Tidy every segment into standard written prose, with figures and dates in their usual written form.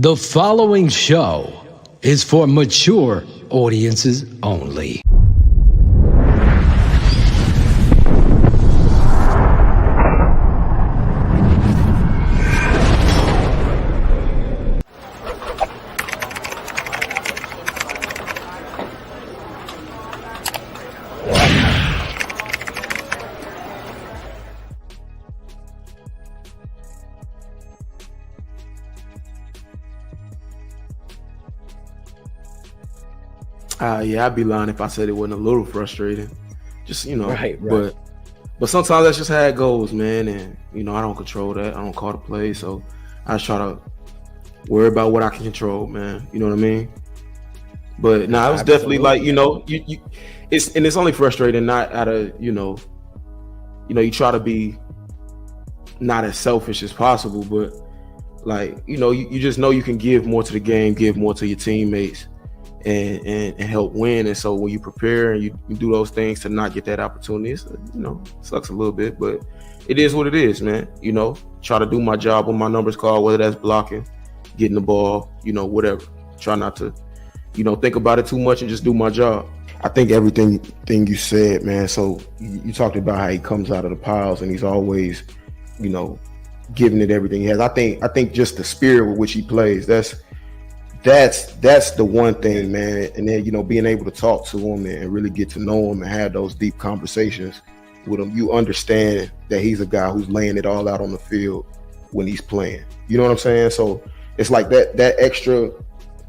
The following show is for mature audiences only. Yeah, I'd be lying if I said it wasn't a little frustrating. Just, Right. But sometimes that's just how it goes, man. And, I don't control that. I don't call the play. So I just try to worry about what I can control, man. You know what I mean? But nah, it was definitely like, it's only frustrating, not out of, you try to be not as selfish as possible, but like, you just know you can give more to the game, give more to your teammates. And help win. And so when you prepare and you do those things to not get that opportunity, it's, sucks a little bit, but it is what it is, man. Try to do my job when my number's called, whether that's blocking, getting the ball, whatever. Try not to, think about it too much and just do my job. I think everything you said, man. So you talked about how he comes out of the piles and he's always, giving it everything he has. I think just the spirit with which he plays, that's the one thing, man. And then, being able to talk to him and really get to know him and have those deep conversations with him, you understand that he's a guy who's laying it all out on the field when he's playing. You know what I'm saying? So it's like that extra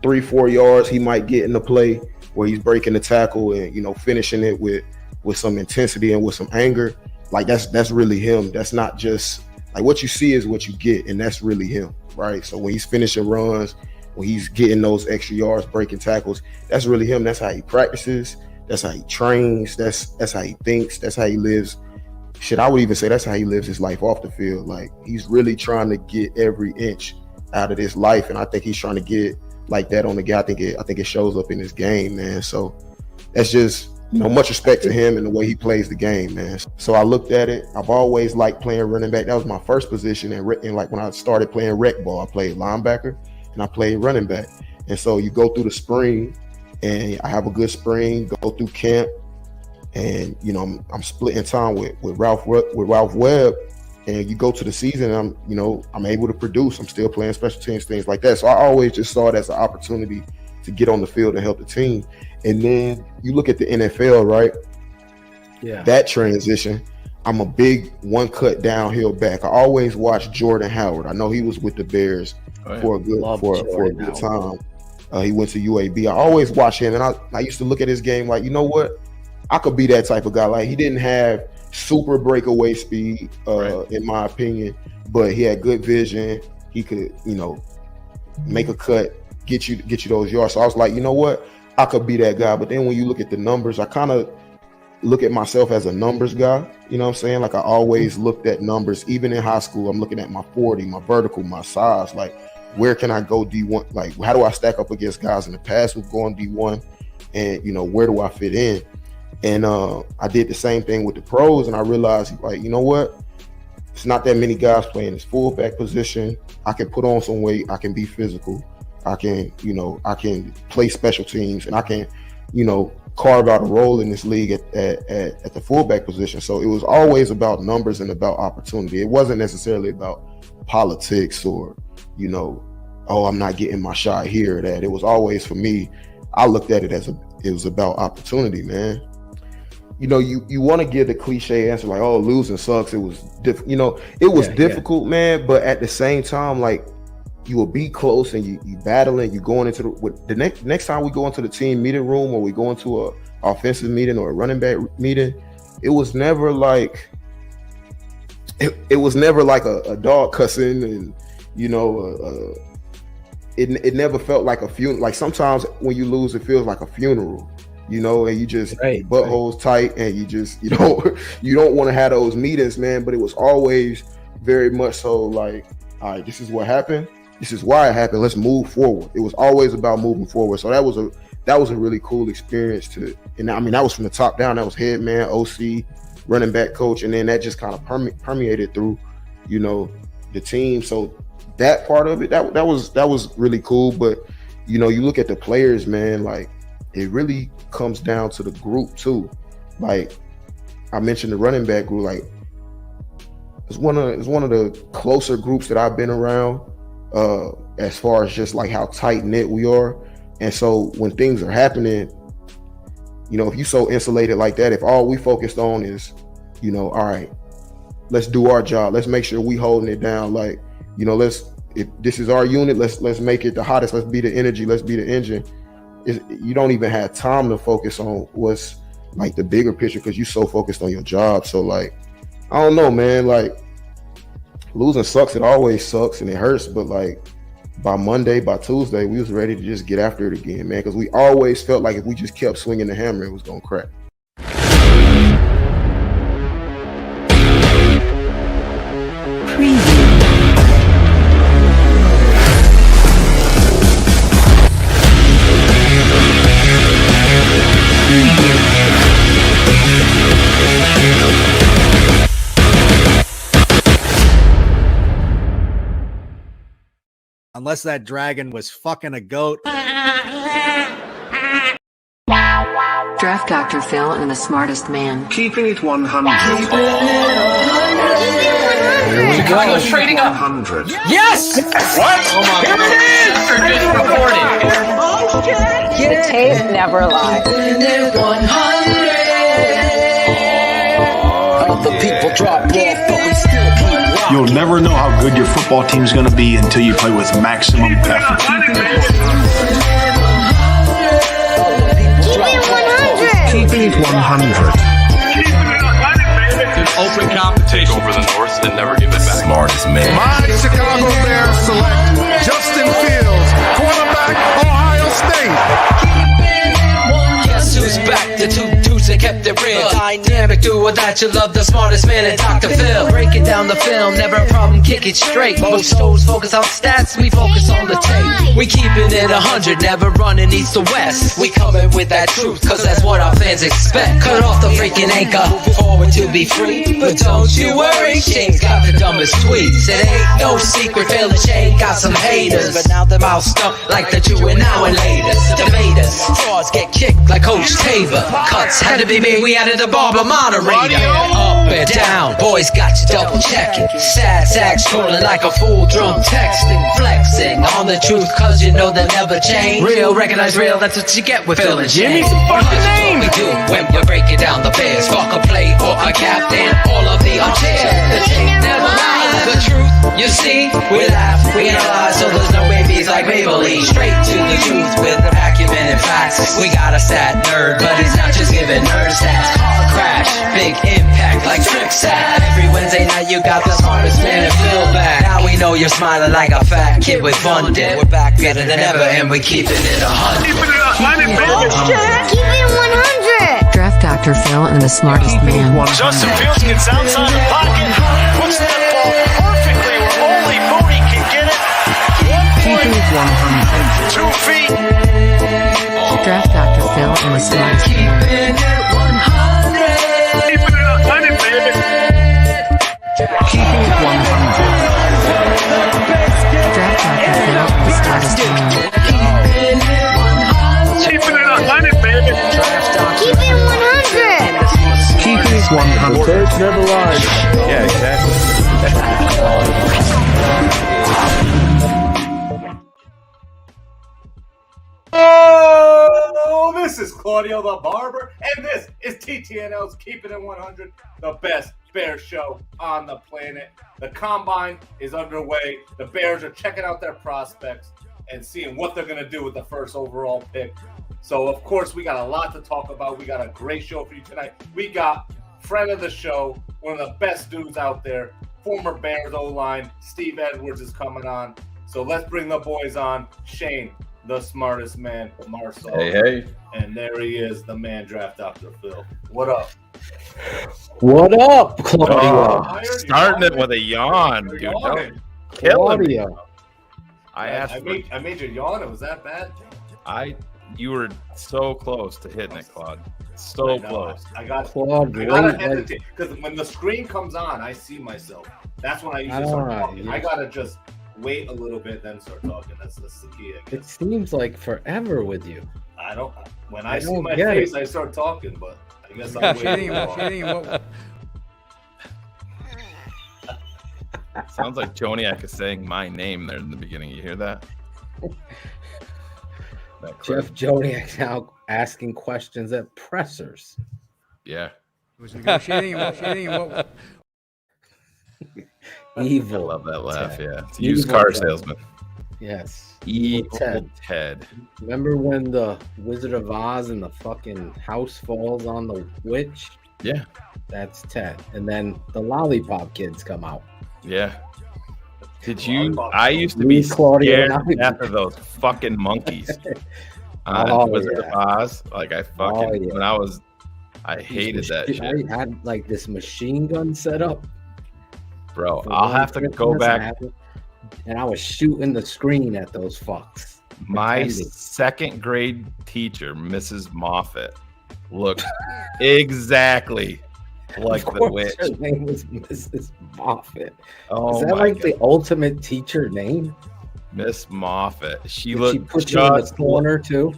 3-4 yards he might get in the play where he's breaking the tackle and, finishing it with some intensity and with some anger. Like that's really him. That's not just like what you see is what you get. And that's really him, right? So when he's finishing runs, when he's getting those extra yards, breaking tackles, that's really him. That's how he practices. That's how he trains. That's how he thinks. That's how he lives. Shit, I would even say that's how he lives his life off the field. Like he's really trying to get every inch out of this life, and I think he's trying to get it like that on the guy. I think it shows up in his game, man. So that's just much respect to him and the way he plays the game, man. So I looked at it. I've always liked playing running back. That was my first position, and like when I started playing rec ball, I played linebacker. And I played running back. And so you go through the spring and I have a good spring, go through camp, and I'm splitting time with Ralph Webb, and you go to the season and I'm able to produce. I'm still playing special teams, things like that. So I always just saw it as an opportunity to get on the field and help the team. And then you look at the NFL, right? Yeah. That transition. I'm a big one cut downhill back. I always watch Jordan Howard. I know he was with the Bears for a good time. He went to UAB. I always watch him, and I used to look at his game like, you know what? I could be that type of guy. Like he didn't have super breakaway speed, in my opinion, but he had good vision. He could, make a cut, get you those yards. So I was like, you know what? I could be that guy. But then when you look at the numbers, I kind of look at myself as a numbers guy. You know what I'm saying? Like I always looked at numbers. Even in high school, I'm looking at my 40, my vertical, my size. Like, where can I go D1? Like, how do I stack up against guys in the past who've gone D1? And, where do I fit in? And I did the same thing with the pros. And I realized, like, you know what? It's not that many guys playing this fullback position. I can put on some weight. I can be physical. I can, I can play special teams. And I can, carve out a role in this league at the fullback position. So it was always about numbers and about opportunity. It wasn't necessarily about politics or, I'm not getting my shot here or that. It was always, for me, I looked at it as it was about opportunity, man. You want to give the cliche answer like, oh, losing sucks. It was difficult, man. But at the same time, like, you will be close and you battling, you going into the next time we go into the team meeting room or we go into a offensive meeting or a running back meeting, it was never like a dog cussing and it never felt like a funeral. Like sometimes when you lose, it feels like a funeral, and you just buttholes tight and you just you don't want to have those meetings, man. But it was always very much so like, all right, this is what happened. This is why it happened. Let's move forward. It was always about moving forward. So that was a really cool experience and I mean, that was from the top down. That was head man, OC, running back coach. And then that just kind of permeated through, the team. So that part of it, that was really cool. But you know, you look at the players, man, like it really comes down to the group too. Like I mentioned the running back group, like it's one of the closer groups that I've been around, as far as just like how tight knit we are. And so when things are happening, you know, if you so insulated like that, if all we focused on is, you know, all right, let's do our job, let's make sure we holding it down, like, you know, if this is our unit, let's make it the hottest, let's be the energy, let's be the engine. You don't even have time to focus on what's like the bigger picture because you're so focused on your job. So like, I don't know, man, like losing sucks. It always sucks and it hurts. But like by Monday, by Tuesday, we was ready to just get after it again, man. Because we always felt like if we just kept swinging the hammer, it was going to crack. Unless that dragon was fucking a goat. Draft Dr. Phil and the smartest man. Keeping it 100. Chicago's trading up. 100. Yes! What? Oh my God. Here it is! Or just recorded. The tape never lies. The people drop off, but we still keep rocking. You'll never know how good your football team's going to be until you play with maximum effort. Keeping it 100. Open competition. Take over the North and never give it back. Smartest man. My Chicago Bears select Justin Fields, quarterback, Ohio State. Guess who's back? The two dudes that kept it real. Dynamic duo that you love, the smartest man and Dr. Phil. Breaking down the film, never a problem, kick it straight. Most shows focus on stats, we focus on the tape. We keeping it 100, never running east to west. We coming with that truth, cause that's what our fans expect. Cut off the freaking anchor, move forward to be free. But don't you worry, Shane's got the dumbest tweets. It ain't no secret, Phil and Shane got some haters. But now them out stuck like the Jew and now and later. Debaters, frauds get kicked like Coach Tabor. Cuts had to be made, we added a barber moderator. Up and down, boys got you double checking. Sad sacks trolling like a full drum texting. Flexing on the truth cause you know they never change. Real, recognize real, that's what you get with Phil and Shane. What we do when we're breaking down the Bears. Fuck a play or a captain, all of the armchair. The tape never lies. The truth, you see, we laugh, we analyze, so there's no babies like Maybelline. Straight to the truth with acumen and facts. We got a stat nerd, but he's not just giving nerd stats. Car crash, big impact like Trick Sack. Every Wednesday night you got the smartest man and Phil back. Now we know you're smiling like a fat kid with fun dip. We're back better than ever and we keeping it 100. Keeping it 100, baby. Keep it 100. Draft Dr. Phil and the smartest man. Justin Fields gets outside the pocket, puts that ball perfectly where only Mooney can get it. Keeping it 100. 2 feet. Draft Dr. Phil and the smartest man. Keeping it 100, baby. Keeping it 100. Draft Dr. Phil and the smartest man. Keeping it 100, baby. Keep it 100. Keeping it 100. Birds never lie. Yeah, exactly. Oh, this is Claudio the Barber, and this is TTNL's Keepin' It 100, the best Bears show on the planet. The Combine is underway. The Bears are checking out their prospects and seeing what they're going to do with the first overall pick. So, of course, we got a lot to talk about. We got a great show for you tonight. We got friend of the show, one of the best dudes out there, former Bears O-line, Steve Edwards is coming on. So let's bring the boys on. Shane, the smartest man, Marcel. Hey. And there he is, the man draft Dr. Phil. What up? What up, Claudio? Starting it with a yawn, dude. No, killing me. I made you yawn. It was that bad? You were so close to hitting it, Claude. So close. I gotta hesitate because when the screen comes on, I see myself. That's when I usually start talking. I gotta just wait a little bit, then start talking. That's the key, I guess. It seems like forever with you. I don't. When I see don't my get face, it. I start talking. But I guess I'm waiting. Sounds like Joniak is saying my name there in the beginning. You hear that? Jeff Joniak now asking questions at pressers. Yeah. He was negotiating. Evil. I love that laugh. Ted. Yeah. It's a used car Ted. salesman. Yes. Evil Ted. Remember when the Wizard of Oz and the fucking house falls on the witch? Yeah. That's Ted. And then the Lollipop Kids come out. Yeah. Did you? I used to be scared after those fucking monkeys on Wizard of Oz. Like I fucking when I hated that shit. I had like this machine gun set up. Bro, I'll have to go back. And I was shooting the screen at those fucks. My second grade teacher, Mrs. Moffat, looked exactly like the witch. Her name was Mrs. Moffat. Oh, is that like the ultimate teacher name? Miss Moffat. She put you in the corner too?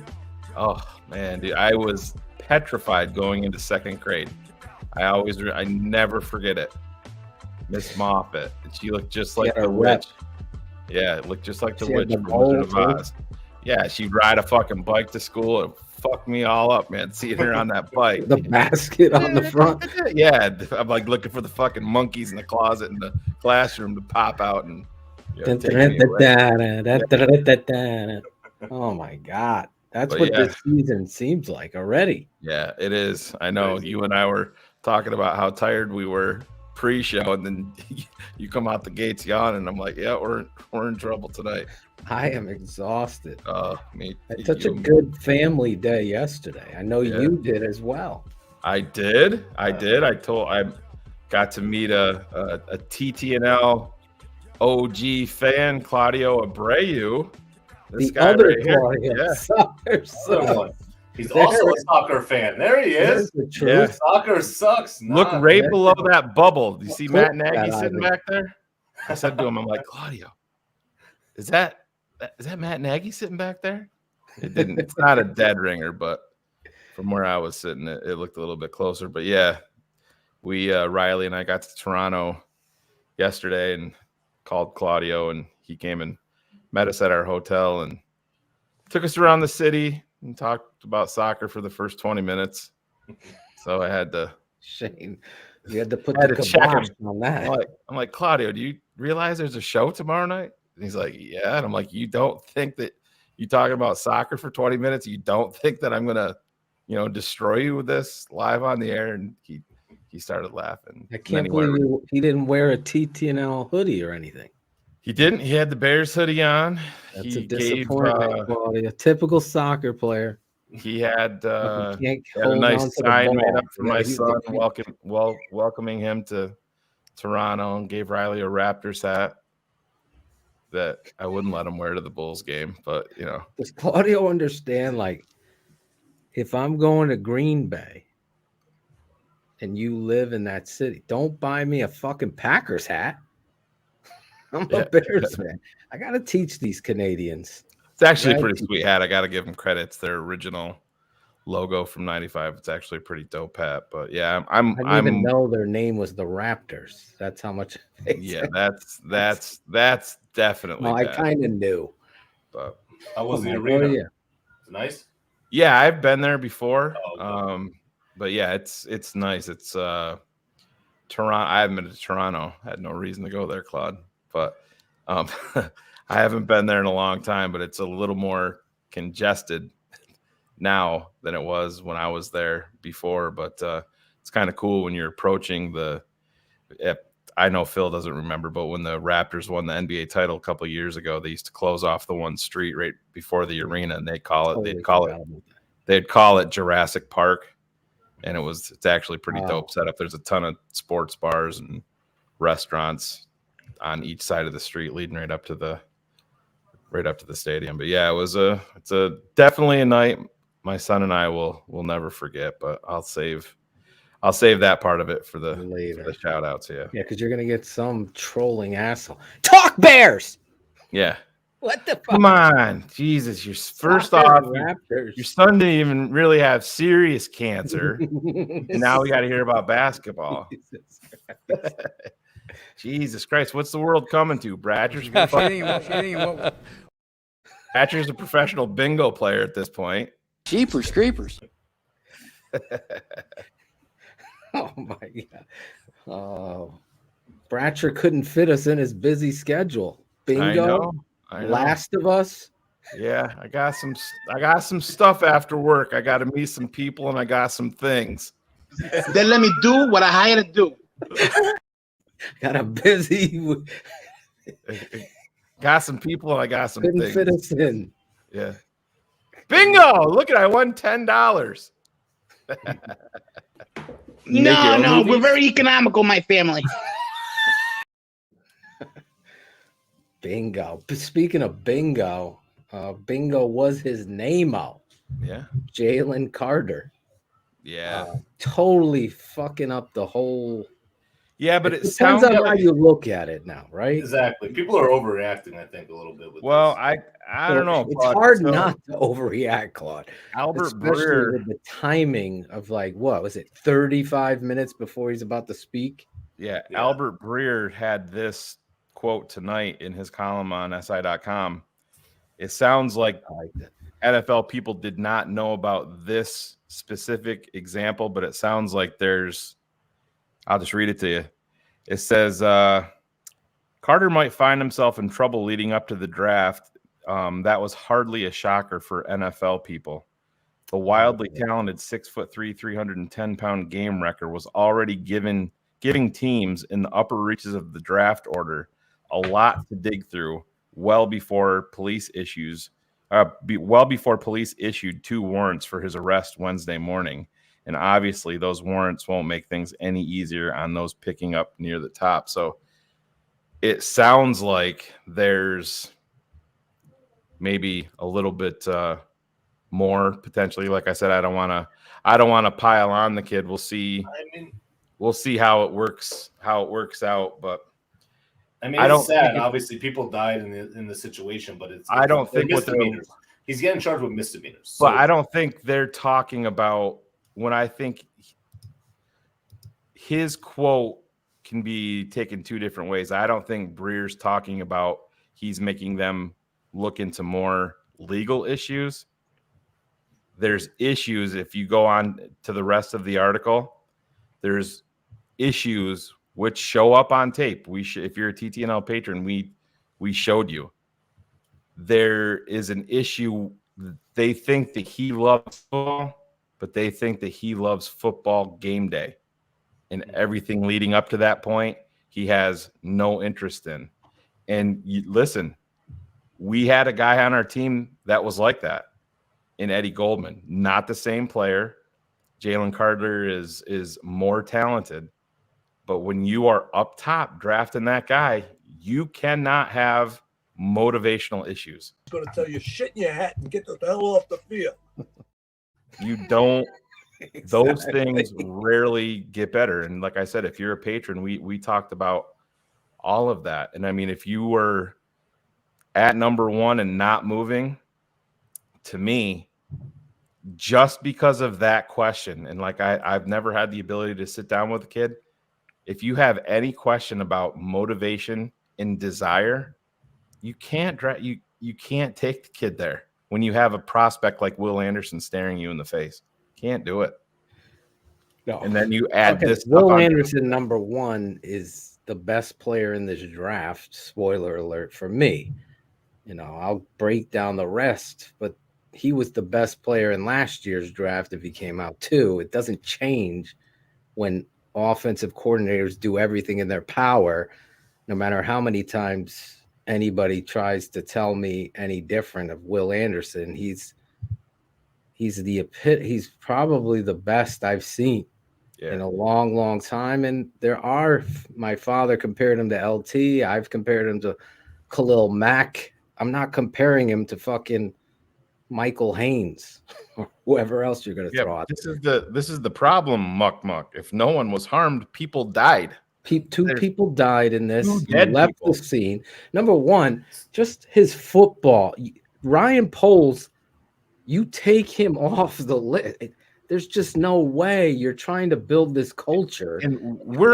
Oh man, dude, I was petrified going into second grade. I never forget it. Miss Moffat. She looked just like the witch. Yeah, it looked just like the witch from Wizard of Oz. Yeah, she'd ride a fucking bike to school and fuck me all up, man. Seeing her on that bike. The basket on the front. Yeah, I'm like looking for the fucking monkeys in the closet in the classroom to pop out and take me away. Oh my god. That's what this season seems like already. Yeah, it is. I know you and I were talking about how tired we were pre-show, and then you come out the gates yawning. I'm like, yeah, we're in trouble tonight. I am exhausted. Me. I had such a good family day yesterday. I know you did as well. I did. I got to meet a TTNL OG fan, Claudio Abreu. This the other right Claudio. He's also a soccer fan. There he is. Yeah. Soccer sucks. Look right below that bubble. Do you see Matt Nagy sitting back there? I said to him, I'm like, Claudio, is that Matt Nagy sitting back there? It's not a dead ringer, but from where I was sitting, it looked a little bit closer. But yeah, Riley and I got to Toronto yesterday and called Claudio, and he came and met us at our hotel and took us around the city and talked about soccer for the first 20 minutes. So I had to Shane. You had to put the kibosh on that. I'm like, Claudio, do you realize there's a show tomorrow night? And he's like, yeah. And I'm like, you don't think that you talking about soccer for 20 minutes? You don't think that I'm gonna, destroy you with this live on the air? And he started laughing. I can't believe he didn't wear a TTNL hoodie or anything. He didn't. He had the Bears hoodie on. That's a disappointment, Claudia. Typical soccer player. He had a nice sign made up for my son, welcoming him to Toronto, and gave Riley a Raptors hat that I wouldn't let him wear to the Bulls game. But, Does Claudio understand, like, if I'm going to Green Bay and you live in that city, don't buy me a fucking Packers hat. I'm a Bears fan. I got to teach these Canadians. It's actually a pretty sweet hat. I got to give them credit. It's their original logo from '95. It's actually a pretty dope hat. But yeah, I didn't even know their name was the Raptors. That's how much. Yeah, that's definitely. No, I kind of knew. But how was the arena? Yeah, it's nice. Yeah, I've been there before. Oh, okay. But yeah, it's nice. It's Toronto. I haven't been to Toronto. I had no reason to go there, Claude. But I haven't been there in a long time, but it's a little more congested now than it was when I was there before. But it's kind of cool when you're approaching I know Phil doesn't remember, but when the Raptors won the NBA title a couple of years ago, they used to close off the one street right before the arena, and they'd call it Jurassic Park, and it's actually pretty dope setup. There's a ton of sports bars and restaurants on each side of the street leading right up to the stadium. But yeah, it's definitely a night my son and I will never forget, but I'll save that part of it for the shout outs. Yeah, because you're gonna get some trolling asshole. Talk Bears. Yeah. What the fuck? Come on, Jesus! First off, your son didn't even really have serious cancer, and now we got to hear about basketball. Jesus Christ! What's the world coming to? Bratcher's Bratcher's a professional bingo player at this point. Jeepers creepers! Oh my god! Oh, Bratcher couldn't fit us in his busy schedule. Bingo, I know. Last of Us. Yeah, I got some stuff after work. I got to meet some people, and I got some things. Then let me do what I hired to do. Got a busy. Got some people, and I got some Couldn't things. fit us in. Yeah. Bingo! Look at I won $10. No, we're very economical, my family. Bingo. Speaking of bingo, bingo was his name-o. Yeah. Jalen Carter. Yeah. Totally fucking up the whole. Yeah, but it depends sounds on like... how you look at it now, right? Exactly. People are overreacting, I think, a little bit. With well, this. I don't know. It's hard not to overreact, Claude. Albert Especially Breer, with the timing of like, what was it, 35 minutes before he's about to speak? Yeah, Albert Breer had this quote tonight in his column on SI.com. It sounds like NFL people did not know about this specific example, but it sounds like I'll just read it to you. It says, Carter might find himself in trouble leading up to the draft. That was hardly a shocker for NFL people. The wildly talented 6'3", 310-pound game wrecker was already giving teams in the upper reaches of the draft order a lot to dig through well before police issued 2 warrants for his arrest Wednesday morning. And obviously those warrants won't make things any easier on those picking up near the top. So it sounds like there's maybe a little bit more potentially. Like I said, I don't want to pile on the kid. We'll see. We'll see how it works out. But it's sad. Obviously, people died in the situation, but I don't think misdemeanors. He's getting charged with misdemeanors. So. But I don't think they're talking about when I think his quote can be taken 2 different ways. I don't think Breer's talking about he's making them look into more legal issues. There's issues. If you go on to the rest of the article, there's issues which show up on tape. If you're a TTNL patron, we showed you. There is an issue. They think that he loves football, but they think that he loves football game day. And everything leading up to that point, he has no interest in. And listen, we had a guy on our team that was like that in Eddie Goldman. Not the same player. Jalen Carter is more talented. But when you are up top drafting that guy, you cannot have motivational issues. I'm going to tell you, shit in your hat and get the hell off the field. You don't. Exactly. Those things rarely get better. And like I said, if you're a patron, we talked about all of that. And I mean, if you were at number 1 and not moving, to me, just because of that question, and like I've never had the ability to sit down with a kid. If you have any question about motivation and desire, you can't you can't take the kid there when you have a prospect like Will Anderson staring you in the face. Can't do it. No. And then you add this. Will Anderson, number 1, is the best player in this draft. Spoiler alert for me. I'll break down the rest, but he was the best player in last year's draft if he came out too. It doesn't change when offensive coordinators do everything in their power, no matter how many times anybody tries to tell me any different of Will Anderson. He's probably the best I've seen in a long, long time. And my father compared him to LT. I've compared him to Khalil Mack. I'm not comparing him to fucking Michael Haynes or whoever else you're going to throw out. This is the problem, Muck. If no one was harmed, people died. Two people died in this. You dead left people. the scene. Number one, just his football. Ryan Poles, you take him off the list. There's just no way you're trying to build this culture. And we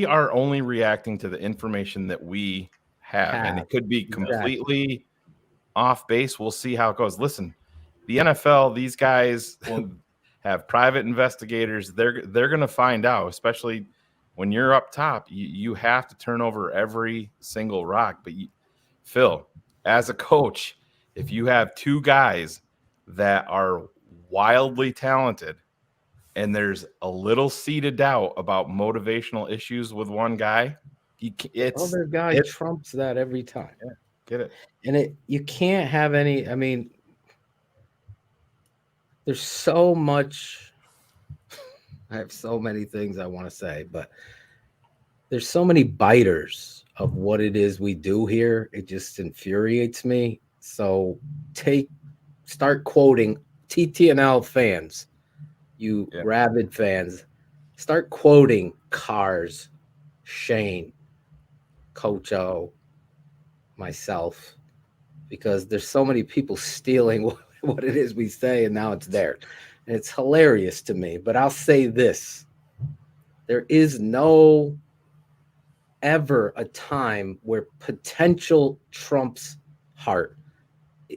are only reacting to the information that we have. And it could be completely off base. We'll see how it goes. Listen, the NFL, these guys have private investigators. They're going to find out, especially when you're up top. You have to turn over every single rock. But Phil, as a coach, if you have two guys that are wildly talented and there's a little seed of doubt about motivational issues with one guy, other guy trumps that every time. Yeah, get it. And you can't have any. I mean, there's so much. I have so many things I want to say, but there's so many biters of what it is we do here. It just infuriates me. So start quoting TTNL fans, you rabid fans. Start quoting Cars, Shane, Coach O, myself, because there's so many people stealing what it is we say, and now it's there. And it's hilarious to me. But I'll say this. There is no ever a time where potential trumps heart.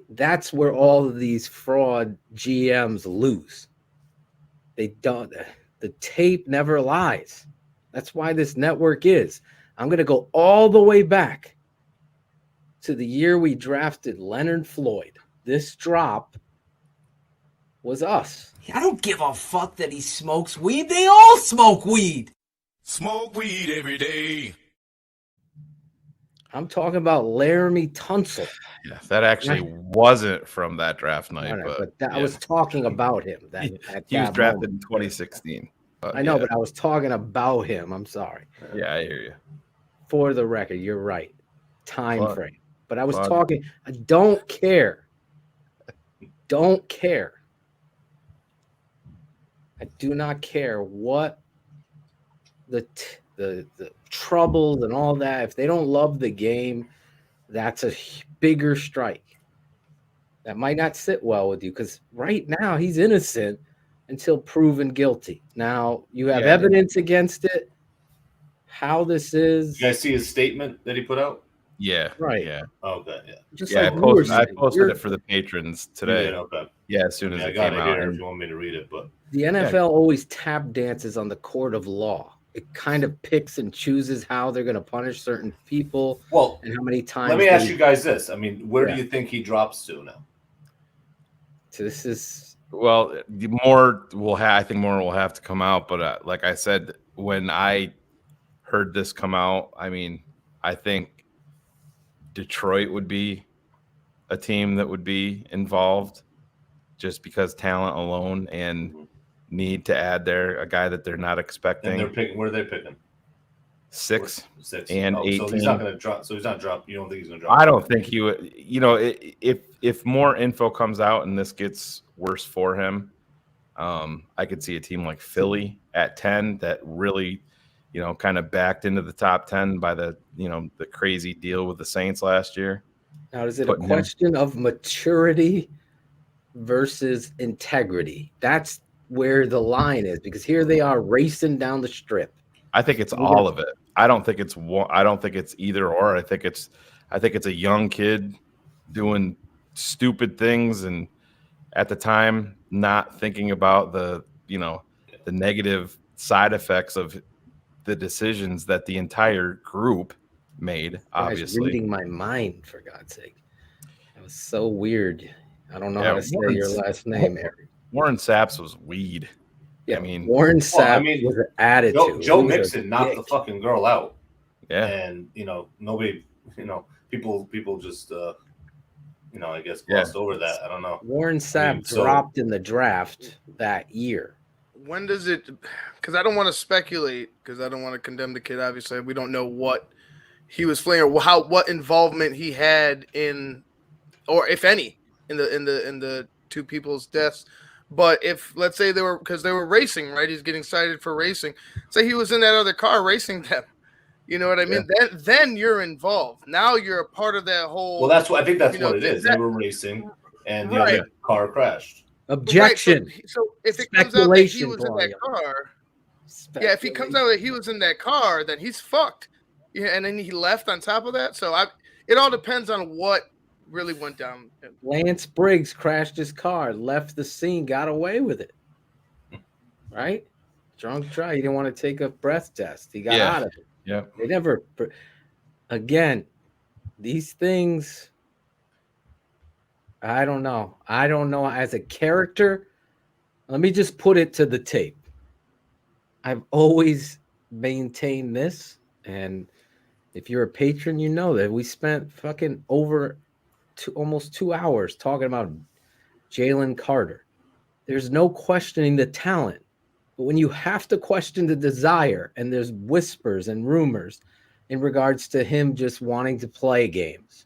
That's where all of these fraud GMs lose. They don't. The tape never lies. That's why this network is. I'm going to go all the way back to the year we drafted Leonard Floyd. This drop was us. I don't give a fuck that he smokes weed. They all smoke weed. Smoke weed every day. I'm talking about Laramie Tunsil. Yeah, that actually wasn't from that draft night. I was talking about him. He was drafted in 2016. I know, but I was talking about him. I'm sorry. Yeah, I hear you. For the record, you're right. Time frame. But I was talking. I don't care. Don't care. I do not care what the troubles and all that. If they don't love the game, that's a bigger strike. That might not sit well with you because right now he's innocent until proven guilty. Now you have evidence against it. How this is? You guys see his statement that he put out? Yeah. Right. Yeah. Okay. Yeah. Just I posted it for the patrons today. Okay. Yeah, as soon as it got came it out. here if you want me to read it, but the NFL always tap dances on the court of law. It kind of picks and chooses how they're going to punish certain people. Well, and how many times. Let me ask you guys this. I mean, where do you think he drops to now? So this is I think more will have to come out. But like I said, when I heard this come out, I mean, I think Detroit would be a team that would be involved just because talent alone and need to add a guy that they're not expecting. And they're picking. Where are they picking? 6 and 18. So he's not going to drop. So he's not dropping. You don't think he's going to drop? I don't think he would. If more info comes out and this gets worse for him, I could see a team like Philly at 10 that really, kind of backed into the top 10 by the crazy deal with the Saints last year. Now, is it a question of maturity versus integrity? That's where the line is, because here they are racing down the strip. I think it's all of it. I don't think it's one. I don't think it's either or. I think it's a young kid doing stupid things and at the time not thinking about the negative side effects of the decisions that the entire group made. Obviously, reading my mind, for God's sake. That was so weird. I don't know how to say your last name, Eric. Warren Sapp's was weed. Yeah, I mean, Warren Sapp was an attitude. Joe Mixon knocked the fucking girl out. Yeah, and nobody, people just, I guess glossed over that. I don't know. Warren Sapp dropped in the draft that year. When does it? Because I don't want to speculate. Because I don't want to condemn the kid. Obviously, we don't know what he was playing or what involvement he had in, or if any, in the two people's deaths. But if, let's say, because they were racing, right? He's getting cited for racing. Say he was in that other car racing them. You know what I mean? Then you're involved. Now you're a part of that whole. Well, that's what I think. That's what it is. They were racing, and the other car crashed. Objection. Right, so if it comes out that he was in that car, if he comes out that he was in that car, then he's fucked. Yeah, and then he left on top of that. So it all depends on what really went down. Lance Briggs crashed his car, left the scene, got away with it. Right? Drunk drive. He didn't want to take a breath test. He got out of it. Yeah. They never. Again, these things. I don't know. I don't know. As a character, let me just put it to the tape. I've always maintained this, and if you're a patron, you know that we spent fucking almost 2 hours talking about Jalen Carter. There's no questioning the talent, but when you have to question the desire, and there's whispers and rumors in regards to him just wanting to play games,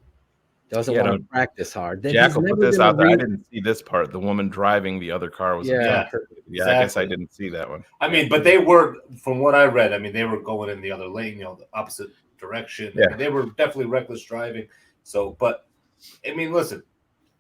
doesn't want to practice hard. Then Jack will put this out there. I didn't see this part. The woman driving the other car was Exactly. I guess I didn't see that one. I mean, but they were, from what I read, I mean, they were going in the other lane, the opposite direction. Yeah. I mean, they were definitely reckless driving. So, but I mean, listen,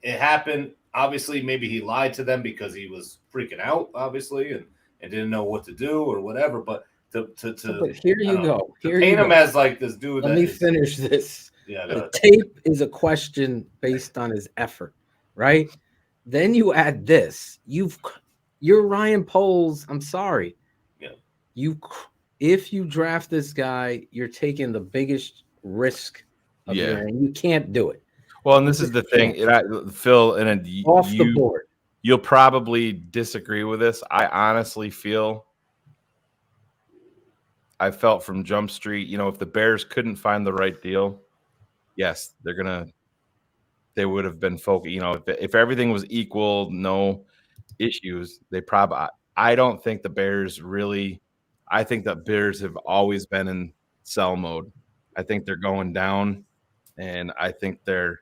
it happened. Obviously, maybe he lied to them because he was freaking out, obviously, and didn't know what to do or whatever. But but here you go. Here paint him as like this dude. Let me finish this. Yeah, the tape is a question based on his effort, right? Then you add this. You're Ryan Poles. I'm sorry. Yeah. If you draft this guy, you're taking the biggest risk of your, and you can't do it. Well, and this is the thing, Phil, and off the board. You'll probably disagree with this. I honestly I felt from Jump Street, if the Bears couldn't find the right deal, yes, they would have been focused. If everything was equal, no issues, I don't think the Bears really. I think the Bears have always been in sell mode. I think they're going down, and I think they're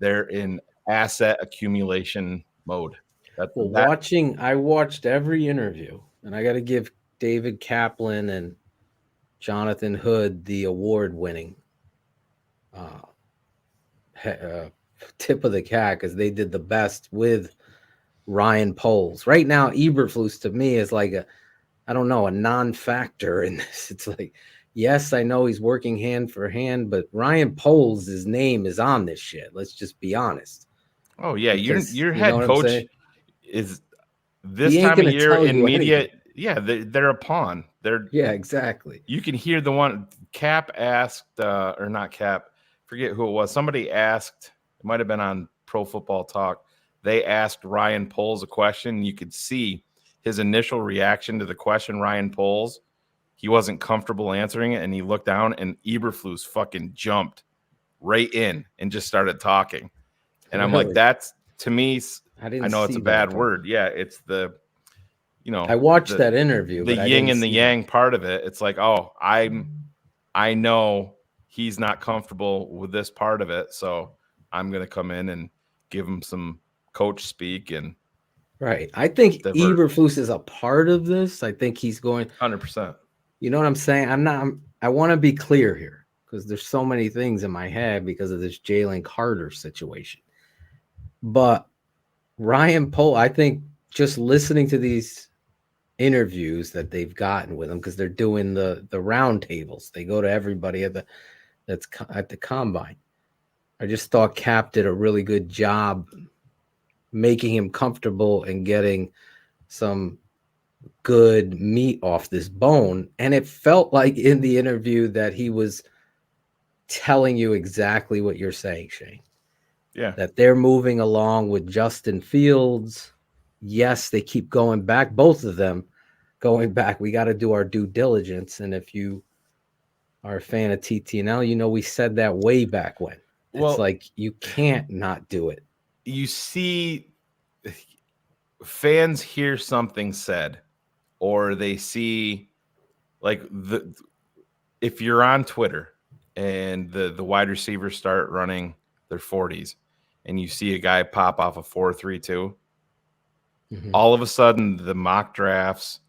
in asset accumulation mode. I watched every interview, and I got to give David Kaplan and Jonathan Hood the award-winning tip of the cat, because they did the best with Ryan Poles. Right now, Eberflus to me is like a non-factor in this. It's like, yes, I know he's working hand for hand, but Ryan Poles, his name is on this shit. Let's just be honest. Oh yeah, your head coach is this time of year in media. Anything. Yeah, they're a pawn. Exactly. You can hear the one Cap asked, or not Cap, forget who it was. Somebody asked, it might have been on Pro Football Talk. They asked Ryan Poles a question. You could see his initial reaction to the question, Ryan Poles. He wasn't comfortable answering it, and he looked down, and Eberflus fucking jumped right in and just started talking. And I'm like, that's, to me, I know it's a bad word. Yeah, it's the, I watched that interview. The yin and the yang part of it. It's like, oh, I know he's not comfortable with this part of it, so I'm going to come in and give him some coach speak. And right. I think Eberflus is a part of this. I think he's going 100%. You know what I'm saying? I want to be clear here, because there's so many things in my head because of this Jalen Carter situation. But Ryan Poles, I think just listening to these interviews that they've gotten with him, because they're doing the round tables. They go to everybody that's at the combine. I just thought Cap did a really good job making him comfortable and getting some good meat off this bone. And it felt like in the interview that he was telling you exactly what you're saying, Shane. Yeah. That they're moving along with Justin Fields. Yes, they keep going back, both of them going back. We got to do our due diligence. And if you are a fan of TTNL, we said that way back when. It's like you can't not do it. You see, fans hear something said, or they see, like, if you're on Twitter and the wide receivers start running their 40s, and you see a guy pop off a 4.32, All of a sudden, the mock drafts,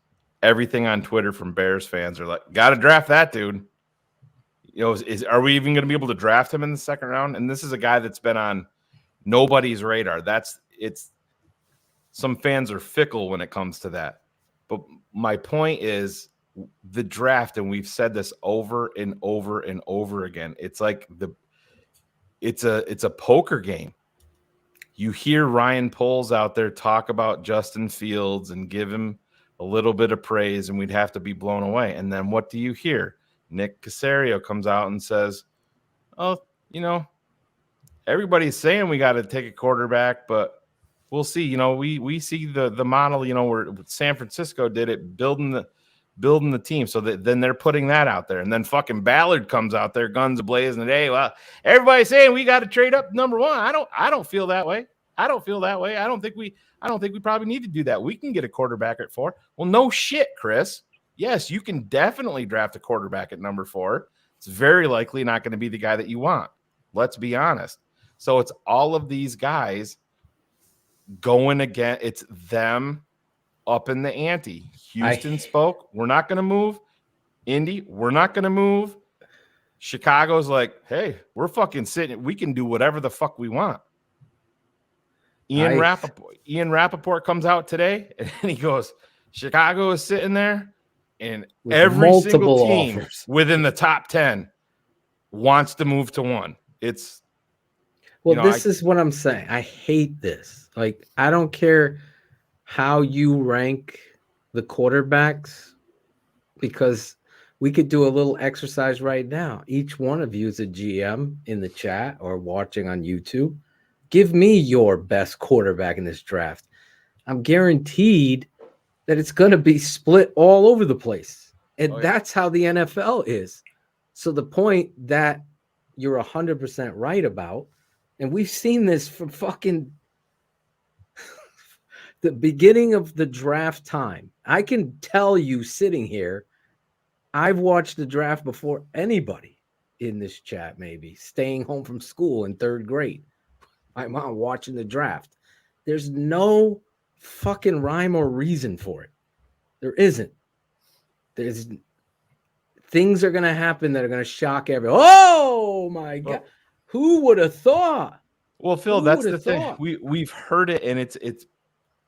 everything on Twitter from Bears fans are like, got to draft that dude. You know, are we even going to be able to draft him in the second round? And this is a guy that's been on nobody's radar. Some fans are fickle when it comes to that. But my point is the draft, and we've said this over and over and over again. It's like it's a poker game. You hear Ryan Poles out there talk about Justin Fields and give him a little bit of praise, and we'd have to be blown away. And then what do you hear? Nick Caserio comes out and says, oh, you know, everybody's saying we got to take a quarterback, but we'll see. You know, we see the model, you know, where San Francisco did it, building the team. So then they're putting that out there. And then fucking Ballard comes out there, guns blazing, and hey, well, everybody's saying we got to trade up number one. I don't feel that way. I don't think we probably need to do that. We can get a quarterback at 4. Well, no shit, Chris. Yes, you can definitely draft a quarterback at number 4. It's very likely not going to be the guy that you want. Let's be honest. So it's all of these guys going again. It's them up in the ante. Houston spoke. We're not going to move. Indy, we're not going to move. Chicago's like, hey, we're fucking sitting. We can do whatever the fuck we want. Ian Rappaport comes out today and he goes, Chicago is sitting there and with every single team within the top 10 wants to move to 1. It's this is what I'm saying. I hate this. Like, I don't care how you rank the quarterbacks, because we could do a little exercise right now. Each one of you is a GM in the chat or watching on YouTube. Give me your best quarterback in this draft. I'm guaranteed that it's going to be split all over the place. And that's how the NFL is. So the point that you're 100% right about, and we've seen this from fucking the beginning of the draft time. I can tell you sitting here, I've watched the draft before anybody in this chat, maybe staying home from school in 3rd grade. My mom watching the draft. There's no fucking rhyme or reason for it. There isn't. There's things are going to happen that are going to shock everyone. Oh my God. Who would have thought? Well, Phil, that's the thing. We've heard it, and it's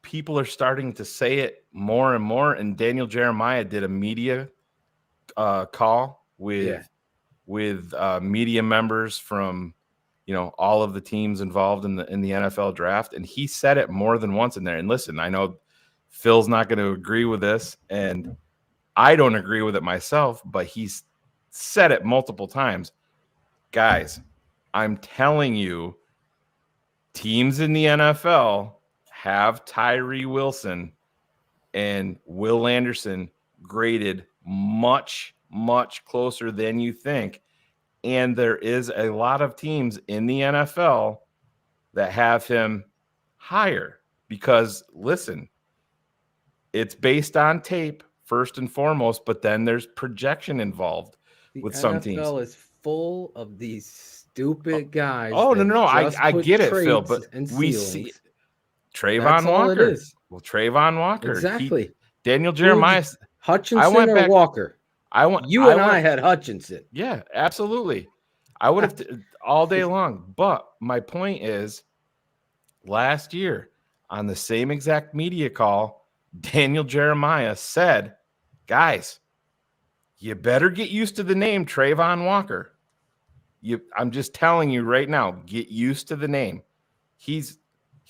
people are starting to say it more and more. And Daniel Jeremiah did a media call with media members from, you know, all of the teams involved in the NFL draft, and he said it more than once in there. And listen, I know Phil's not going to agree with this, and I don't agree with it myself, but he's said it multiple times. Guys, I'm telling you, teams in the NFL have Tyree Wilson and Will Anderson graded much, much closer than you think. And there is a lot of teams in the NFL that have him higher because, listen, it's based on tape first and foremost, but then there's projection involved with some teams. The NFL is full of these stupid guys. Oh, no. I get it, Phil, but we see Trayvon Walker. Well, Trayvon Walker. Exactly. Daniel Jeremiah. Hutchinson or Walker? I had Hutchinson. Yeah, absolutely. I would have all day long. But my point is, last year on the same exact media call, Daniel Jeremiah said, guys, you better get used to the name Trayvon Walker. I'm just telling you right now, get used to the name. He's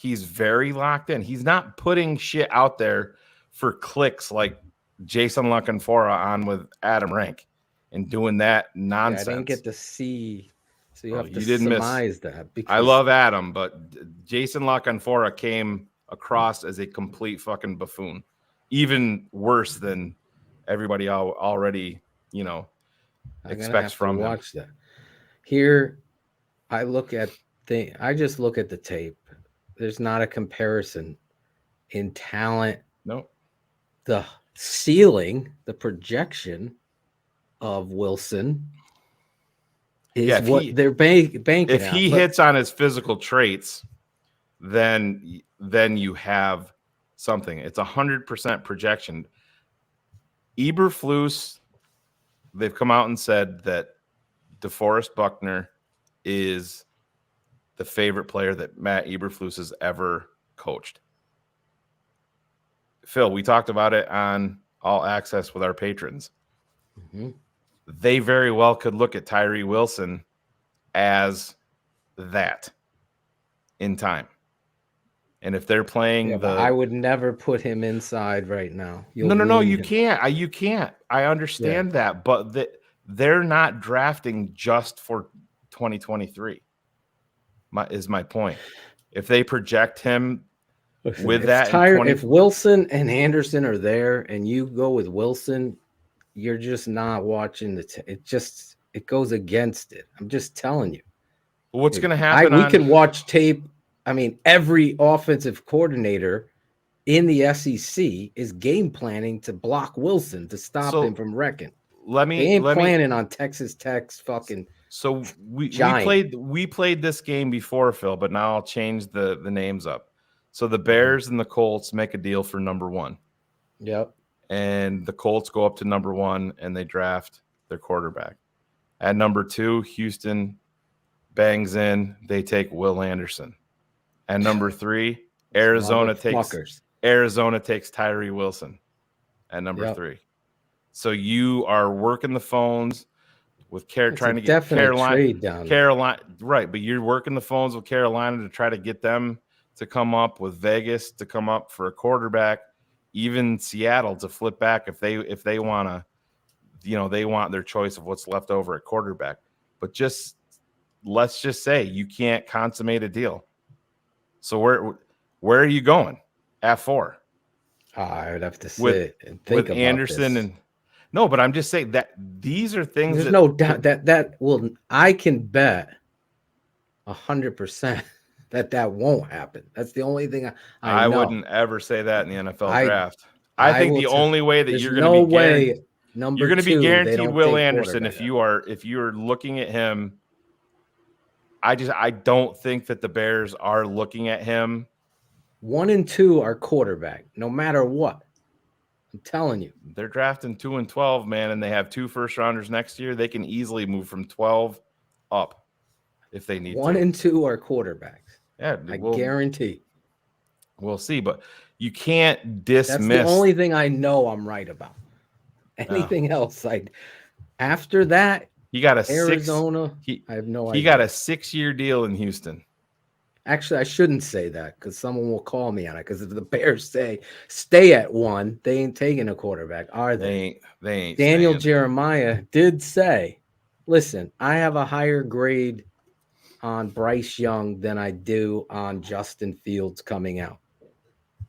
very locked in. He's not putting shit out there for clicks like Jason LaCanfora on with Adam Rank and doing that nonsense. I didn't get to see, so you have to didn't surmise that. Because I love Adam, but Jason LaCanfora came across as a complete fucking buffoon, even worse than everybody already, expects from him. Watch that. Here, I just look at the tape. There's not a comparison in talent. No. The ceiling, the projection of Wilson is they're banking. If he hits on his physical traits, then you have something. It's 100% projection. Eberflus, they've come out and said that DeForest Buckner is the favorite player that Matt Eberflus has ever coached. Phil, we talked about it on All Access with our patrons. Mm-hmm. They very well could look at Tyree Wilson as that in time. And if they're playing I would never put him inside right now. No, you can't. You can't. I understand that, but they're not drafting just for 2023. Is my point. If they project him with that, if Wilson and Anderson are there, and you go with Wilson, you're just not watching it goes against it. I'm just telling you. What's going to happen? We can watch tape. I mean, every offensive coordinator in the SEC is game planning to block Wilson to stop him from wrecking. They ain't planning on Texas Tech's fucking. So we played this game before, Phil, but now I'll change the names up. So the Bears and the Colts make a deal for number 1. Yep. And the Colts go up to number 1 and they draft their quarterback. At number 2, Houston bangs in. They take Will Anderson. At number 3, Arizona takes Tyree Wilson at number 3. So you are working the phones with trying to get Carolina, right? But you're working the phones with Carolina to try to get them to come up, with Vegas to come up for a quarterback, even Seattle to flip back if they want to, they want their choice of what's left over at quarterback. But let's just say you can't consummate a deal. So where are you going at 4? I would have to sit and think about Anderson this. No, but I'm just saying that these are things. There's no doubt that will. I can bet 100% that won't happen. That's the only thing I know. Wouldn't ever say that in the NFL draft. I think the only way that you're going to be guaranteed Will Anderson if you're looking at him. I don't think that the Bears are looking at him. 1 and 2 are quarterback, no matter what. I'm telling you. They're drafting 2 and 12, man, and they have 2 first-rounders next year. They can easily move from 12 up if they need 1 and 2 are quarterbacks. Yeah, I guarantee. We'll see, but you can't dismiss. That's the only thing I know I'm right about. Anything else, after that, he got a Arizona. I have no idea. He got a 6-year deal in Houston. Actually, I shouldn't say that because someone will call me on it. Because if the Bears say stay at 1, they ain't taking a quarterback, are they? They ain't. Daniel Jeremiah did say, "Listen, I have a higher grade on Bryce Young than I do on Justin Fields coming out."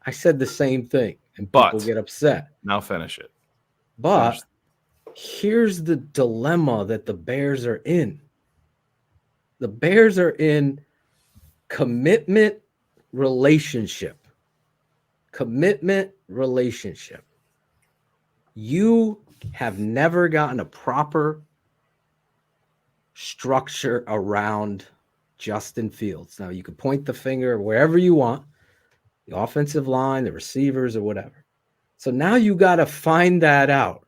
I said the same thing, and people get upset. Now finish it. But here's the dilemma that the Bears are in. The Bears are in commitment relationship. You have never gotten a proper structure around Justin Fields. Now, you can point the finger wherever you want, the offensive line, the receivers, or whatever. So now you got to find that out.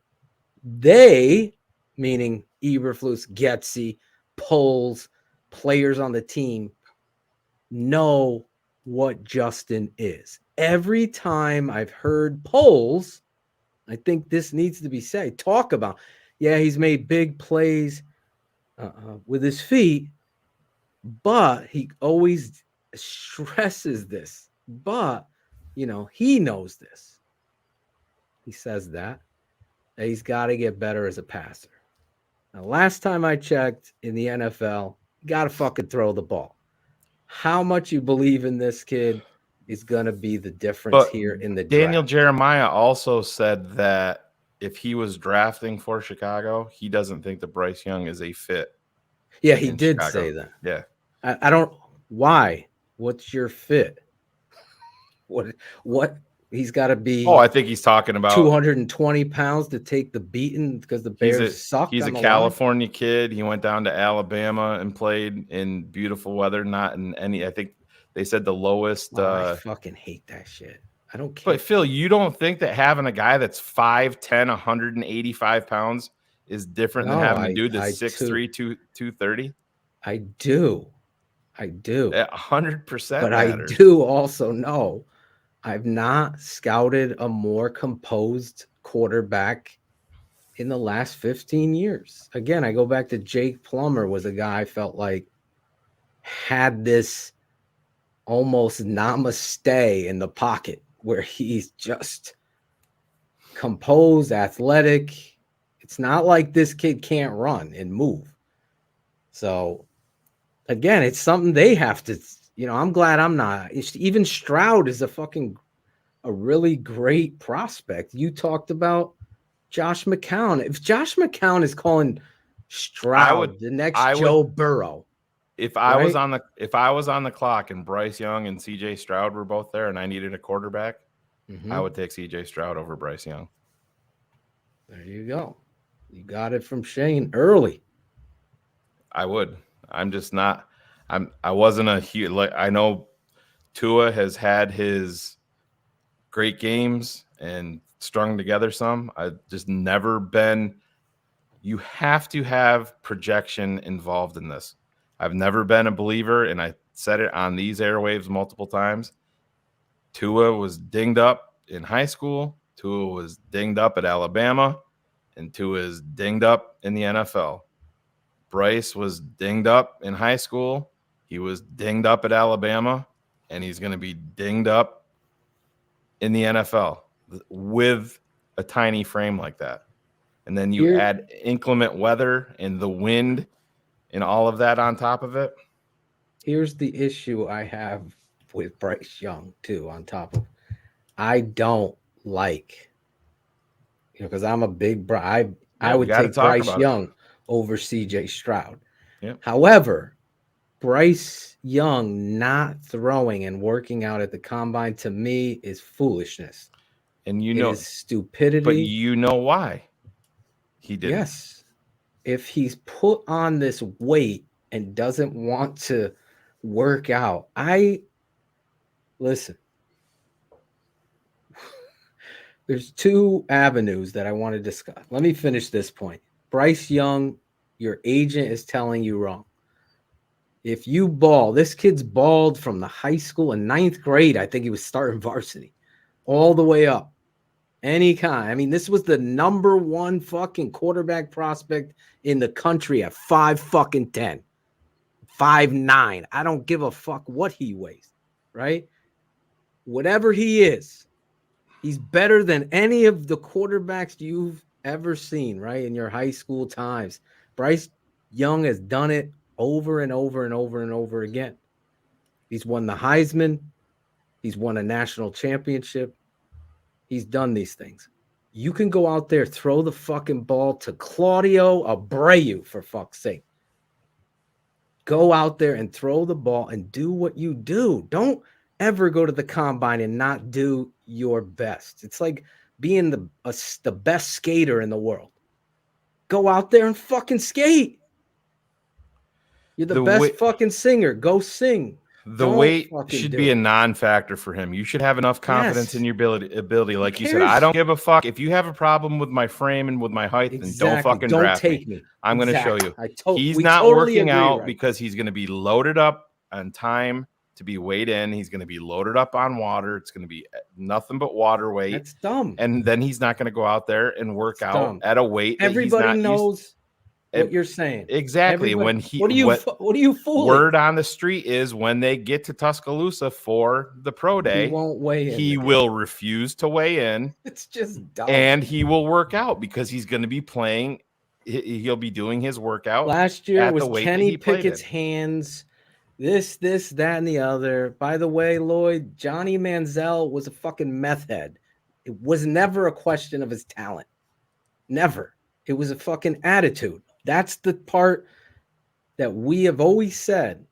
They, meaning Eberflus, Getsy, Poles, players on the team, know what Justin is. Every time I've heard Poles, I think this needs to be said, talk about, he's made big plays with his feet, but he always stresses this. But, he knows this. He says that he's got to get better as a passer. Now, last time I checked in the NFL, you got to fucking throw the ball. How much you believe in this kid is going to be the difference here in the Daniel draft. Jeremiah also said that if he was drafting for Chicago, he doesn't think that Bryce Young is a fit. Yeah, he did say that. Yeah. I don't. Why? What's your fit? What? He's got to be. Oh, I think he's talking about 220 pounds to take the beating because the Bears suck. He's a California kid. He went down to Alabama and played in beautiful weather, not in any. I think they said the lowest. I fucking hate that shit. I don't care. But Phil, you don't think that having a guy that's 5'10", 185 pounds is different than having a dude that's 6'3", 230? I do. 100% But matters. I do also know I've not scouted a more composed quarterback in the last 15 years. Again, I go back to Jake Plummer was a guy I felt like had this almost namaste in the pocket where he's just composed, athletic. It's not like this kid can't run and move. So again, it's something they have to, I'm glad I'm not. Even Stroud is a really great prospect. You talked about Josh McCown. If Josh McCown is calling Stroud the next Joe Burrow, if I was on the clock and Bryce Young and CJ Stroud were both there and I needed a quarterback, I would take CJ Stroud over Bryce Young. There you go. You got it from Shane early. I would. I'm just not. I wasn't a huge. Like, I know Tua has had his great games and strung together some. I've just never been. You have to have projection involved in this. I've never been a believer, and I said it on these airwaves multiple times. Tua was dinged up in high school. Tua was dinged up at Alabama, and Tua is dinged up in the NFL. Bryce was dinged up in high school. He was dinged up at Alabama, and he's going to be dinged up in the NFL with a tiny frame like that. And then you add inclement weather and the wind and all of that on top of it. Here's the issue I have with Bryce Young, too, on top of I don't like, because I'm a big I would take Bryce Young over CJ Stroud. Yep. However, Bryce Young not throwing and working out at the combine to me is foolishness. And it is stupidity. But you know why he didn't. Yes. If he's put on this weight and doesn't want to work out, listen. There's two avenues that I want to discuss. Let me finish this point. Bryce Young, your agent is telling you wrong. If you ball, this kid's balled from the high school in 9th grade. I think he was starting varsity all the way up. Any kind. I mean, this was the number one fucking quarterback prospect in the country at 5'10", 5'9". I don't give a fuck what he weighs, right? Whatever he is, he's better than any of the quarterbacks you've ever seen, right? In your high school times. Bryce Young has done it over and over and over and over again. He's won the Heisman. He's won a national championship. He's done these things. You can go out there, throw the fucking ball to Claudio Abreu, for fuck's sake. Go out there and throw the ball and do what you do. Don't ever go to the combine and not do your best. It's like being the best skater in the world. Go out there and fucking skate. You're the best fucking singer. Go sing. The weight should be a non-factor for him. You should have enough confidence in your ability. Like you said, I don't give a fuck. If you have a problem with my frame and with my height, then don't fucking draft me. I'm going to show you. He's not working out because he's going to be loaded up on time to be weighed in. He's going to be loaded up on water. It's going to be nothing but water weight. That's dumb. And then he's not going to go out there and work out at a weight. Everybody knows what you're saying. Exactly. What are you fooling? Word on the street is when they get to Tuscaloosa for the pro day, he won't weigh in. He will refuse to weigh in. It's just dumb. And he will work out because he's going to be playing. He'll be doing his workout. Last year was Kenny Pickett's hands. This, that, and the other. By the way, Lloyd, Johnny Manziel was a fucking meth head. It was never a question of his talent. Never. It was a fucking attitude. That's the part that we have always said,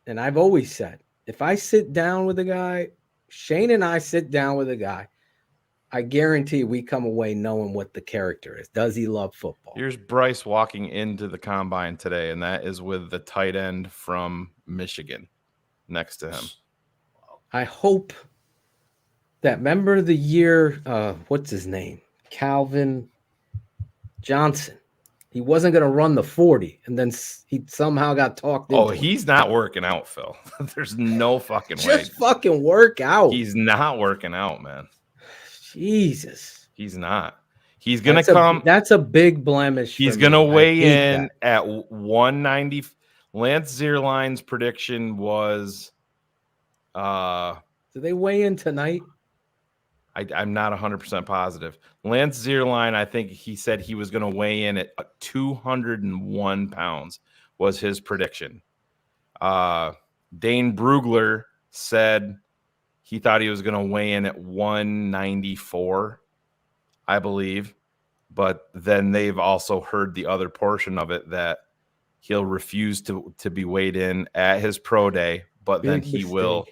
and I've always said, if I sit down with a guy, Shane and I sit down with a guy, I guarantee we come away knowing what the character is. Does he love football? Here's Bryce walking into the combine today, and that is with the tight end from Michigan next to him. I hope That member of the year, what's his name? Calvin Johnson. He wasn't going to run the 40, and then he somehow got talked into it. He's not working out, Phil. There's no fucking way. Just fucking work out. He's not working out, man. Jesus. He's not. He's going to come. That's a big blemish. He's going to weigh in at 190. Lance Zierlein's prediction was. Do they weigh in tonight? I'm not 100% positive. Lance Zierlein, I think he said he was going to weigh in at 201 pounds was his prediction. Dane Brugler said he thought he was going to weigh in at 194, I believe. But then they've also heard the other portion of it that he'll refuse to be weighed in at his pro day, but then he will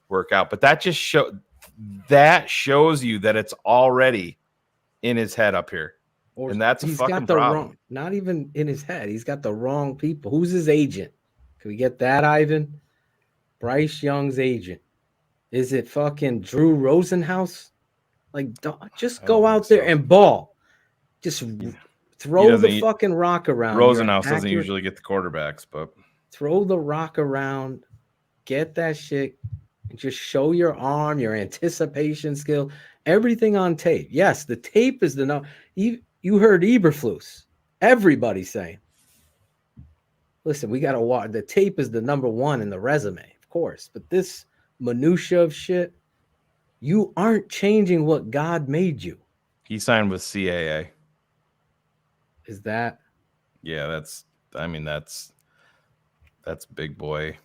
work out. But that just shows you that it's already in his head up here. And that's a fucking problem. Not even in his head. He's got the wrong people. Who's his agent? Can we get that, Ivan? Bryce Young's agent. Is it fucking Drew Rosenhaus? Like, just go out there and ball. Just throw the fucking rock around. Rosenhaus doesn't usually get the quarterbacks, but throw the rock around. Get that shit. And just show your arm, your anticipation skill, everything on tape. Yes, the tape is the number. You heard Eberflus. Everybody saying, listen, we got to watch. The tape is the number one in the resume, of course. But this minutia of shit, you aren't changing what God made you. He signed with CAA. Is that? Yeah, that's big boy.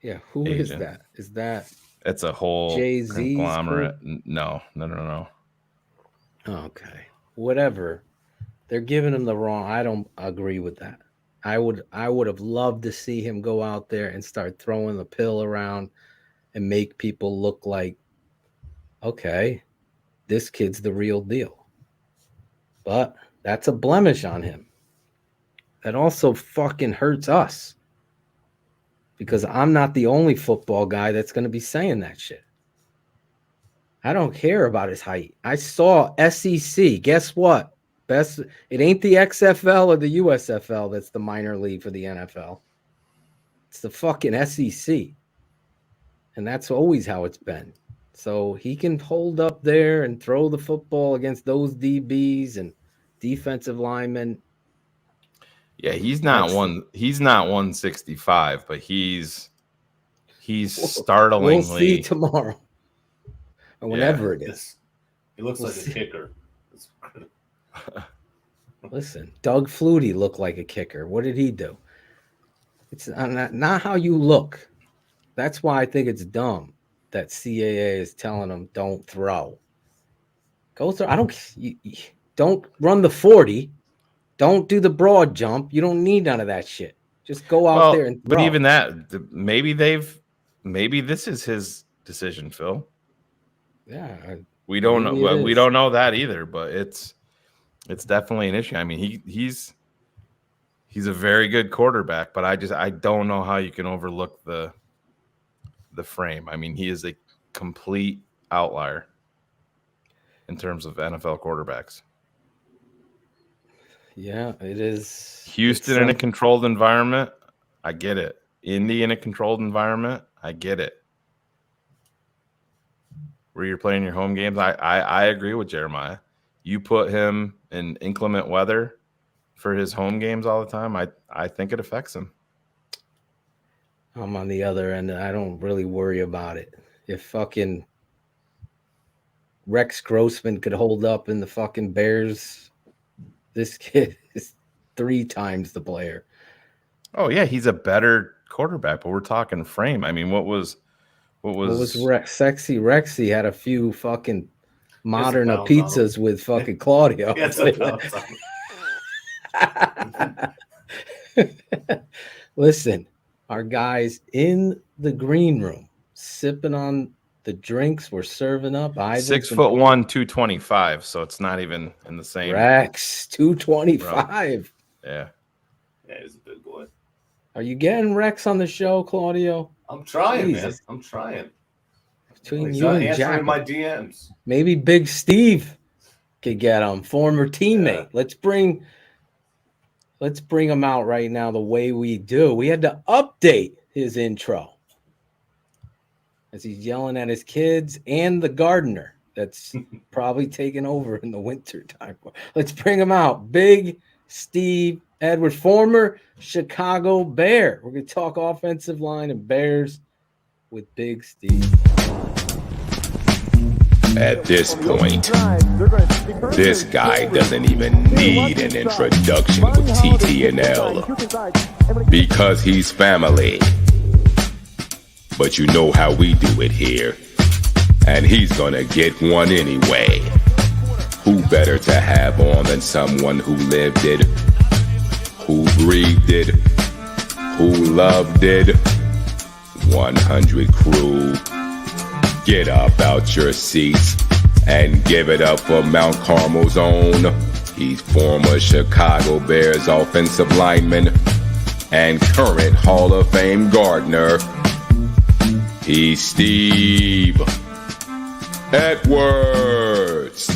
Yeah, who agent. Is that? Is that? It's a whole Jay-Z's conglomerate. Group? No. Okay, whatever. They're giving him the wrong. I don't agree with that. I would have loved to see him go out there and start throwing the pill around and make people look like, okay, this kid's the real deal. But that's a blemish on him. That also fucking hurts us. Because I'm not the only football guy that's going to be saying that shit. I don't care about his height. I saw SEC. Guess what? It ain't the XFL or the USFL that's the minor league for the NFL. It's the fucking SEC. And that's always how it's been. So he can hold up there and throw the football against those DBs and defensive linemen. Yeah, he's not 165, but he's startlingly. We'll see tomorrow. Or whenever it is. He looks like a kicker. Listen, Doug Flutie looked like a kicker. What did he do? It's not how you look. That's why I think it's dumb that CAA is telling them don't throw. Go throw. Don't run the 40. Don't do the broad jump. You don't need none of that shit. Just go out there and throw. But even that, maybe this is his decision, Phil. Yeah, we don't know. Well, we don't know that either. But it's definitely an issue. I mean, he's a very good quarterback, but I don't know how you can overlook the frame. I mean, he is a complete outlier in terms of NFL quarterbacks. Yeah, it is. Houston in a controlled environment, I get it. Indy in a controlled environment, I get it. Where you're playing your home games, I agree with Jeremiah. You put him in inclement weather for his home games all the time, I think it affects him. I'm on the other end. I don't really worry about it. If fucking Rex Grossman could hold up in the fucking Bears, this kid is 3 times the player. Oh yeah, he's a better quarterback, but we're talking frame. I mean, what was Rex? Sexy Rexy had a few fucking modern pizzas with fucking Claudio. Listen, our guys in the green room sipping on the drinks we're serving up. 6'1", 225. So it's not even in the same. Rex 225. Yeah, he's a big boy. Are you getting Rex on the show, Claudio? I'm trying, man. I'm trying. Between He's you not and answering Jack, my DMs. maybe Big Steve could get him. Former teammate. Yeah. Let's bring him out right now the way we do. We had to update his intro as he's yelling at his kids and the gardener that's probably taking over in the winter time. Let's bring him out. Big Steve Edwards, former Chicago Bear. We're going to talk offensive line and Bears with Big Steve. At this point, this guy doesn't even need an introduction with TTNL because he's family. But you know how we do it here, and he's gonna get one anyway. Who better to have on than someone who lived it, who breathed it, who loved it? 100 Crew. Get up out your seats and give it up for Mount Carmel's own. He's former Chicago Bears offensive lineman and current Hall of Fame gardener. He's Steve Edwards.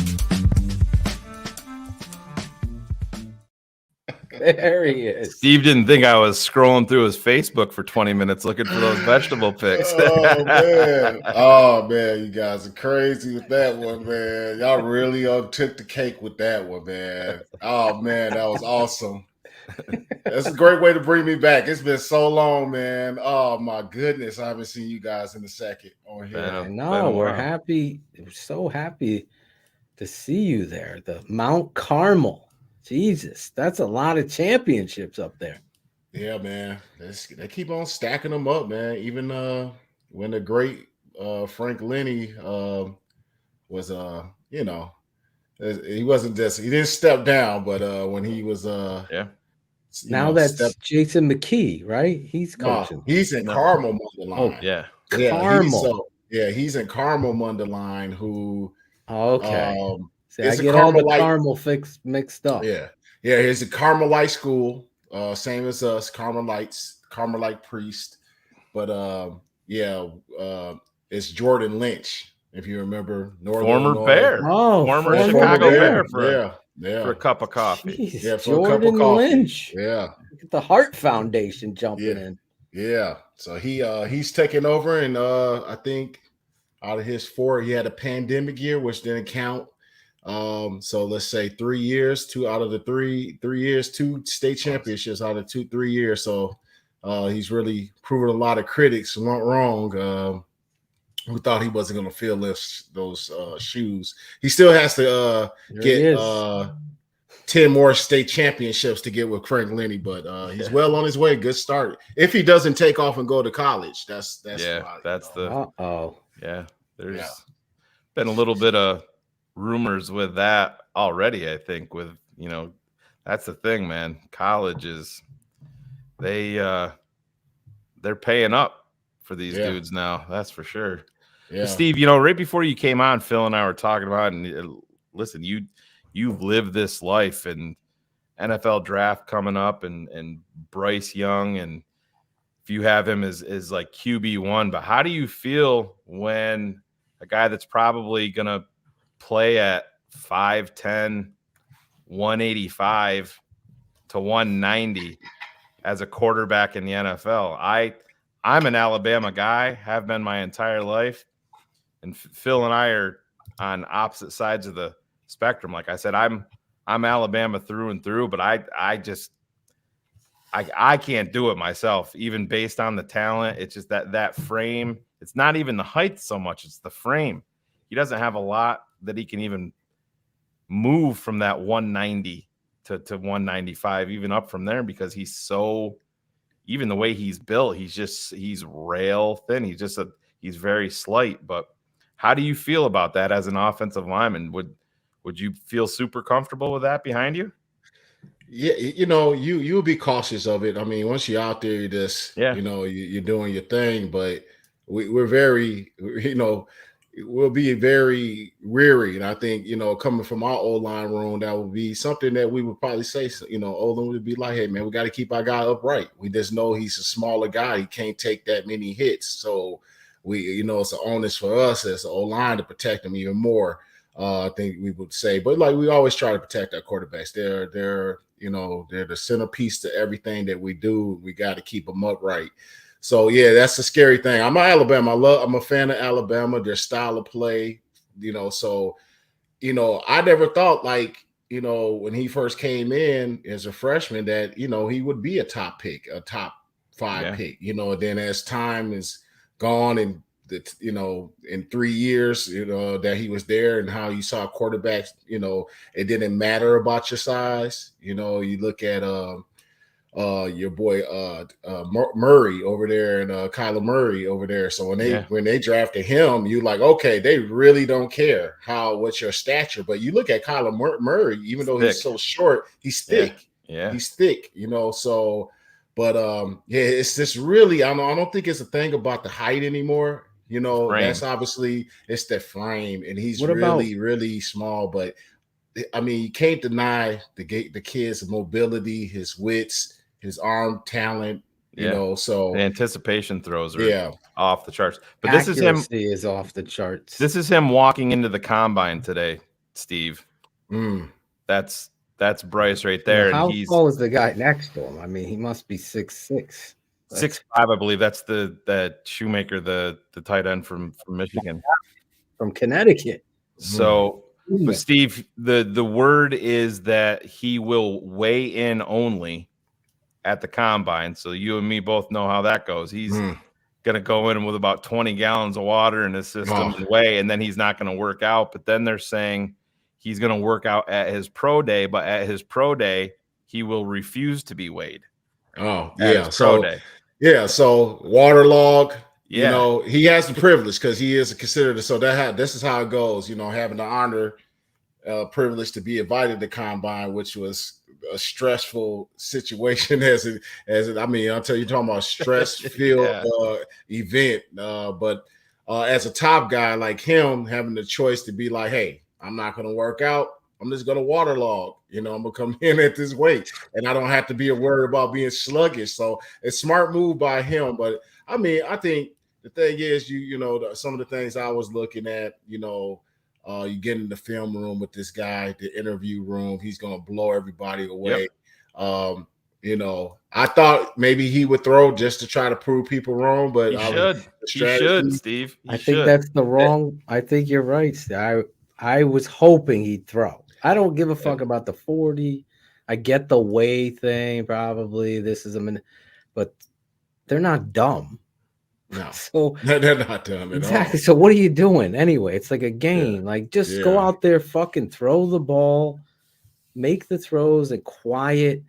There he is. Steve didn't think I was scrolling through his Facebook for 20 minutes looking for those vegetable pics. Oh man, you guys are crazy with that one, man. Y'all really took the cake with that one, man. Oh man, that was awesome. That's a great way to bring me back. It's been so long, man. Oh my goodness, I haven't seen you guys in a second on here. No, we're happy. We're so happy to see you there. The Mount Carmel. Jesus, that's a lot of championships up there. Yeah, man. They keep on stacking them up, man. Even when the great Frank Lenny was he wasn't just he didn't step down, but when he was now that's Jason McKee, right? He's coaching. He's in Carmel Munderline. Oh, yeah. Carmel. He's in Carmel Munderline who okay. See, I get all the Carmel mixed up. Yeah. Here's a Carmelite school, same as us, Carmelite priest. But it's Jordan Lynch, if you remember, former Bear, former Chicago Bear for a cup of coffee. Jeez, for Jordan a cup of coffee. Lynch. Yeah, the Hart Foundation jumping in. Yeah, so he's taking over, and I think out of his 4, he had a pandemic year, which didn't count. So let's say 3 years, 2 out of the 3 years, 2 state championships out of 3 years. So he's really proven a lot of critics wrong. Who thought he wasn't going to fill those shoes. He still has to get 10 more state championships to get with Frank Lenny, but he's well on his way. Good start. If he doesn't take off and go to college, there's been a little bit of rumors with that already. I think that's the thing, man. College is they're paying up for these dudes now. That's for sure. Yeah. Steve, right before you came on, Phil and I were talking about, and listen, you've lived this life, and NFL draft coming up, and Bryce Young, and if you have him as like QB1, but how do you feel when a guy that's probably gonna play at 5'10", 185 to 190 as a quarterback in the NFL? I'm an Alabama guy, have been my entire life, and Phil and I are on opposite sides of the spectrum. Like I said, I'm Alabama through and through, but I can't do it myself, even based on the talent. It's just that frame. It's not even the height so much; it's the frame. He doesn't have a lot that he can even move from that 190 to 195, even up from there, because he's so, even the way he's built, he's rail thin. He's very slight. But how do you feel about that as an offensive lineman? Would you feel super comfortable with that behind you? Yeah, you'll be cautious of it. I mean, once you're out there, you just, you're doing your thing. But we're very, we'll be very weary. And I think, coming from our O-line room, that would be something that we would probably say, Olin would be like, hey, man, we got to keep our guy upright. We just know he's a smaller guy. He can't take that many hits. So it's an onus for us as an O-line to protect them even more. I think we would say, but like we always try to protect our quarterbacks. They're the centerpiece to everything that we do. We got to keep them upright. So yeah, that's the scary thing. I'm Alabama. I'm a fan of Alabama. Their style of play, So, I never thought when he first came in as a freshman that he would be a top pick, a top 5 pick. Then as time is gone and in 3 years, that he was there and how you saw quarterbacks, it didn't matter about your size. You look at your boy Murray over there and Kyler Murray over there. So when they drafted him, you like, okay, they really don't care what's your stature. But you look at Kyler Murray, even though he's so short, he's thick. Yeah. He's thick, so. But it's just really, I don't think it's a thing about the height anymore. That's obviously it's the frame, and he's really small. But I mean, you can't deny the kid's mobility, his wits, his arm talent. So the anticipation throws are off the charts. But accuracy is off the charts. This is him walking into the combine today, Steve. That's Bryce right there. How tall is the guy next to him? I mean, he must be 6'6". 6'5", I believe. That's that Shoemaker, the tight end from Michigan, from Connecticut. So, but Steve, the word is that he will weigh in only at the combine. So you and me both know how that goes. He's going to go in with about 20 gallons of water in his system and weigh, and then he's not going to work out. But then they're saying he's going to work out at his pro day, but at his pro day, he will refuse to be weighed. Oh, yeah. So waterlogged. Yeah. He has the privilege because he is considered. So this is how it goes. Having the honor, privilege to be invited to combine, which was a stressful situation. I mean, I'll tell you, talking about stress-filled event. But as a top guy like him, having the choice to be like, hey, I'm not going to work out. I'm just going to waterlog. I'm going to come in at this weight, and I don't have to be worried about being sluggish. So it's a smart move by him. But I mean, I think the thing is, some of the things I was looking at, you get in the film room with this guy, the interview room, he's going to blow everybody away. Yep. I thought maybe he would throw just to try to prove people wrong, but he should, Steve. I think that's the wrong. I think you're right, Steve. I was hoping he'd throw. I don't give a fuck about the 40. I get the way thing. Probably this is but they're not dumb. No, so they're not dumb at exactly. all. So what are you doing anyway? It's like a game. Like just go out there, fucking throw the ball, make the throws, and quiet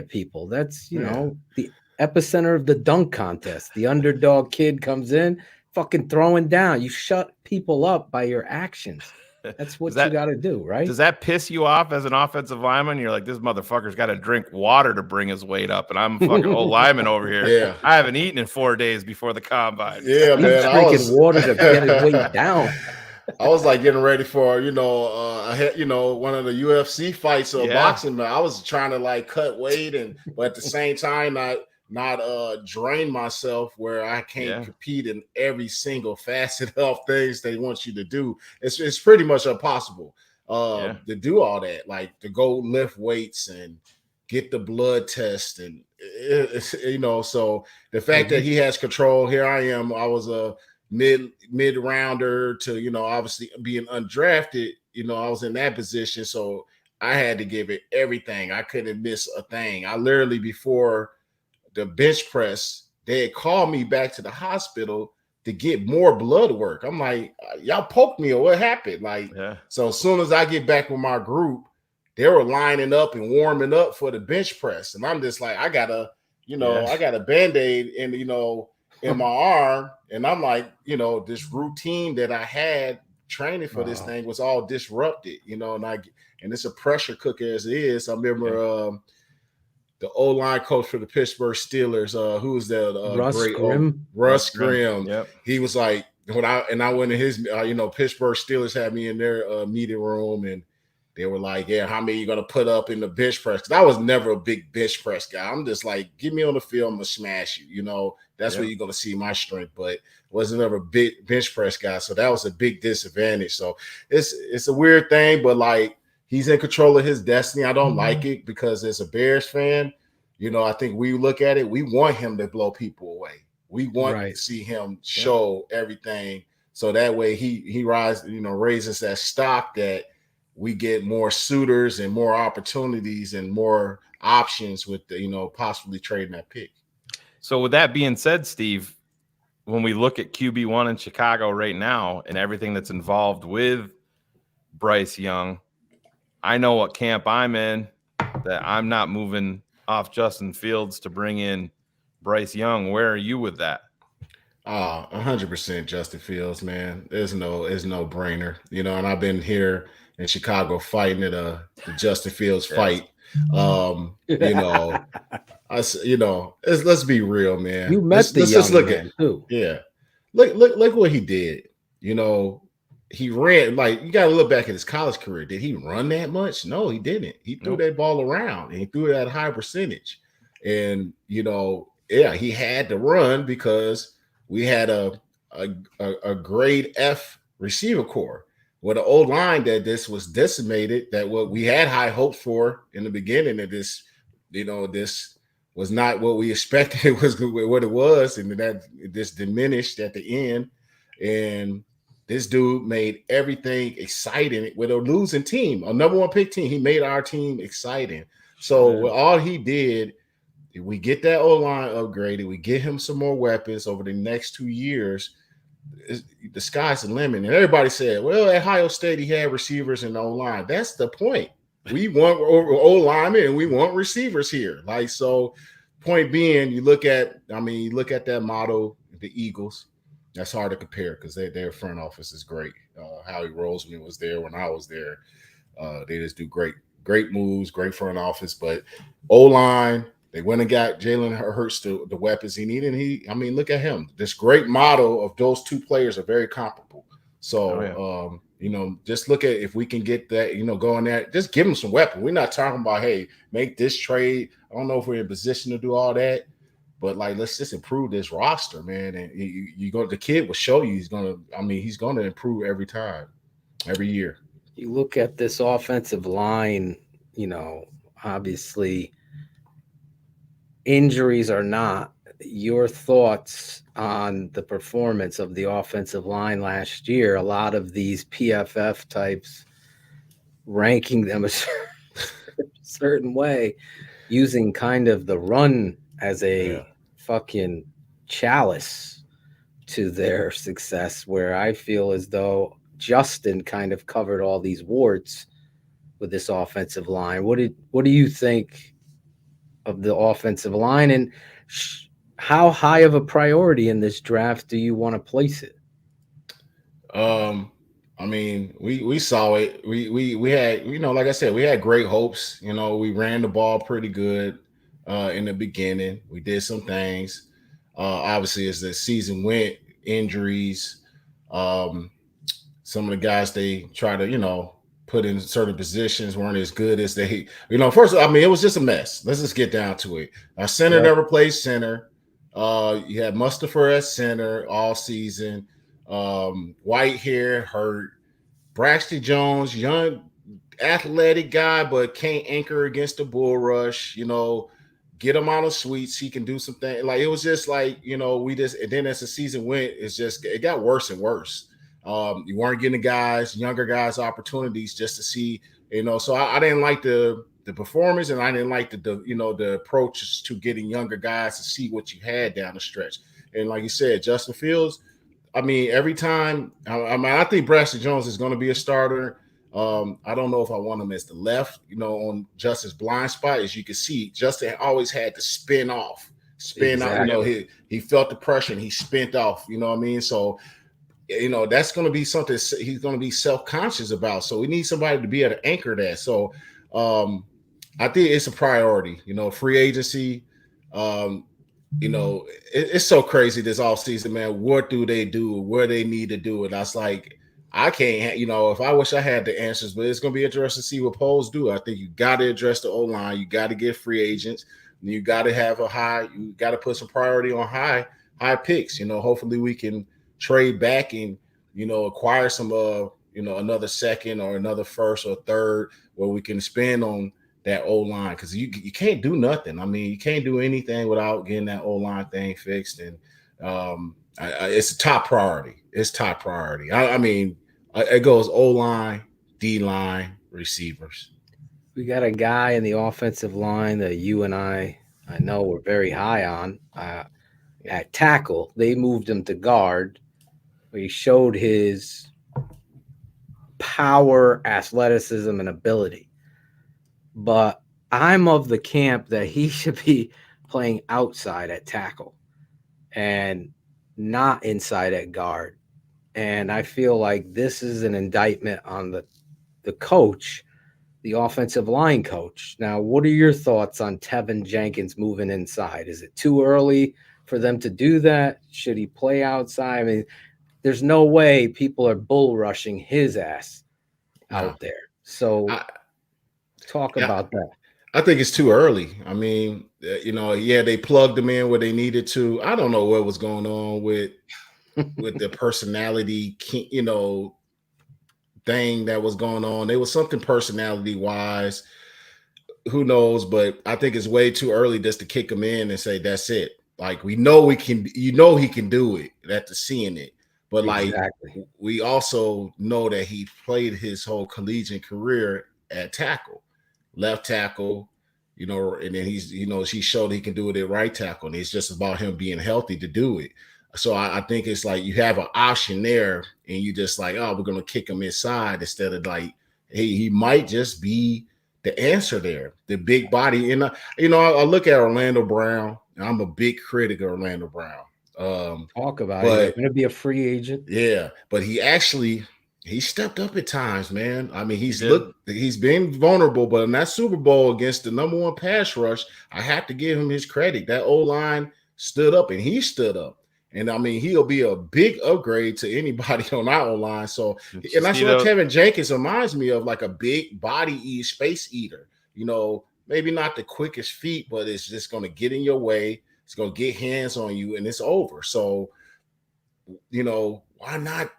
people. That's the epicenter of the dunk contest. The underdog kid comes in, fucking throwing down. You shut people up by your actions. That's what you got to do, right? Does that piss you off as an offensive lineman? You're like, this motherfucker's got to drink water to bring his weight up, and I'm a fucking old lineman over here. Yeah, I haven't eaten in 4 days before the combine. Yeah, man, drinking water to get his weight down. I was like getting ready for one of the UFC fights or boxing. Man, I was trying to like cut weight but at the same time not drain myself where I can't compete in every single facet of things they want you to do. It's pretty much impossible to do all that, like to go lift weights and get the blood test and so the fact that he has control. Here I am, I was a mid rounder to obviously being undrafted, I was in that position, so I had to give it everything. I couldn't miss a thing. I literally, before the bench press, they had called me back to the hospital to get more blood work. I'm like, y'all poked me or what happened? So as soon as I get back with my group, they were lining up and warming up for the bench press. And I'm just like, I got a Band-Aid in my arm. And I'm like, this routine that I had training for this thing was all disrupted, and it's a pressure cooker as it is. I remember the O-line coach for the Pittsburgh Steelers, who's that Russ Grimm. Yep. He was like, I went to his, Pittsburgh Steelers had me in their meeting room, and They were like, yeah, how many you going to put up in the bench press? Because I was never a big bench press guy. I'm just like, get me on the field, I'm going to smash you. You know, that's where you're going to see my strength. But wasn't ever a big bench press guy. So that was a big disadvantage. So it's a weird thing, but like he's in control of his destiny. I don't like it because as a Bears fan, you know, I think we look at it, we want him to blow people away. We want to see him show everything. So that way he raises that stock that we get more suitors and more opportunities and more options with the, possibly trading that pick. So with that being said, Steve, when we look at QB1 in Chicago right now and everything that's involved with Bryce Young, I know what camp I'm in, that I'm not moving off Justin Fields to bring in Bryce Young. Where are you with that? 100% Justin Fields, man. There's no brainer, and I've been here in Chicago fighting the Justin Fields fight. Let's be real, man. You met the young man too. Yeah. Look what he did. He ran, like, you got to look back at his college career. Did he run that much? No, he didn't. He threw that ball around and he threw it at a high percentage. And, he had to run because we had a grade F receiver core with an old line that this was decimated, that what we had high hopes for in the beginning of this, this was not what we expected it was what it was, and that this diminished at the end. And this dude made everything exciting with a losing team, a number one pick team. He made our team exciting. So with all he did, we get that O-line upgraded, we get him some more weapons over the next 2 years, the sky's the limit. And everybody said, well, at Ohio State, he had receivers in the O-line. That's the point. We want O-linemen and we want receivers here. Like, so point being, you look at that model, the Eagles. That's hard to compare because their front office is great. Howie Roseman was there when I was there. They just do great moves, great front office. But O-line, they went and got Jalen Hurts the weapons he needed. And look at him. This great model of those two players are very comparable. So, just look at if we can get that, going there, just give them some weapons. We're not talking about, hey, make this trade. I don't know if we're in position to do all that. But like, let's just improve this roster, man. And the kid will show you he's gonna improve every time, every year. You look at this offensive line, obviously injuries or not, your thoughts on the performance of the offensive line last year. A lot of these PFF types ranking them a certain way, using kind of the run as a fucking chalice to their success, where I feel as though Justin kind of covered all these warts with this offensive line. What do you think of the offensive line, and how high of a priority in this draft do you want to place it? We saw it. We had, like I said, we had great hopes. We ran the ball pretty good in the beginning. We did some things. Obviously, as the season went, injuries. Some of the guys they try to, put in certain positions weren't as good as they, first, it was just a mess. Let's just get down to it. Our center never played center. You had Mustafa at center all season. Whitehair hurt. Braxton Jones, young athletic guy, but can't anchor against the bull rush. Get him out of suites. He can do some things. Like, it was just like, and then as the season went, it got worse and worse. You weren't getting younger guys opportunities just to see, so I didn't like the performance, and I didn't like the approach to getting younger guys to see what you had down the stretch. And like you said, Justin Fields, every time, I think Braxton Jones is going to be a starter. I don't know if I want him as the left, on Justin's blind spot. As you can see, Justin always had to spin out. He felt the pressure and he spent off, So, that's going to be something he's going to be self-conscious about. So we need somebody to be able to anchor that. So I think it's a priority, free agency. It's so crazy this offseason, man. What do they do? Where they need to do it? That's like, I can't, if I wish I had the answers, but it's going to be interesting to see what polls do. I think you got to address the O-line. You got to get free agents. And you got to have you got to put some priority on high picks. Hopefully we can trade back and, acquire some, another second or another first or third where we can spend on that O-line, because you can't do nothing. I mean, you can't do anything without getting that O-line thing fixed. And it's a top priority. It's top priority. I mean, it goes O-line, D-line, receivers. We got a guy in the offensive line that you and I know we're very high on. At tackle, they moved him to guard. He showed his power, athleticism, and ability. But I'm of the camp that he should be playing outside at tackle and not inside at guard. And I feel like this is an indictment on the coach, the offensive line coach. Now, what are your thoughts on Tevin Jenkins moving inside? Is it too early for them to do that? Should he play outside? I mean, there's no way people are bull rushing his ass out there. So talk about that. I think it's too early. I mean, they plugged him in where they needed to. I don't know what was going on with the personality, thing that was going on. There was something personality-wise. Who knows? But I think it's way too early just to kick him in and say, that's it. Like, we know we can, he can do it after seeing it. But we also know that he played his whole collegiate career at tackle, left tackle, and then he showed he can do it at right tackle. And it's just about him being healthy to do it. So I think it's like you have an option there, and you just like, oh, we're going to kick him inside instead of like, hey, he might just be the answer there, the big body. And, I look at Orlando Brown, and I'm a big critic of Orlando Brown. Talk about it. He's going to be a free agent. Yeah, but he stepped up at times, man. I mean, he's been vulnerable, but in that Super Bowl against the number one pass rush, I have to give him his credit. That O-line stood up, and he stood up. And I mean, he'll be a big upgrade to anybody on our O-line. So, and that's what Tevin Jenkins reminds me of, like a big body space eater. Maybe not the quickest feet, but it's just going to get in your way. It's going to get hands on you, and it's over. So, why not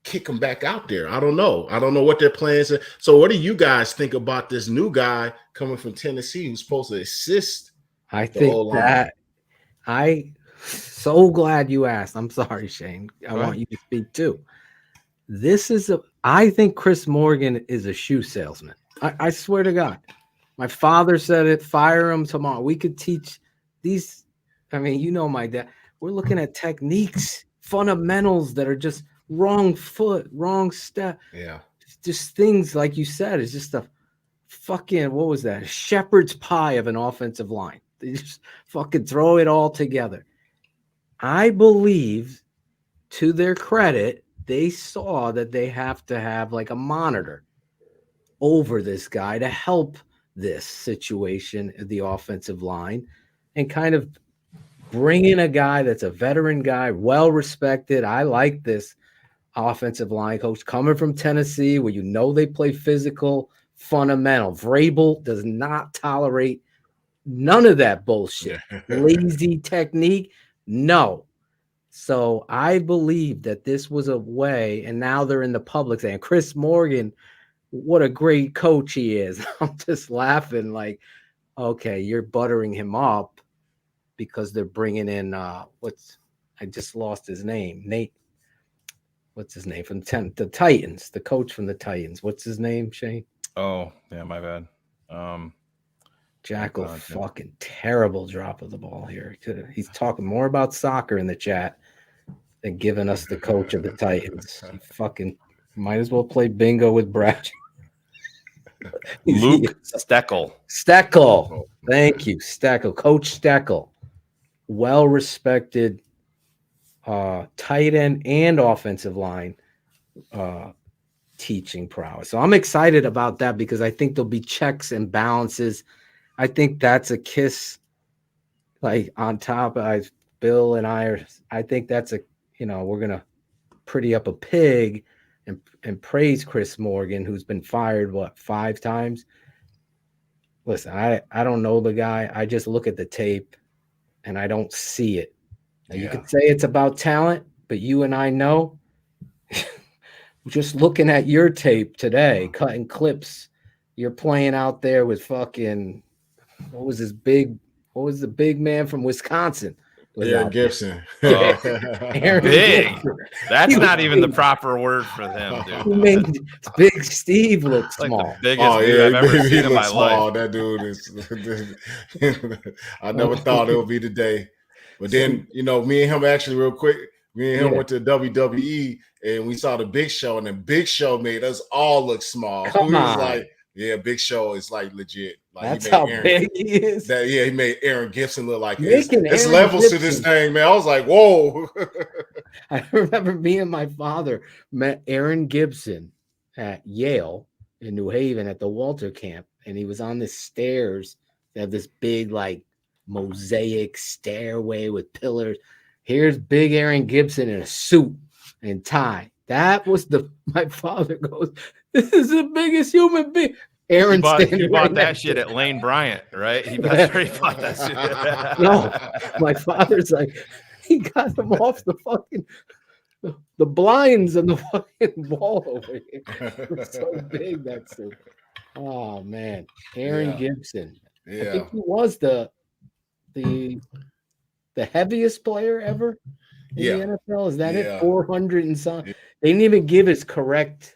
kick him back out there? I don't know. I don't know what their plans are. So what do you guys think about this new guy coming from Tennessee who's supposed to assist? I think that so glad you asked. I'm sorry, Shane. I want you to speak too. I think Chris Morgan is a shoe salesman. I swear to God. My father said it, fire him tomorrow. We could teach these. I mean, my dad. We're looking at techniques, fundamentals that are just wrong foot, wrong step. Yeah. Just things like you said, it's just a fucking, what was that? A shepherd's pie of an offensive line. They just fucking throw it all together. I believe, to their credit, they saw that they have to have like a monitor over this guy to help this situation, the offensive line, and kind of bring in a guy that's a veteran guy, well respected. I like this offensive line coach coming from Tennessee, where they play physical, fundamental. Vrabel does not tolerate none of that bullshit. Lazy technique, no. So I believe that this was a way, and now they're in the public saying, Chris Morgan, what a great coach he is. I'm just laughing like, okay, you're buttering him up because they're bringing in I just lost his name. Nate. What's his name from the Titans? The coach from the Titans. What's his name, Shane? Oh, yeah, my bad. Jackal, fucking terrible drop of the ball here. He's talking more about soccer in the chat than giving us the coach of the Titans. He fucking might as well play bingo with Brad. Luke Steckel. Steckel. Thank you, Steckel. Coach Steckel. Well-respected tight end and offensive line teaching prowess. So I'm excited about that because I think there'll be checks and balances. I think that's a kiss, like on top. Bill and I think that's we're gonna pretty up a pig and praise Chris Morgan, who's been fired, 5 times. Listen, I don't know the guy. I just look at the tape and I don't see it. Now, you could say it's about talent, but you and I know, just looking at your tape today, cutting clips, you're playing out there with fucking, what was the big man from Wisconsin? Aaron Gibson. Aaron Big. Gibson. That's not even the proper word for him, dude. He made Big Steve look Like small. the biggest dude I've ever seen in my small. life. That dude is. I never thought it would be today, but then me and him actually real quick. Me and him went to WWE and we saw the Big Show, and the Big Show made us all look small. Come we was on. like, yeah, Big Show is like legit. Like That's how big he is. He made Aaron Gibson look like It's levels to this thing, man. I was like, whoa. I remember me and my father met Aaron Gibson at Yale in New Haven at the Walter camp, and he was on the stairs. They have this big like mosaic stairway with pillars. Here's big Aaron Gibson in a suit and tie. That was my father goes, this is the biggest human being. Aaron he bought that shit at Lane Bryant, right? That's where he bought that shit. No, my father's like, he got them off the fucking the blinds and the fucking wall over here. It's so big, that suit. Oh man, Aaron Gibson. I think he was the heaviest player ever in the NFL. Is that it? 400 and something. They didn't even give his correct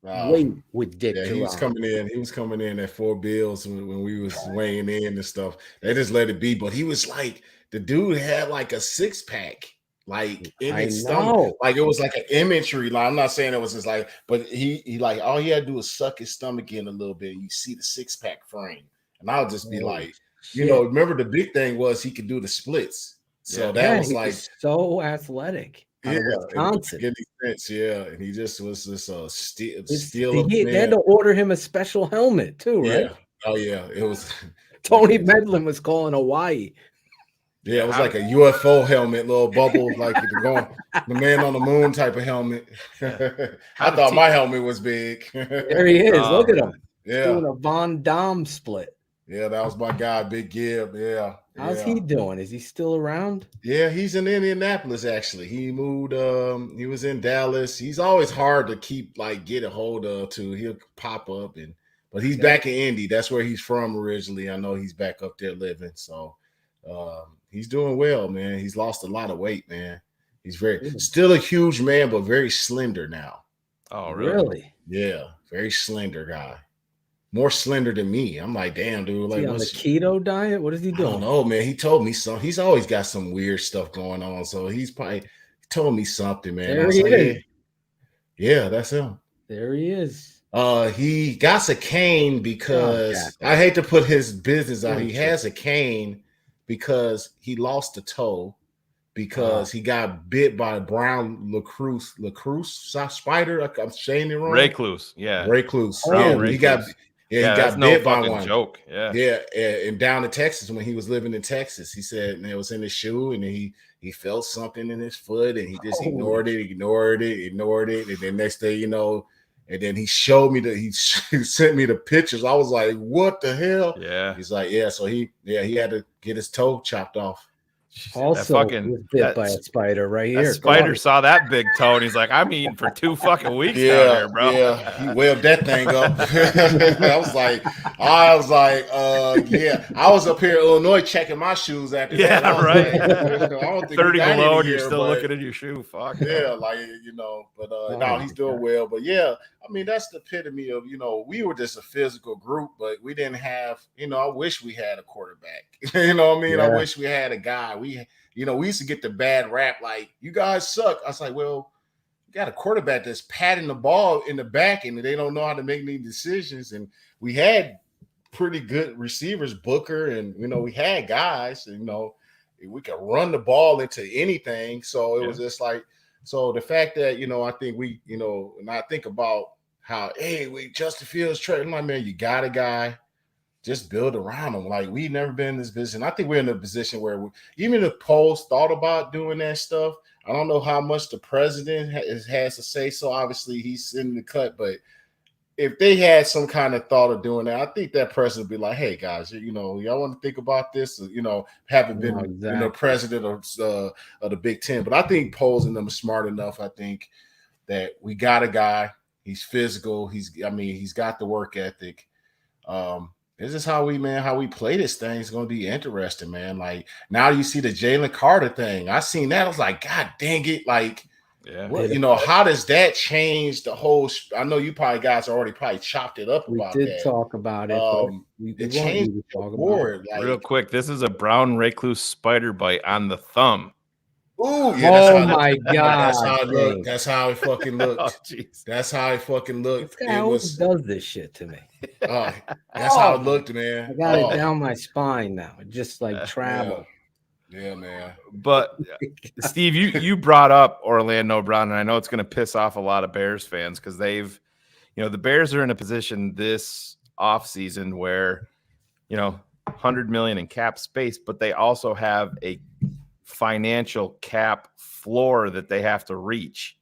weight with Dick. He was coming in. He was coming in at 4 bills when we was weighing in and stuff. They just let it be. But he was like, the dude had like a 6-pack, like in his stomach. Like it was like an imagery. Like I'm not saying it was just like, but he like all he had to do was suck his stomach in a little bit. You see the 6-pack frame, and I'll just be like, remember the big thing was he could do the splits. So that was like so athletic. Wisconsin. And he just was this steel. They had to order him a special helmet too, right? Oh yeah, it was. Tony Medlin was calling Hawaii. Yeah, it was like a UFO helmet, little bubble, like the man on the moon type of helmet. I thought my helmet was big. There he is. Look at him. Yeah, doing a Von Dom split. Yeah, that was my guy, Big Gib. Yeah. How's he doing? Is he still around? Yeah, he's in Indianapolis actually. He moved. He was in Dallas. He's always hard to get a hold of too. He'll pop up but he's back in Indy. That's where he's from originally. I know he's back up there living. So he's doing well, man. He's lost a lot of weight, man. He's still a huge man, but very slender now. Oh, really? Yeah, very slender guy. More slender than me. I'm like, damn, dude. Like, on the keto diet? What is he doing? I don't know, man. He told me something. He's always got some weird stuff going on. So he's probably told me something, man. There he is. Yeah, that's him. There he is. He got a cane because I hate to put his business out. He has a cane because he lost a toe because he got bit by a brown Lacrosse spider. I'm saying it wrong. Recluse, yeah. Recluse. He got bit by one. Joke. Yeah. And down in Texas when he was living in Texas, he said it was in his shoe and he felt something in his foot and he just ignored it. And then next day, and then he showed me he sent me the pictures. I was like, what the hell? Yeah. He's like, yeah. So he had to get his toe chopped off. Also, was bit by a spider right here. That spider saw that big toe and he's like, I'm eating for 2 fucking weeks down here, bro. Yeah, he webbed that thing up. I was like, yeah. I was up here in Illinois checking my shoes after that. Yeah, right. Like, I don't think 30 below and here, you're still looking at your shoe. Fuck. Yeah, but no, he's doing well. But yeah, I mean, that's the epitome of, we were just a physical group, but we didn't have, I wish we had a quarterback. You know what I mean? Yeah. I wish we had a guy. We used to get the bad rap like, you guys suck. I was like, well, you got a quarterback that's patting the ball in the back and they don't know how to make any decisions. And we had pretty good receivers, Booker, and, we had guys, and, we could run the ball into anything. So it was just like, so the fact that, I think we, and I think about how, hey, Justin Fields trade. I'm like, man, you got a guy. Just build around him. Like, we've never been in this position. I think we're in a position where even if Poles thought about doing that stuff, I don't know how much the president has to say. So obviously he's in the cut, but if they had some kind of thought of doing that, I think that president would be like, "Hey guys, y'all want to think about this? Having been president of the Big Ten." But I think Poles and them are smart enough. I think that we got a guy. He's physical. He's got the work ethic. This is how we play this thing. It's going to be interesting, man. Like now you see the Jalen Carter thing. I seen that. I was like, God dang it. Like, how does that change the whole? I know you guys already chopped it up about that. We did talk about it. But it changed the board. Like, real quick, this is a brown recluse spider bite on the thumb. Ooh, yeah. My God. That's how it looked. That's how it fucking looked. That's how it fucking looked. This guy always does this shit to me. That's how it looked, man. I got it down my spine now. It just like travel. Yeah, man. But Steve, you brought up Orlando Brown, and I know it's going to piss off a lot of Bears fans because they've, the Bears are in a position this offseason where, $100 million in cap space, but they also have a financial cap floor that they have to reach,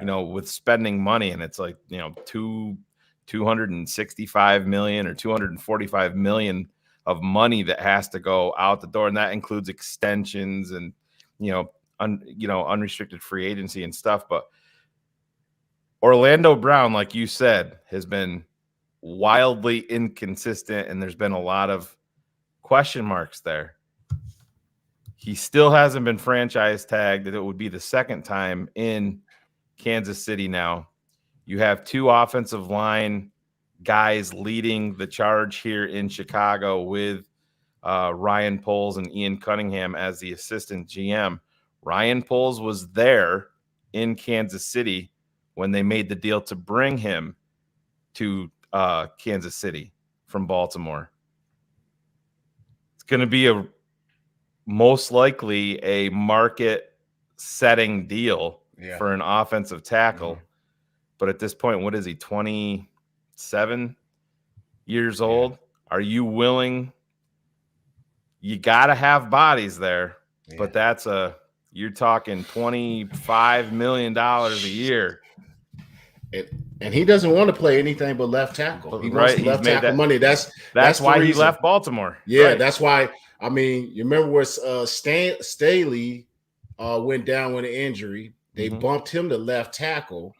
with spending money. And it's like, $265 million or $245 million of money that has to go out the door. And that includes extensions and, unrestricted free agency and stuff. But Orlando Brown, like you said, has been wildly inconsistent. And there's been a lot of question marks there. He still hasn't been franchise tagged. It would be the second time in Kansas City now. You have two offensive line guys leading the charge here in Chicago with Ryan Poles and Ian Cunningham as the assistant GM. Ryan Poles was there in Kansas City when they made the deal to bring him to Kansas City from Baltimore. It's going to be most likely a market setting deal for an offensive tackle. Mm-hmm. But at this point, what is he, 27 years old? Are you willing? You got to have bodies there, but you're talking $25 million a year. And he doesn't want to play anything but left tackle. He wants left tackle money. That's why he left Baltimore. Yeah, right. That's why. I mean, you remember where Staley went down with an injury. They bumped him to left tackle.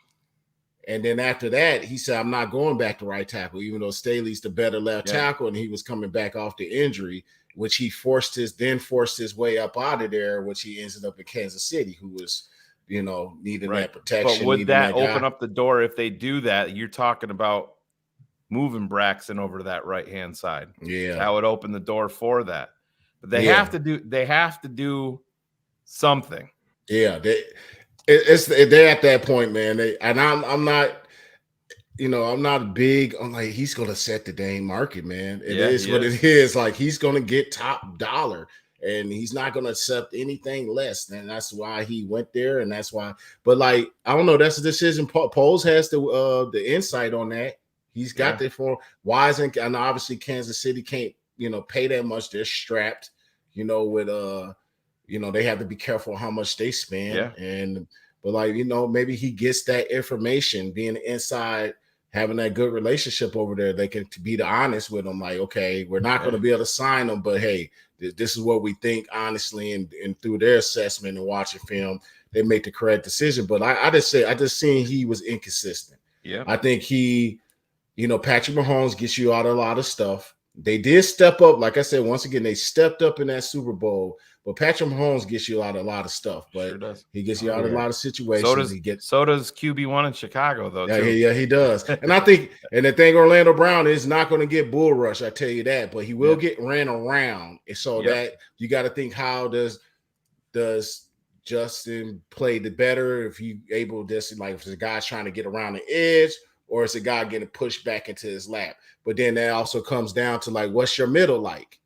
And then after that, he said, I'm not going back to right tackle, even though Staley's the better left tackle, and he was coming back off the injury, which he forced his way up out of there, which he ended up in Kansas City, who was, needing that protection. But would that open up the door if they do that? You're talking about moving Braxton over to that right-hand side. Yeah. That would open the door for that. But they have to do something. Yeah, they're at that point, man. I'm not, I'm not big on like he's gonna set the dang market, man. It is what it is. Like he's gonna get top dollar, and he's not gonna accept anything less. And that's why he went there, and that's why. But like I don't know, that's a decision. Poles has the insight on that. He's got that for why isn't, and obviously Kansas City can't pay that much. They're strapped, with they have to be careful how much they spend. But like, maybe he gets that information, being inside, having that good relationship over there. They can be honest with him. Like, okay, we're not going to be able to sign him, but hey, this is what we think honestly. And through their assessment and watching film, they make the correct decision. But I just seen he was inconsistent. Yeah. I think Patrick Mahomes gets you out a lot of stuff. They did step up. Like I said, once again, they stepped up in that Super Bowl. But Patrick Mahomes gets you out a lot of stuff. But he gets you out of a lot of situations. So does QB1 in Chicago, though. Yeah, he does. And I think, and the thing, Orlando Brown is not going to get bull rush. I tell you that. But he will get ran around. And so that you got to think, how does Justin play the better? If he able this, like if the guy's trying to get around the edge, or is the guy getting pushed back into his lap? But then that also comes down to like, what's your middle like?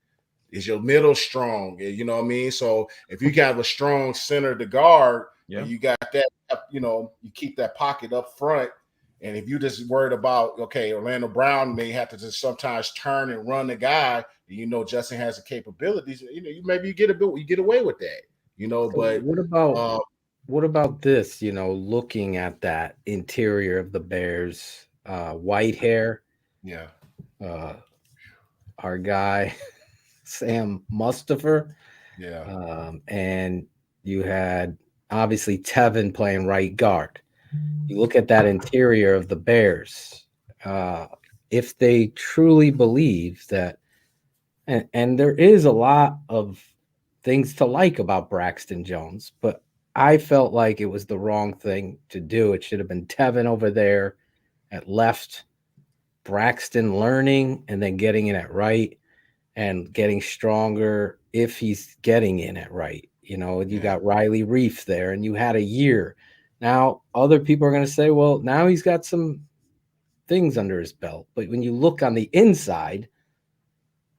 Is your middle strong? You know what I mean? So if you have a strong center to guard, and you got that, you keep that pocket up front. And if you just worried about, okay, Orlando Brown may have to just sometimes turn and run the guy, and Justin has the capabilities, maybe you get away with that, So but what about what about this? Looking at that interior of the Bears, white hair. Yeah. Our guy, Sam Mustafa. Yeah. And you had obviously Tevin playing right guard. You look at that interior of the Bears. If they truly believe that, and there is a lot of things to like about Braxton Jones, but I felt like it was the wrong thing to do. It should have been Tevin over there at left, Braxton learning and then getting in at right and getting stronger if he's getting in at right. You got Riley Reef there and you had a year. Now, other people are going to say, well, now he's got some things under his belt. But when you look on the inside,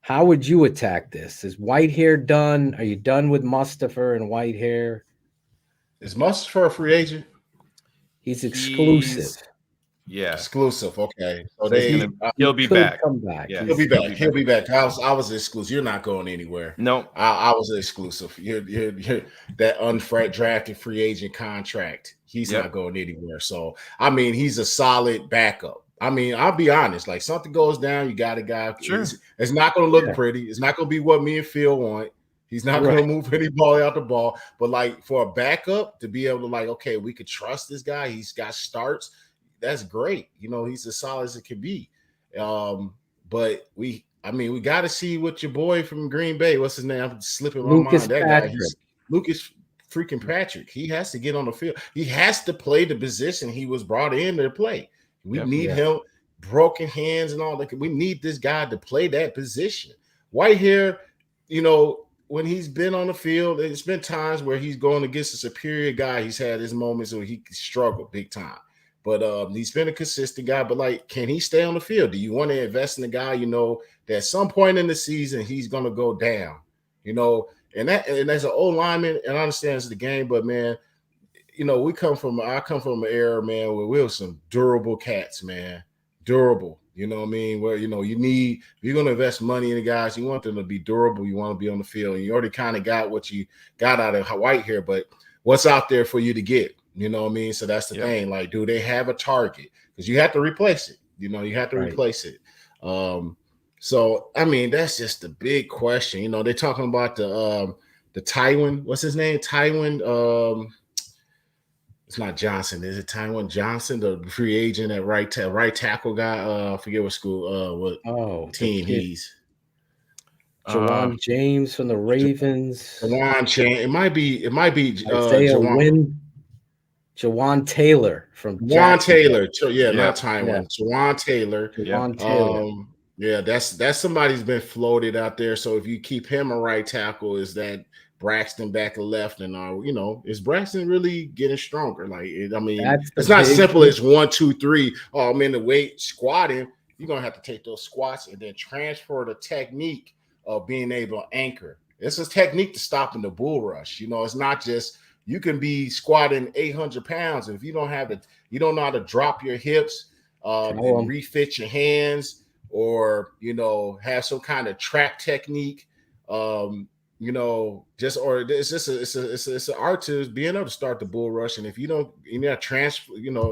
how would you attack this? Is white hair done? Are you done with Mustafa and white hair? Is Mustafa a free agent? He's exclusive. Exclusive. Okay, so he'll be back. Come back. Yeah, he'll be back. He'll be back. I was exclusive. You're not going anywhere. No, I was exclusive. You're that undrafted free agent contract. He's not going anywhere. So I mean, he's a solid backup. I mean, I'll be honest. Like something goes down, you got a guy. Sure. It's not going to look pretty. It's not going to be what me and Phil want. He's not going to move any ball out the ball. But like for a backup to be able to like, okay, we could trust this guy. He's got starts. That's great. He's as solid as it can be. But we got to see what your boy from Green Bay, what's his name? I'm slipping my Lucas mind. That Patrick. guy, he's Lucas freaking Patrick. He has to get on the field. He has to play the position he was brought in to play. We need him, broken hands and all that. We need this guy to play that position. Whitehair, when he's been on the field, it's been times where he's going against a superior guy. He's had his moments where he struggled big time. But he's been a consistent guy. But like, can he stay on the field? Do you want to invest in a guy, that at some point in the season he's gonna go down, and as an old lineman, and I understand it's the game, but man, I come from an era, man, where we were some durable cats, man. Durable. You know what I mean? Where if you're gonna invest money in the guys, you want them to be durable, you want to be on the field, and you already kind of got what you got out of Whitehair, but what's out there for you to get? You know what I mean? So that's the thing. Like, do they have a target? Because you have to replace it. You have to replace it. So I mean, that's just the big question. They're talking about the Tywin. What's his name? Tywin. It's not Johnson. Is it Tywin Johnson, the free agent at right tackle guy? I forget what school. What team he's. Jawan James from the Ravens. Jawan James. It might be. Jawan Taylor from Jawan Taylor. Not Tywin. Jawan Taylor. Jawan Taylor. That's somebody's been floated out there. So if you keep him a right tackle, is that Braxton back to left? And is Braxton really getting stronger? Like, it's not simple as 1, 2, 3. Oh, I'm in the weight squatting. You're gonna have to take those squats and then transfer the technique of being able to anchor. It's a technique to stopping the bull rush. It's not just. You can be squatting 800 pounds, and if you don't know how to drop your hips, and refit your hands, or have some kind of trap technique, it's an art to being able to start the bull rush. And if you're not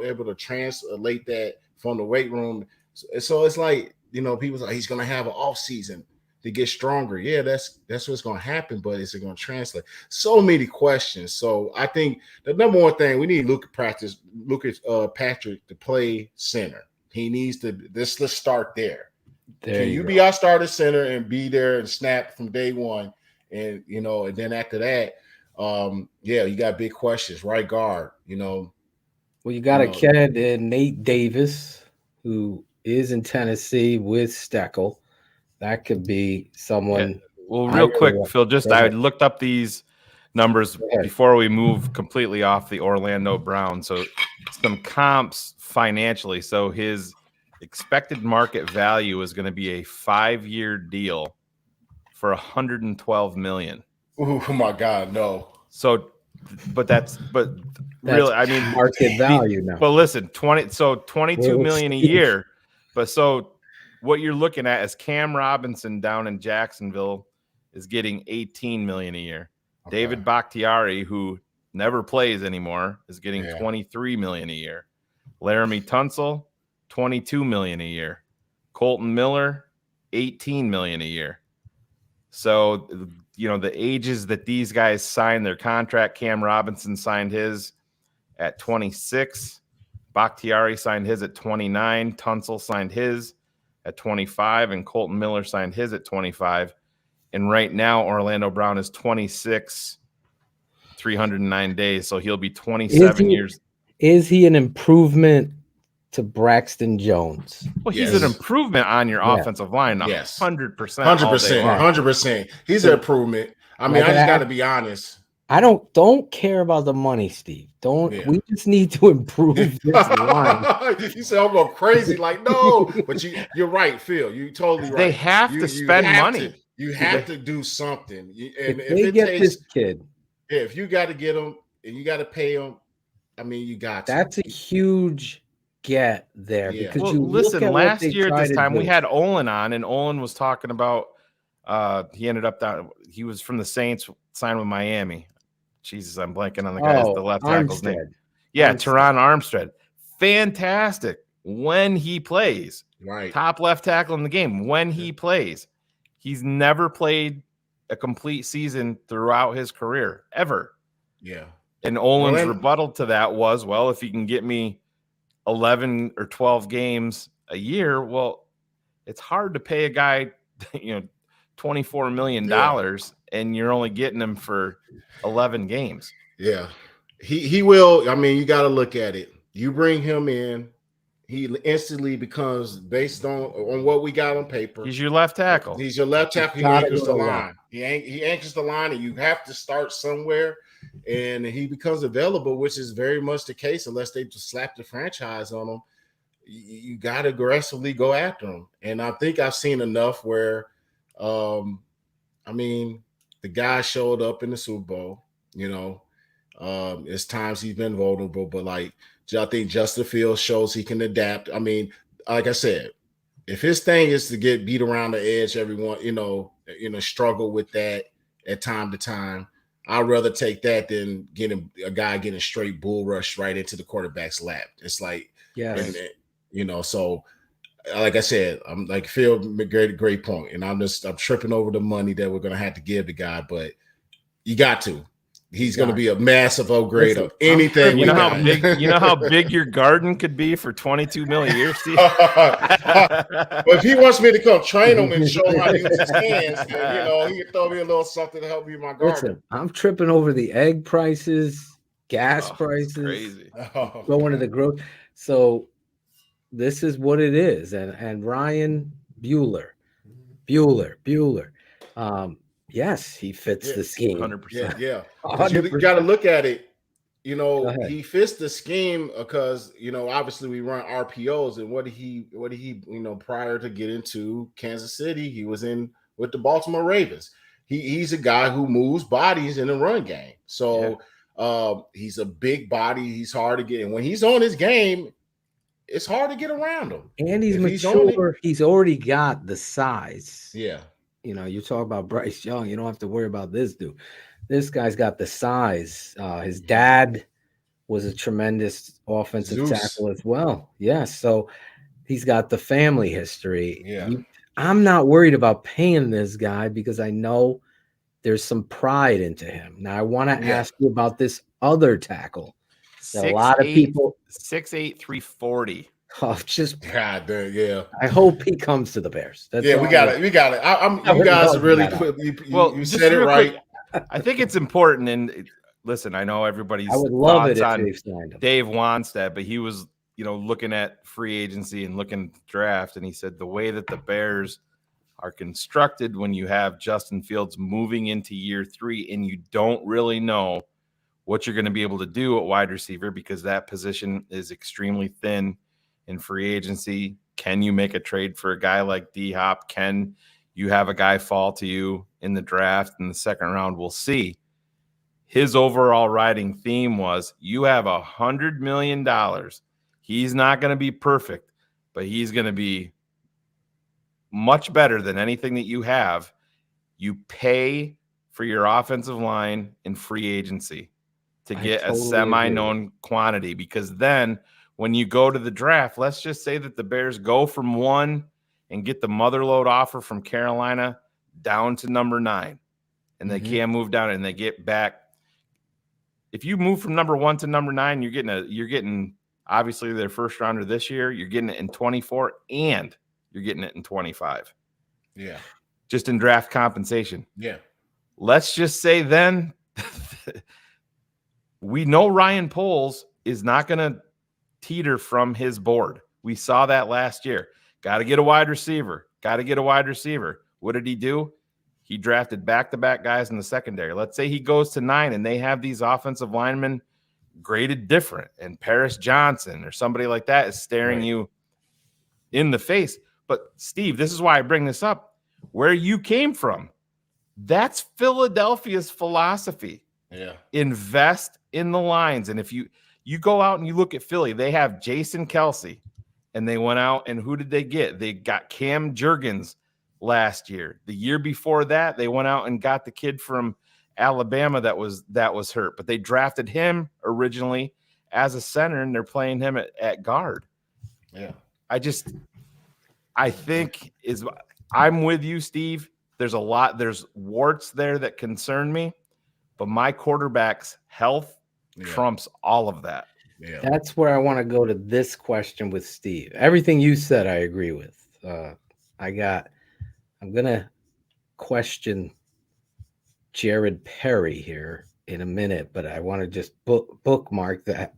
able to translate that from the weight room, so it's like people say he's gonna have an off season to get stronger. Yeah, that's what's going to happen, but is it going to translate? So many questions. So I think the number one thing, we need Lucas Patrick to play center. He needs to. Let's start there. Can you be our starter center and be there and snap from day one? And and then after that, you got big questions. Right guard, Well, you got a kid in Nate Davis who is in Tennessee with Steckel. That could be someone. Yeah. Well, real quick, Phil, I looked up these numbers before we move completely off the Orlando Browns. So some comps financially. So his expected market value is going to be a 5-year deal for $112 million. Oh my God, no. So, that's really, I mean, market value now. But listen, $22 million a year. But so what you're looking at is Cam Robinson down in Jacksonville is getting $18 million a year. Okay. David Bakhtiari, who never plays anymore, is getting $23 million a year. Laramie Tunsil, $22 million a year. Colton Miller, $18 million a year. So, the ages that these guys signed their contract, Cam Robinson signed his at 26. Bakhtiari signed his at 29. Tunsil signed his at 25. And Colton Miller signed his at 25. And right now, Orlando Brown is 26, 309 days. So he'll be 27 years. Is he an improvement to Braxton Jones? Well, he's an improvement on your offensive line. Yes. 100%. 100%. He's an improvement. I mean, I just got to be honest. I don't care about the money, Steve. We just need to improve this line. You said I'm going crazy. Like, no, but you're right, Phil. You're totally right. They have to spend money. You have to do something. And if they get this kid, if you got to get him and you got to pay him, I mean, you got to. That's a huge get there because listen, last year at this time we had Olin on, and Olin was talking about he ended up down. He was from the Saints, signed with Miami. Jesus, I'm blanking on the left tackle's name. Yeah, Teron Armstead. Fantastic when he plays. Right. Top left tackle in the game when he plays. He's never played a complete season throughout his career, ever. Yeah. And Olin's rebuttal to that was, well, if he can get me 11 or 12 games a year, well, it's hard to pay a guy, $24 million and you're only getting him for 11 games. Yeah. He will. I mean, you got to look at it. You bring him in, he instantly becomes, based on what we got on paper, he's your left tackle. He's your left tackle. He anchors the line. He anchors the line, and you have to start somewhere. And he becomes available, which is very much the case, unless they just slap the franchise on him. You got to aggressively go after him. And I think I've seen enough where, I mean, the guy showed up in the Super Bowl. It's times he's been vulnerable, but I think Justin Fields shows he can adapt. I mean, like I said, if his thing is to get beat around the edge, everyone, struggle with that at time to time, I'd rather take that than getting a guy getting straight bull rush right into the quarterback's lap. It's like, so like I said, I'm like Phil, great point. And I'm tripping over the money that we're going to have to give the guy, but you got to. He's going to be a massive upgrade of anything. You know how big your garden could be for $22 million a year, Steve. But if he wants me to come train him and show him how to use his hands, then, he can throw me a little something to help me in my garden. Listen, I'm tripping over the egg prices, gas prices, crazy. Going to the growth. So this is what it is, and Ryan Bueller. Yes, he fits the scheme. 100%. Yeah. You got to look at it. He fits the scheme because obviously we run RPOs, and what did he prior to getting to Kansas City, he was in with the Baltimore Ravens. He's a guy who moves bodies in the run game. So he's a big body. He's hard to get. And when he's on his game, it's hard to get around him. And he's mature. He's already got the size. Yeah. You talk about Bryce Young. You don't have to worry about this dude. This guy's got the size. His dad was a tremendous offensive tackle as well. Yes. So he's got the family history. Yeah. I'm not worried about paying this guy because I know there's some pride into him. Now, I want to ask you about this other tackle. A lot of people 6'8", 340. Oh, just God, yeah. I hope he comes to the Bears. We got it. You guys really quick. You said it right. I think it's important. And listen, I know everybody's. I would love it if they've signed him. Dave Wanstead, but he was, looking at free agency and looking at draft, and he said the way that the Bears are constructed when you have Justin Fields moving into year 3 and you don't really know what you're going to be able to do at wide receiver because that position is extremely thin in free agency. Can you make a trade for a guy like D-Hop? Can you have a guy fall to you in the draft in the second round? We'll see. His overall riding theme was you have $100 million. He's not going to be perfect, but he's going to be much better than anything that you have. You pay for your offensive line in free agency. to get a semi-known quantity, because then when you go to the draft, let's just say that the Bears go from 1 and get the motherload offer from Carolina down to number 9, and they can't move down, and they get back. If you move from number 1 to number 9, you're getting obviously their first rounder this year. You're getting it in 24, and you're getting it in 25. Yeah, just in draft compensation. Yeah. Let's just say then we know Ryan Poles is not going to teeter from his board. We saw that last year. Got to get a wide receiver. What did he do? He drafted back-to-back guys in the secondary. Let's say he goes to 9 and they have these offensive linemen graded different, and Paris Johnson or somebody like that is staring you in the face. But Steve, this is why I bring this up. Where you came from, that's Philadelphia's philosophy. Yeah. Invest in the lines. And if you go out and you look at Philly, they have Jason Kelsey, and they went out and who did they get? They got Cam Jurgens last year. The year before that, they went out and got the kid from Alabama that was hurt, but they drafted him originally as a center, and they're playing him at guard. Yeah. I think I'm with you, Steve. There's warts there that concern me, but my quarterback's health trumps all of that. Yeah. That's where I want to go to this question with Steve. Everything you said, I agree with. I'm going to question Jared Perry here in a minute, but I want to just bookmark that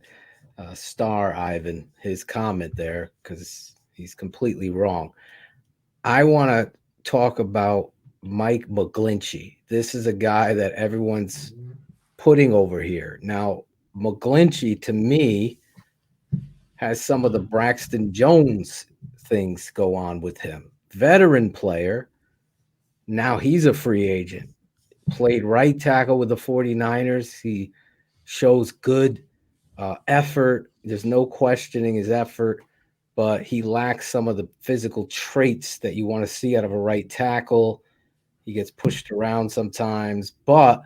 Star Ivan, his comment there, because he's completely wrong. I want to talk about Mike McGlinchey. This is a guy that everyone's putting over here. Now, McGlinchey, to me, has some of the Braxton Jones things go on with him. Veteran player. Now he's a free agent. Played right tackle with the 49ers. He shows good effort. There's no questioning his effort, but he lacks some of the physical traits that you want to see out of a right tackle. He gets pushed around sometimes, but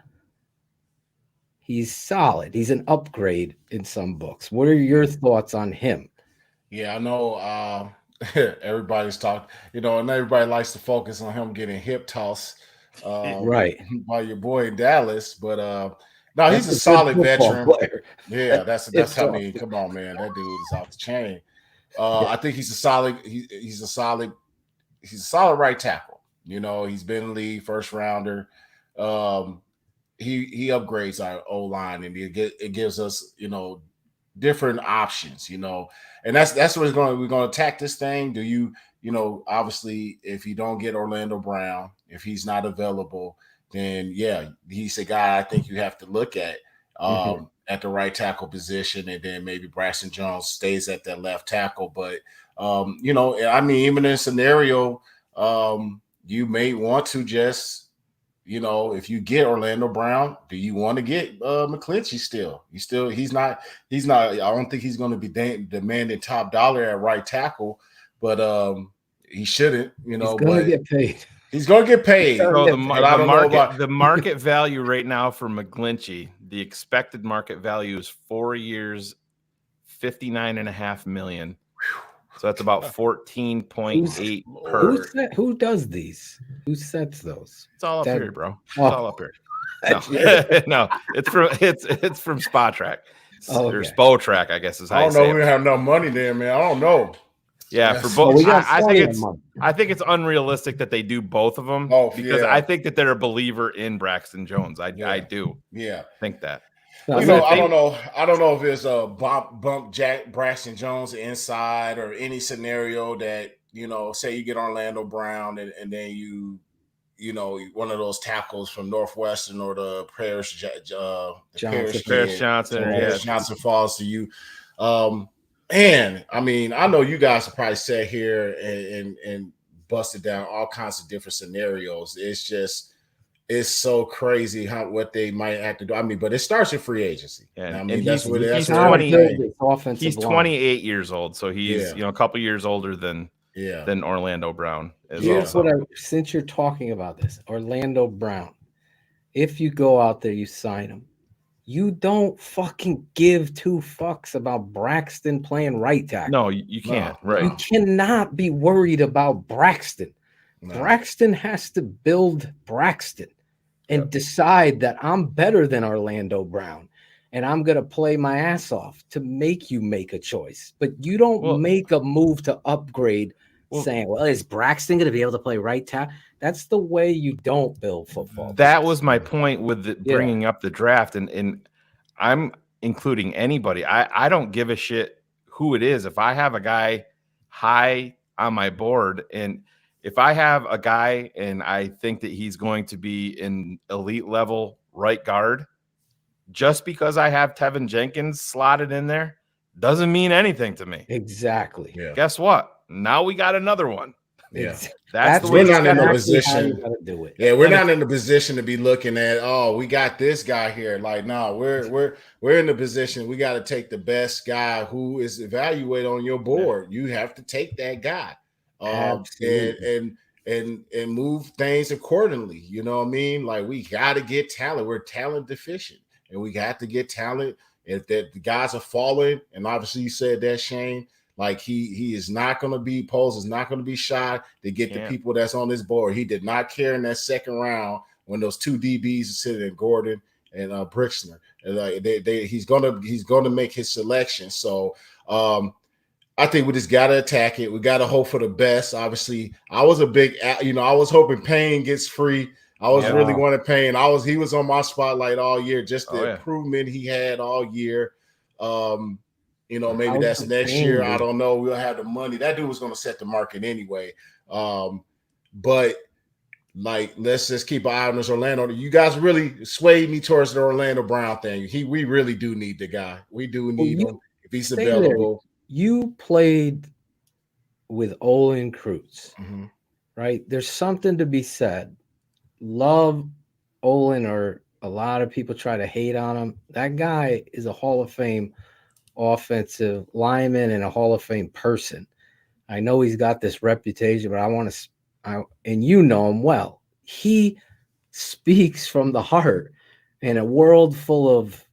he's solid. He's an upgrade in some books. What are your thoughts on him? Yeah, I know everybody's talking, and everybody likes to focus on him getting hip tossed right by your boy in Dallas, but no, he's a solid veteran player. Yeah, that's how many. Come on, man, that dude is off the chain. I think he's a solid right tackle. He's been in the league, first rounder. He upgrades our O-line, and it gives us different options, and that's what we're going to attack this thing. Do you obviously, if you don't get Orlando Brown, if he's not available, then he's a guy I think you have to look at at the right tackle position, and then maybe Braxton Jones stays at that left tackle. But even in a scenario, you may want to just if you get Orlando Brown, do you want to get McClinchy still? He's not. I don't think he's going to be demanding top dollar at right tackle, but he shouldn't. He's going to get paid. He's going to get paid. So the market value right now for McGlinchey, the expected market value is 4 years, $59.5 million. So that's about 14.8 per. Who does these? Who sets those? It's all up here, bro. It's all up here. No, it's from Spot Track or Spo Track, I guess is how I don't know. We have no money there, man. I don't know. Yeah, for both. I think it's unrealistic that they do both of them because I think that they're a believer in Braxton Jones. I do. Yeah, think that. I don't know. I don't know if it's a bump Jack Braxton Jones inside or any scenario that say you get Orlando Brown and then you one of those tackles from Northwestern or the Paris Johnson falls to you. And I mean, I know you guys have probably sat here and busted down all kinds of different scenarios. It's so crazy what they might have to do. I mean, but it starts in free agency. Yeah, I mean, he's 28 years old, so he's a couple years older than Orlando Brown. Since you're talking about this, Orlando Brown, if you go out there, you sign him, You don't fucking give two fucks about Braxton playing right tackle. No, you can't. Right. You cannot be worried about Braxton. No. Braxton has to build Braxton and decide that I'm better than Orlando Brown. And I'm going to play my ass off to make you make a choice. But you don't make a move to upgrade saying, well, is Braxton going to be able to play right tackle? That's the way you don't build football. That was my point with bringing up the draft. And I'm including anybody. I don't give a shit who it is. If I have a guy high on my board, and if I have a guy and I think that he's going to be an elite level right guard, just because I have Tevin Jenkins slotted in there doesn't mean anything to me. Exactly. Yeah. Guess what? Now we got another one. Yeah. That's the way we're not in a position. You gotta do it. Yeah, we're not in the position to be looking at, oh, we got this guy here. Like, no, we're in the position. We got to take the best guy who is evaluated on your board. You have to take that guy. And move things accordingly. You know what I mean? Like, we got to get talent. We're talent deficient, and we got to get talent. If the guys are falling, and obviously you said that, Shane, like he is not going to be Poles is not going to be shy to get the people that's on this board. He did not care in that second round when those two DBs are sitting in Gordon and Brixner. And, like he's gonna make his selection. So I think we just got to attack it. We got to hope for the best. Obviously, I was a big, I was hoping Payne gets free. I was really wanting Payne. He was on my spotlight all year, just the improvement he had all year. Maybe that's next year. I don't know. We'll have the money. That dude was going to set the market anyway. But like, let's just keep an eye on this Orlando. You guys really swayed me towards the Orlando Brown thing. We really do need the guy. We do need him if he's available. You played with Olin Kreutz, right? There's something to be said. Love Olin, or a lot of people try to hate on him. That guy is a Hall of Fame offensive lineman and a Hall of Fame person. I know he's got this reputation, but and you know him well. He speaks from the heart. In a world full of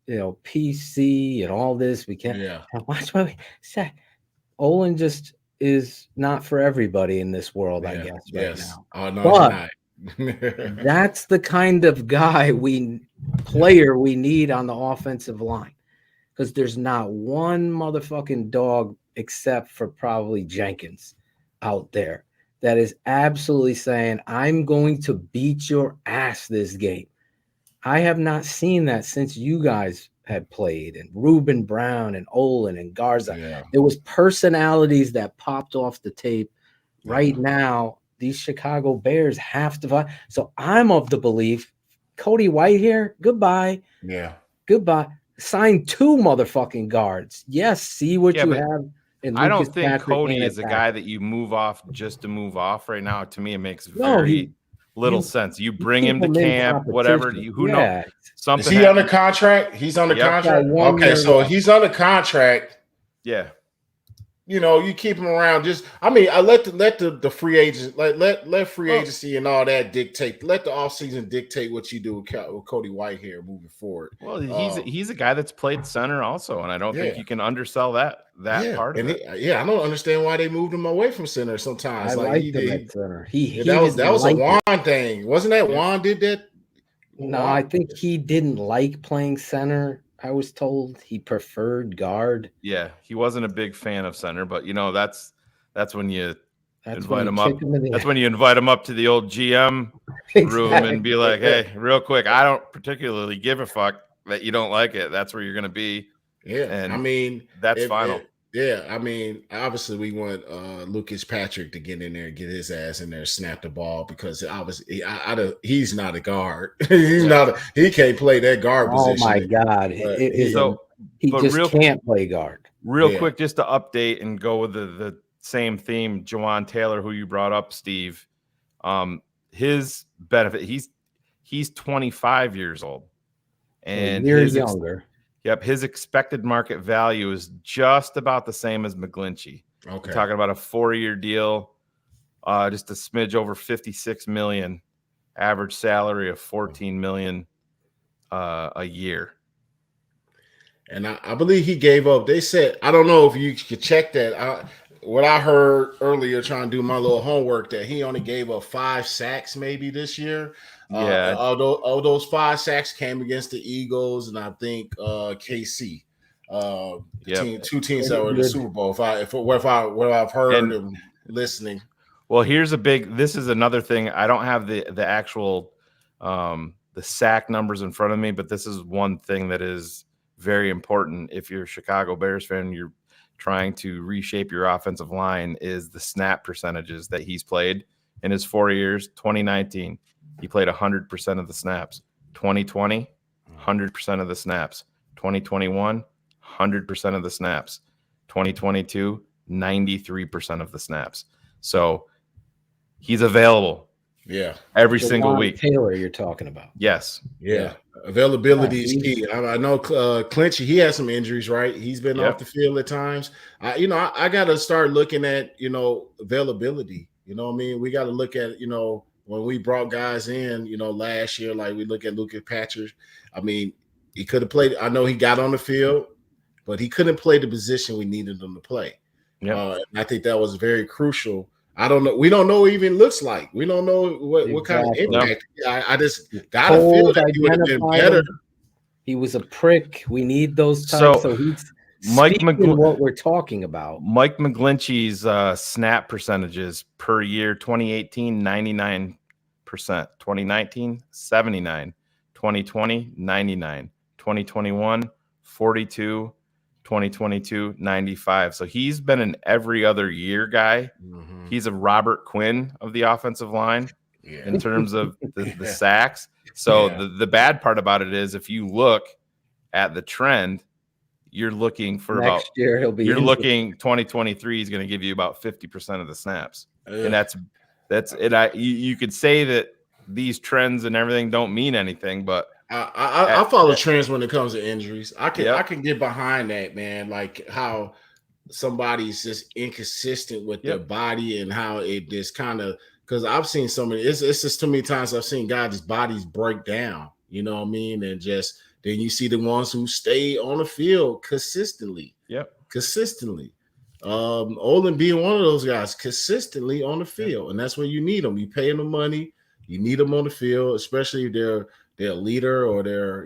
PC and all this, we can't watch what we say. Olin just is not for everybody in this world, I guess, right now. Oh, no, but it's not. That's the kind of player we need on the offensive line, because there's not one motherfucking dog except for probably Jenkins out there that is absolutely saying, I'm going to beat your ass this game. I have not seen that since you guys had played, and Reuben Brown and Olin and Garza. Yeah. There was personalities that popped off the tape. Right now, these Chicago Bears have to fight. So I'm of the belief, Cody White here, goodbye. Yeah. Goodbye. Sign two motherfucking guards. Yes, see what you have. I don't think Cody is a guy that you move off just to move off right now. To me, it makes very little sense. You bring him to camp, whatever. Who knows? Is he under contract? He's under contract. Okay, so he's under contract. Yeah. You keep him around. I let the free agents let free agency and all that dictate. Let the offseason dictate what you do with Cody White here moving forward. Well, he's a guy that's played center also, and I don't think you can undersell that part of it. I don't understand why they moved him away from center sometimes. I liked him at center. That was a Juan thing, wasn't that? Juan did that. No, I think he didn't like playing center. I was told he preferred guard. Yeah, he wasn't a big fan of center, but that's when you invite him up. That's when you invite him up to the old GM room and be like, "Hey, real quick, I don't particularly give a fuck that you don't like it. That's where you're going to be." Yeah, and that's final. Obviously we want Lucas Patrick to get in there and get his ass in there, snap the ball, because obviously he's not a guard. He can't play that guard position. Oh my God. He just can't play guard. Real quick, just to update and go with the same theme, Jawan Taylor, who you brought up, Steve, his benefit, he's 25 years old. And years younger. Yep, his expected market value is just about the same as McGlinchey. Okay, we're talking about a 4-year deal, just a smidge over $56 million, average salary of $14 million. a year. And I believe he gave up. They said, I don't know if you could check that. What I heard earlier, trying to do my little homework, that he only gave up 5 sacks maybe this year. Yeah. All those 5 sacks came against the Eagles and I think KC. Two teams that were in the Super Bowl. What I've heard and listening. Well, this is another thing. I don't have the actual the sack numbers in front of me, but this is one thing that is very important if you're a Chicago Bears fan, you're trying to reshape your offensive line, is the snap percentages that he's played in his 4 years. 2019, he played 100% of the snaps. 2020, 100% of the snaps. 2021, 100% of the snaps. 2022, 93% of the snaps. So he's available. Yeah. Every single week. Taylor, you're talking about. Yes. Yeah. Availability is key. I know Clinchy, he has some injuries, right? He's been off the field at times. I got to start looking at, availability. You know what I mean? We got to look at, when we brought guys in, last year, like we look at Lucas Patrick. I mean, he could have played. I know he got on the field, but he couldn't play the position we needed him to play. And I think that was very crucial. I don't know. We don't know what he even looks like. We don't know what kind of impact. I just got to feel that he would have been better. He was a prick. We need those types. So he's what we're talking about. Mike McGlinchey's snap percentages per year: 2018, 99%; 2019, 79%; 2020, 99%; 2021, 42%; 2022, 95%. So he's been an every other year guy. Mm-hmm. He's a Robert Quinn of the offensive line in terms of the sacks. So the bad part about it is, if you look at the trend, you're looking for next year he'll be. You're looking 2023 is going to give you about 50% of the snaps, and that's it. You could say that these trends and everything don't mean anything, but I follow trends when it comes to injuries. I can get behind that, man. Like how somebody's just inconsistent with their body and how it just kind of, because I've seen so many. It's just too many times I've seen guys' bodies break down. You know what I mean? And just then you see the ones who stay on the field consistently. Consistently. Olin being one of those guys consistently on the field, and that's where you need them. You pay them the money. You need them on the field, especially if they're a leader or they're,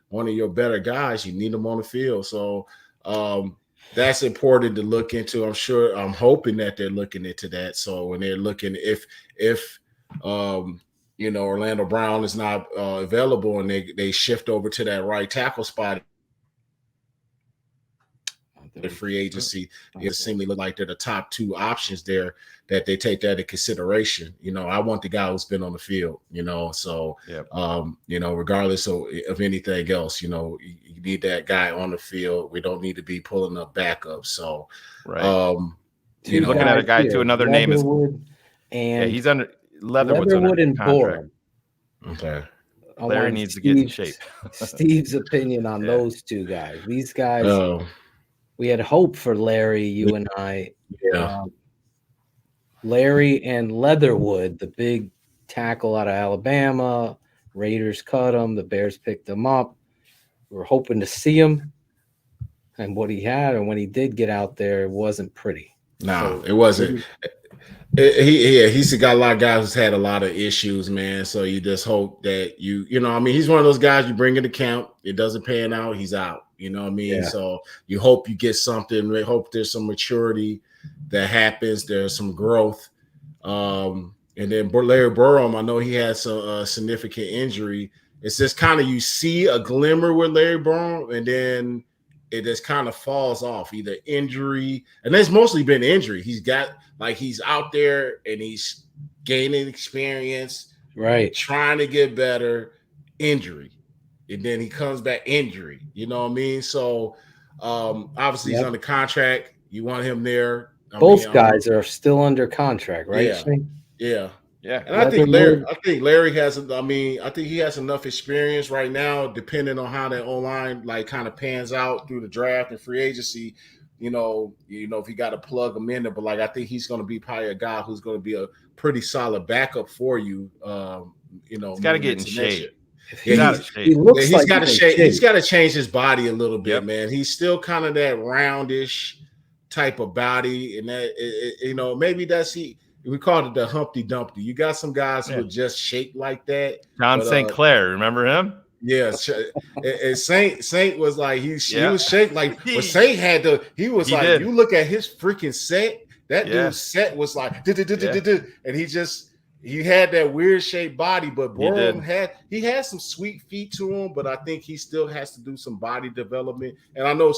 one of your better guys. You need them on the field. So that's important to look into. I'm hoping that they're looking into that. So when they're looking, if Orlando Brown is not available and they shift over to that right tackle spot, the free agency, it seemingly look like they're the top 2 options there, that they take that into consideration. I want the guy who's been on the field, so regardless of anything else, you need that guy on the field. We don't need to be pulling up backups. So looking at a guy too. Another name is he's under Leatherwood's under and contract. Okay. Larry needs to get in shape. Steve's opinion on those 2 guys. These guys, we had hope for Larry, you and I. Larry and Leatherwood, the big tackle out of Alabama. Raiders cut him. The Bears picked him up. We were hoping to see him. And what he had, and when he did get out there, it wasn't pretty. No, it wasn't. He's got a lot of guys who's had a lot of issues, man. So you just hope that he's one of those guys you bring in the camp. It doesn't pan out, he's out. You know what I mean? Yeah. So you hope you get something. We hope there's some maturity that happens. There's some growth. And then Larry Burrow, I know he has some significant injury. It's just kind of, you see a glimmer with Larry Burrow, and then it just kind of falls off, either injury. And it's mostly been injury. He's out there and he's gaining experience, right? Trying to get better, injury. And then he comes back, injury. You know what I mean? So obviously he's under contract. You want him there. Both guys are still under contract, right? Yeah. And I think Larry has. I think he has enough experience right now, depending on how that O-line kind of pans out through the draft and free agency. If you got to plug him in there, but I think he's going to be probably a guy who's going to be a pretty solid backup for you. He's got to get in shape. He's out of shape. He looks he's like got to he's shape. in He's shape. got to change his body a little bit, Yep. man. He's still kind of that roundish type of body, and that maybe that's we call it the Humpty Dumpty. You got some guys who are just shaped like that. John but, St. Clair, remember him? Yeah, and Saint was like he was shaped like, but Saint he was like, did. you look at his freaking set, that Yeah. dude's set was like, and he had that weird shaped body, but Borum had some sweet feet to him, but I think he still has to do some body development. And I know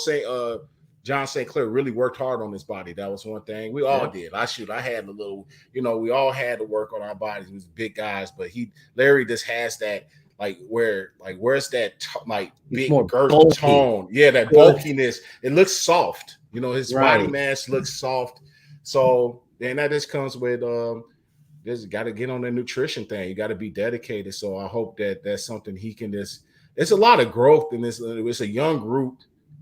John St. Clair really worked hard on his body. That was one thing. We all did. I had a little, we all had to work on our bodies. We was big guys, but Larry just has that, where's that big girth bulky. tone? Yeah, that bulkiness. It looks soft. His body mass looks soft. So then that just comes with just got to get on the nutrition thing. You got to be dedicated. So I hope that that's something he can just. It's a lot of growth in this. It's a young group,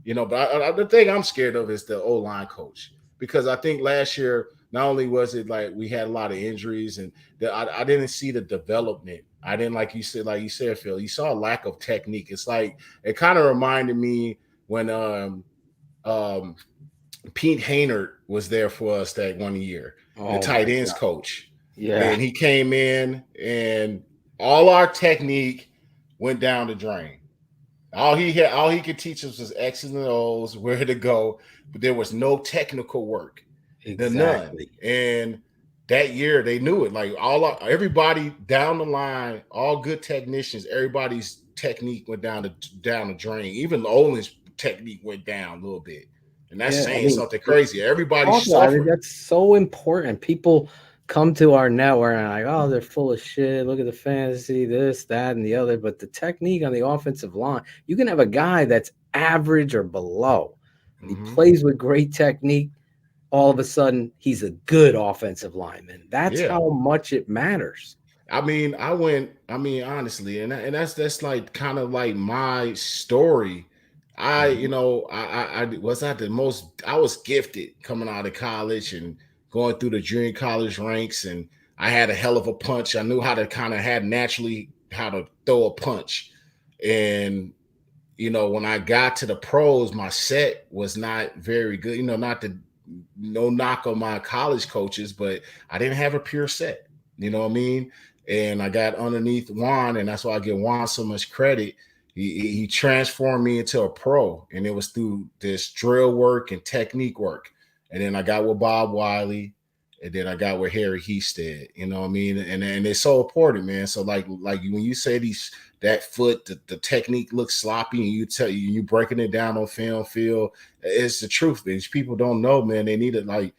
But the thing I'm scared of is the O-line coach, because I think last year not only was it like we had a lot of injuries, and I didn't see the development. I didn't like you said, Phil. You saw a lack of technique. It's like it kind of reminded me when Pete Haynard was there for us that one year, the tight ends coach. Yeah, and he came in, and all our technique went down the drain. All he could teach us was X's and O's, where to go, but there was no technical work. Exactly. None. And that year they knew it. Like everybody down the line, all good technicians, everybody's technique went down the drain. Even Olin's technique went down a little bit. And that's saying something crazy. Everybody's suffering. That's so important. People come to our network and like, oh, they're full of shit. Look at the fantasy, this, that, and the other. But the technique on the offensive line, you can have a guy that's average or below. He plays with great technique. All of a sudden, he's a good offensive lineman. That's how much it matters. Honestly, and that's like kind of like my story. I was gifted coming out of college and going through the junior college ranks, and I had a hell of a punch. I knew how to kind of how to throw a punch. And, when I got to the pros, my set was not very good. No knock on my college coaches, but I didn't have a pure set. You know what I mean? And I got underneath Juan, and that's why I give Juan so much credit. He transformed me into a pro, and it was through this drill work and technique work. And then I got with Bob Wiley, and then I got with Harry Hestead. You know what I mean? And it's so important, man. So like when you say that foot, the technique looks sloppy, and you breaking it down on film, it's the truth. These people don't know, man. They need it.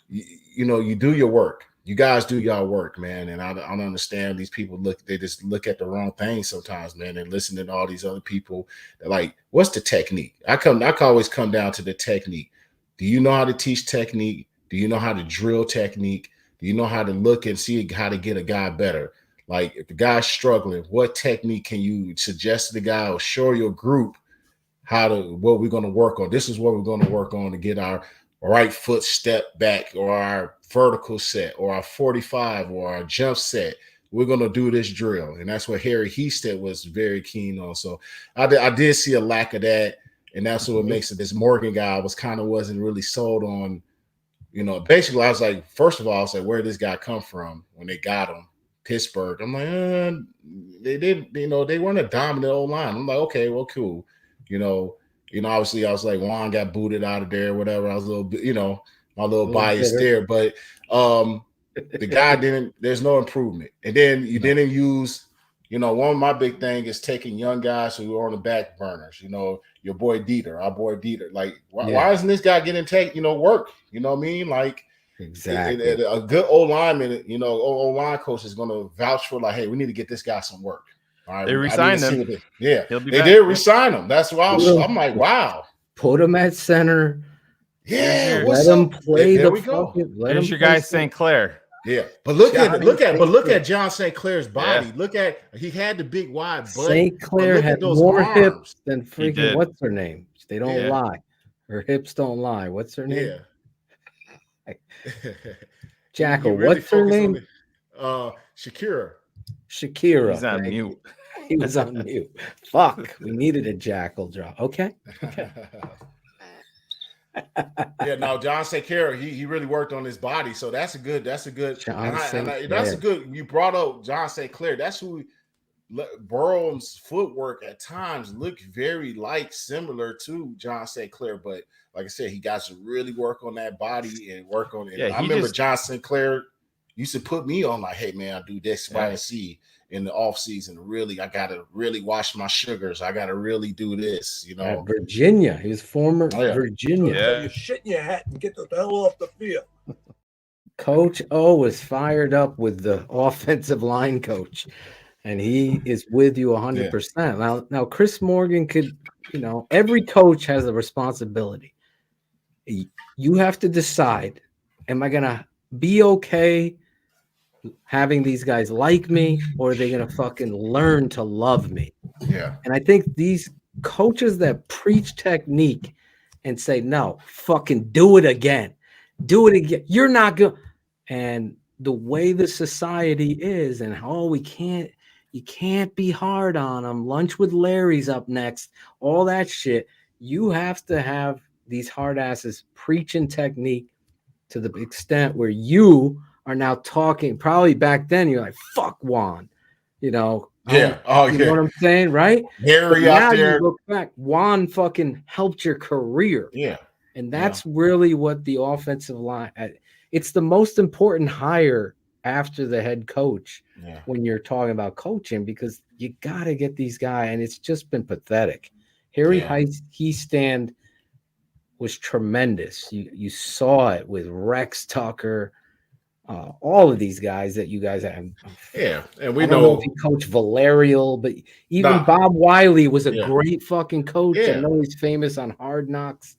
You do your work. You guys do y'all work, man. And I don't understand these people they just look at the wrong thing sometimes, man, and listen to all these other people. They're like, what's the technique? I can always come down to the technique. Do you know how to teach technique? Do you know how to drill technique? Do you know how to look and see how to get a guy better? Like if the guy's struggling, what technique can you suggest to the guy or show your group what we're going to work on? This is what we're going to work on to get our right foot step back, or our vertical set, or our 45, or our jump set. We're going to do this drill. And that's what Harry Hestead was very keen on. So I did see a lack of that. And that's what makes it. This Morgan guy wasn't really sold on, basically I was like, first of all, I was like, where did this guy come from when they got him? Pittsburgh. I'm like, they didn't, they weren't a dominant old line. I'm like, okay, well, cool. Obviously I was like, Juan got booted out of there, whatever. I was a little bit, my little bias there, but the guy there's no improvement. And then you didn't use, one of my big thing is taking young guys who are on the back burners, your boy Dieter, our boy Dieter. Like, why isn't this guy getting work? You know what I mean? Like, exactly. A good old lineman, old line coach is going to vouch for, like, hey, we need to get this guy some work. All right, they re-signed him. They did re-sign him. That's why I'm like, wow. Put him at center. Yeah, let him play. There we go. Here's your guy St. Clair. Yeah, but look at John St. Clair's body. Yeah. He had the big wide butt. St. Clair had more hips than freaking what's her name? They don't lie. Her hips don't lie. What's her name? Yeah. Jackal. What's her name? Shakira. Shakira. He's on mute. He was on mute. Fuck. We needed a jackal drop. Okay. Yeah, no, John St. Clair, he really worked on his body, so that's a good. That's a good you brought up John St. Clair. That's who Burrow's footwork at times looked very similar to John St. Clair, but like I said, he got to really work on that body and work on it. I remember John St. Clair used to put me on like, hey man, I do this Y and C in the off season. Really, I gotta really watch my sugars. I gotta really do this, At Virginia. He was former Virginia. So you shit in your hat and get the hell off the field. Coach O was fired up with the offensive line coach, and he is with you 100%. Now Chris Morgan could, every coach has a responsibility. You have to decide, am I gonna be okay having these guys like me, or are they gonna fucking learn to love me? Yeah. And I think these coaches that preach technique and say, no, fucking do it again. Do it again. You're not good. And the way the society is, and you can't be hard on them. Lunch with Larry's up next. All that shit. You have to have these hard asses preaching technique to the extent where you are now talking. Probably back then you're like, fuck Juan, Yeah. Oh, you know what I'm saying, right? Harry out there. You look back, Juan fucking helped your career. Yeah. And that's really what the offensive line. It's the most important hire after the head coach when you're talking about coaching, because you got to get these guys, and it's just been pathetic. Harry Hiestand was tremendous. You saw it with Rex Tucker, all of these guys that you guys have. Yeah, and I don't know if he coached Valerial, but even Bob Wiley was a great fucking coach. I know he's famous on Hard Knocks.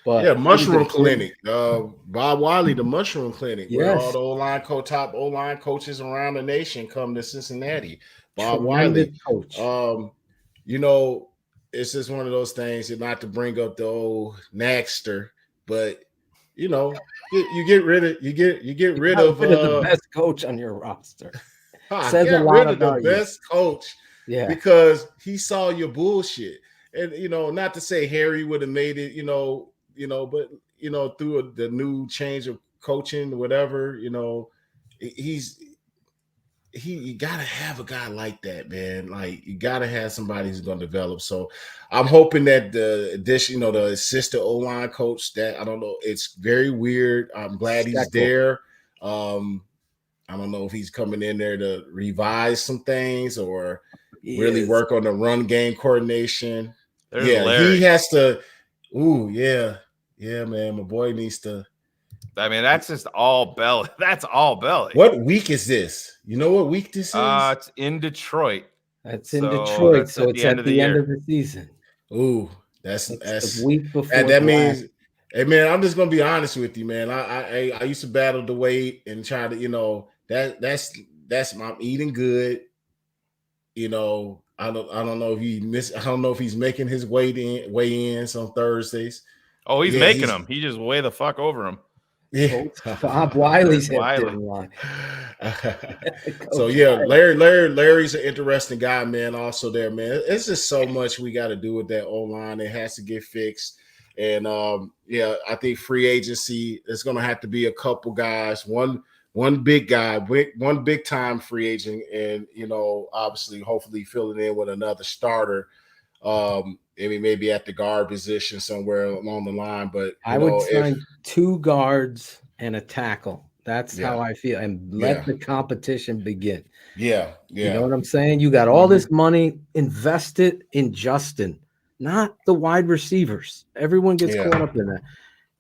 But Mushroom Clinic. Bob Wiley, the Mushroom Clinic, where all the top O-line coaches around the nation come to Cincinnati. Bob Wiley, coach. It's just one of those things. Not to bring up the old Naxter, but you get rid of the best coach on your roster. Says a lot about the best coach, because he saw your bullshit. And not to say Harry would have made it, but through the new change of coaching, whatever, you gotta have a guy like that, man. Like, you gotta have somebody who's gonna develop. So I'm hoping that the addition, the assistant O-line coach, that I don't know, it's very weird. I'm glad he's there. I don't know if he's coming in there to revise some things or really work on the run game coordination. He has to. Ooh, yeah, man. My boy needs to. I mean, that's just all belly. That's all belly. What week is this? You know what week this is? It's in Detroit. That's in Detroit, so it's at the end of the season. Ooh, that's the week before. That means, hey man, I'm just gonna be honest with you, man. I used to battle the weight and try to, that's I'm eating good. I don't know if he's making his weigh-ins on Thursdays. Oh, he's making them. He just way the fuck over him. Yeah, Bob Wiley's hit. So Larry's an interesting guy, man. Also there, man. It's just so much we got to do with that O-line. It has to get fixed. And I think free agency is going to have to be a couple guys. One big guy, one big time free agent, and obviously, hopefully, filling in with another starter. Maybe at the guard position somewhere along the line. But I would sign 2 guards and a tackle. That's how I feel, and let the competition begin. Yeah. You know what I'm saying? You got all this money, invest it in Justin, not the wide receivers. Everyone gets caught up in that.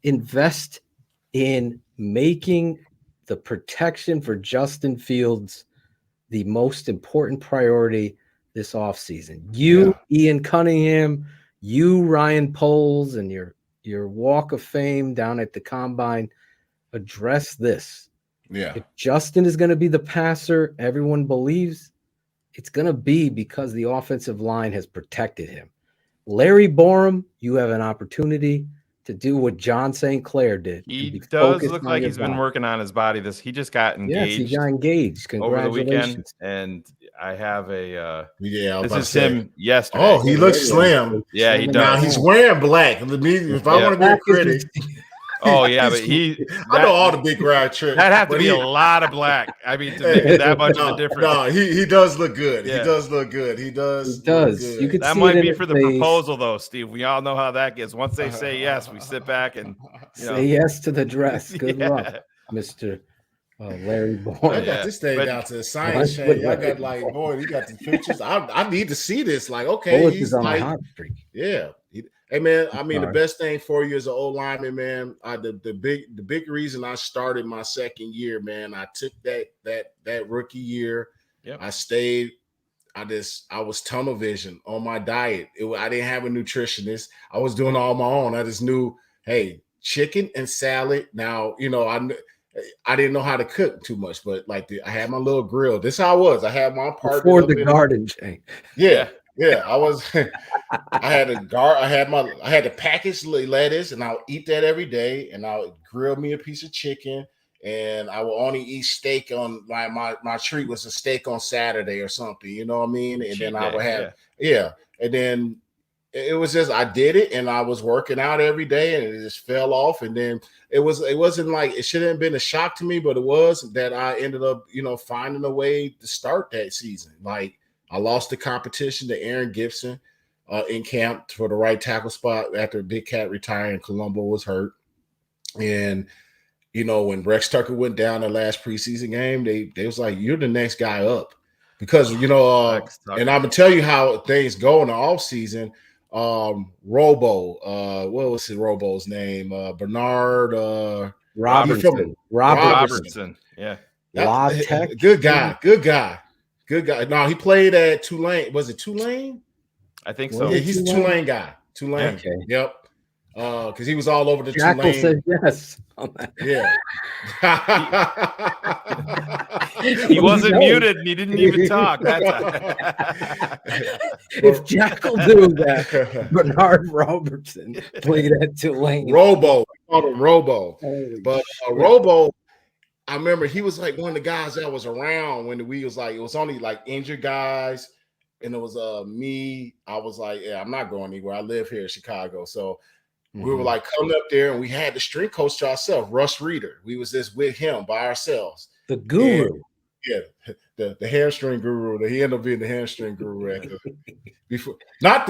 Invest in making the protection for Justin Fields the most important priority this offseason. Ian Cunningham, Ryan Poles, and your walk of fame down at the combine, address this. Yeah. If Justin is going to be the passer, everyone believes it's going to be because the offensive line has protected him. Larry Borum, you have an opportunity to do what John St. Clair did. He does look like he's been working on his body. He just got engaged. Yes, he got engaged. Congratulations. Over the weekend. And I have a. Yeah, this is him yesterday. Oh, he looks slim. Yeah, he does. Now he's wearing black. If I want to be a critic. Oh yeah, but I know all the big ride tricks. That have to be a lot of black. I mean, to make it that much of a difference. No, he does look good. Yeah. He does look good. He does. You could that see might it be in for his the face. proposal, though, Steve. We all know how that gets. Once they say yes, we sit back and say yes to the dress. Good luck, Mr. Larry Boyd. I got this thing down to the science shade. Y'all got like, boy, you got the pictures. I need to see this. Like, okay, Bullock he's is on like, a hot streak. Yeah. Hey man, I mean the best thing for you as an old lineman, man. The big reason I started my second year, man. I took that rookie year. Yep. I stayed. I was tunnel vision on my diet. I didn't have a nutritionist. I was doing all my own. I just knew, hey, chicken and salad. Now, I didn't know how to cook too much, but I had my little grill. This is how I was. I had my partner before the garden chain. Yeah. I was. I had the packaged lettuce, and I'll eat that every day. And I'll grill me a piece of chicken, and I will only eat steak on my treat was a steak on Saturday or something. You know what I mean? And then I would have and then it was just I did it, and I was working out every day, and it just fell off. And then it wasn't like it shouldn't have been a shock to me, but it was that I ended up finding a way to start that season. Like I lost the competition to Aaron Gibson in camp for the right tackle spot after Big Cat retired and Colombo was hurt. And when Rex Tucker went down the last preseason game, they was like, "You're the next guy up," because and I'm gonna tell you how things go in the offseason. Robo, what was Robo's name? Bernard Robertson. Yeah. Good guy. No, he played at Tulane. Was it Tulane? I think so. Yeah, he's a Tulane guy. Tulane. Okay. Yep. Because he was all over the Jackal Tulane. said yes. Yeah. He wasn't muted and he didn't even talk. If Jackal knew that Bernard Robertson played at Tulane. Robo. We called him Robo. But Robo, I remember he was like one of the guys that was around when we was like, it was only like injured guys. And it was me. I was like, yeah, I'm not going anywhere. I live here in Chicago. So we were like coming up there, and we had the strength coach to ourselves, Russ Reeder. We was just with him by ourselves. The guru. And, the hamstring guru. He ended up being the hamstring guru before. Not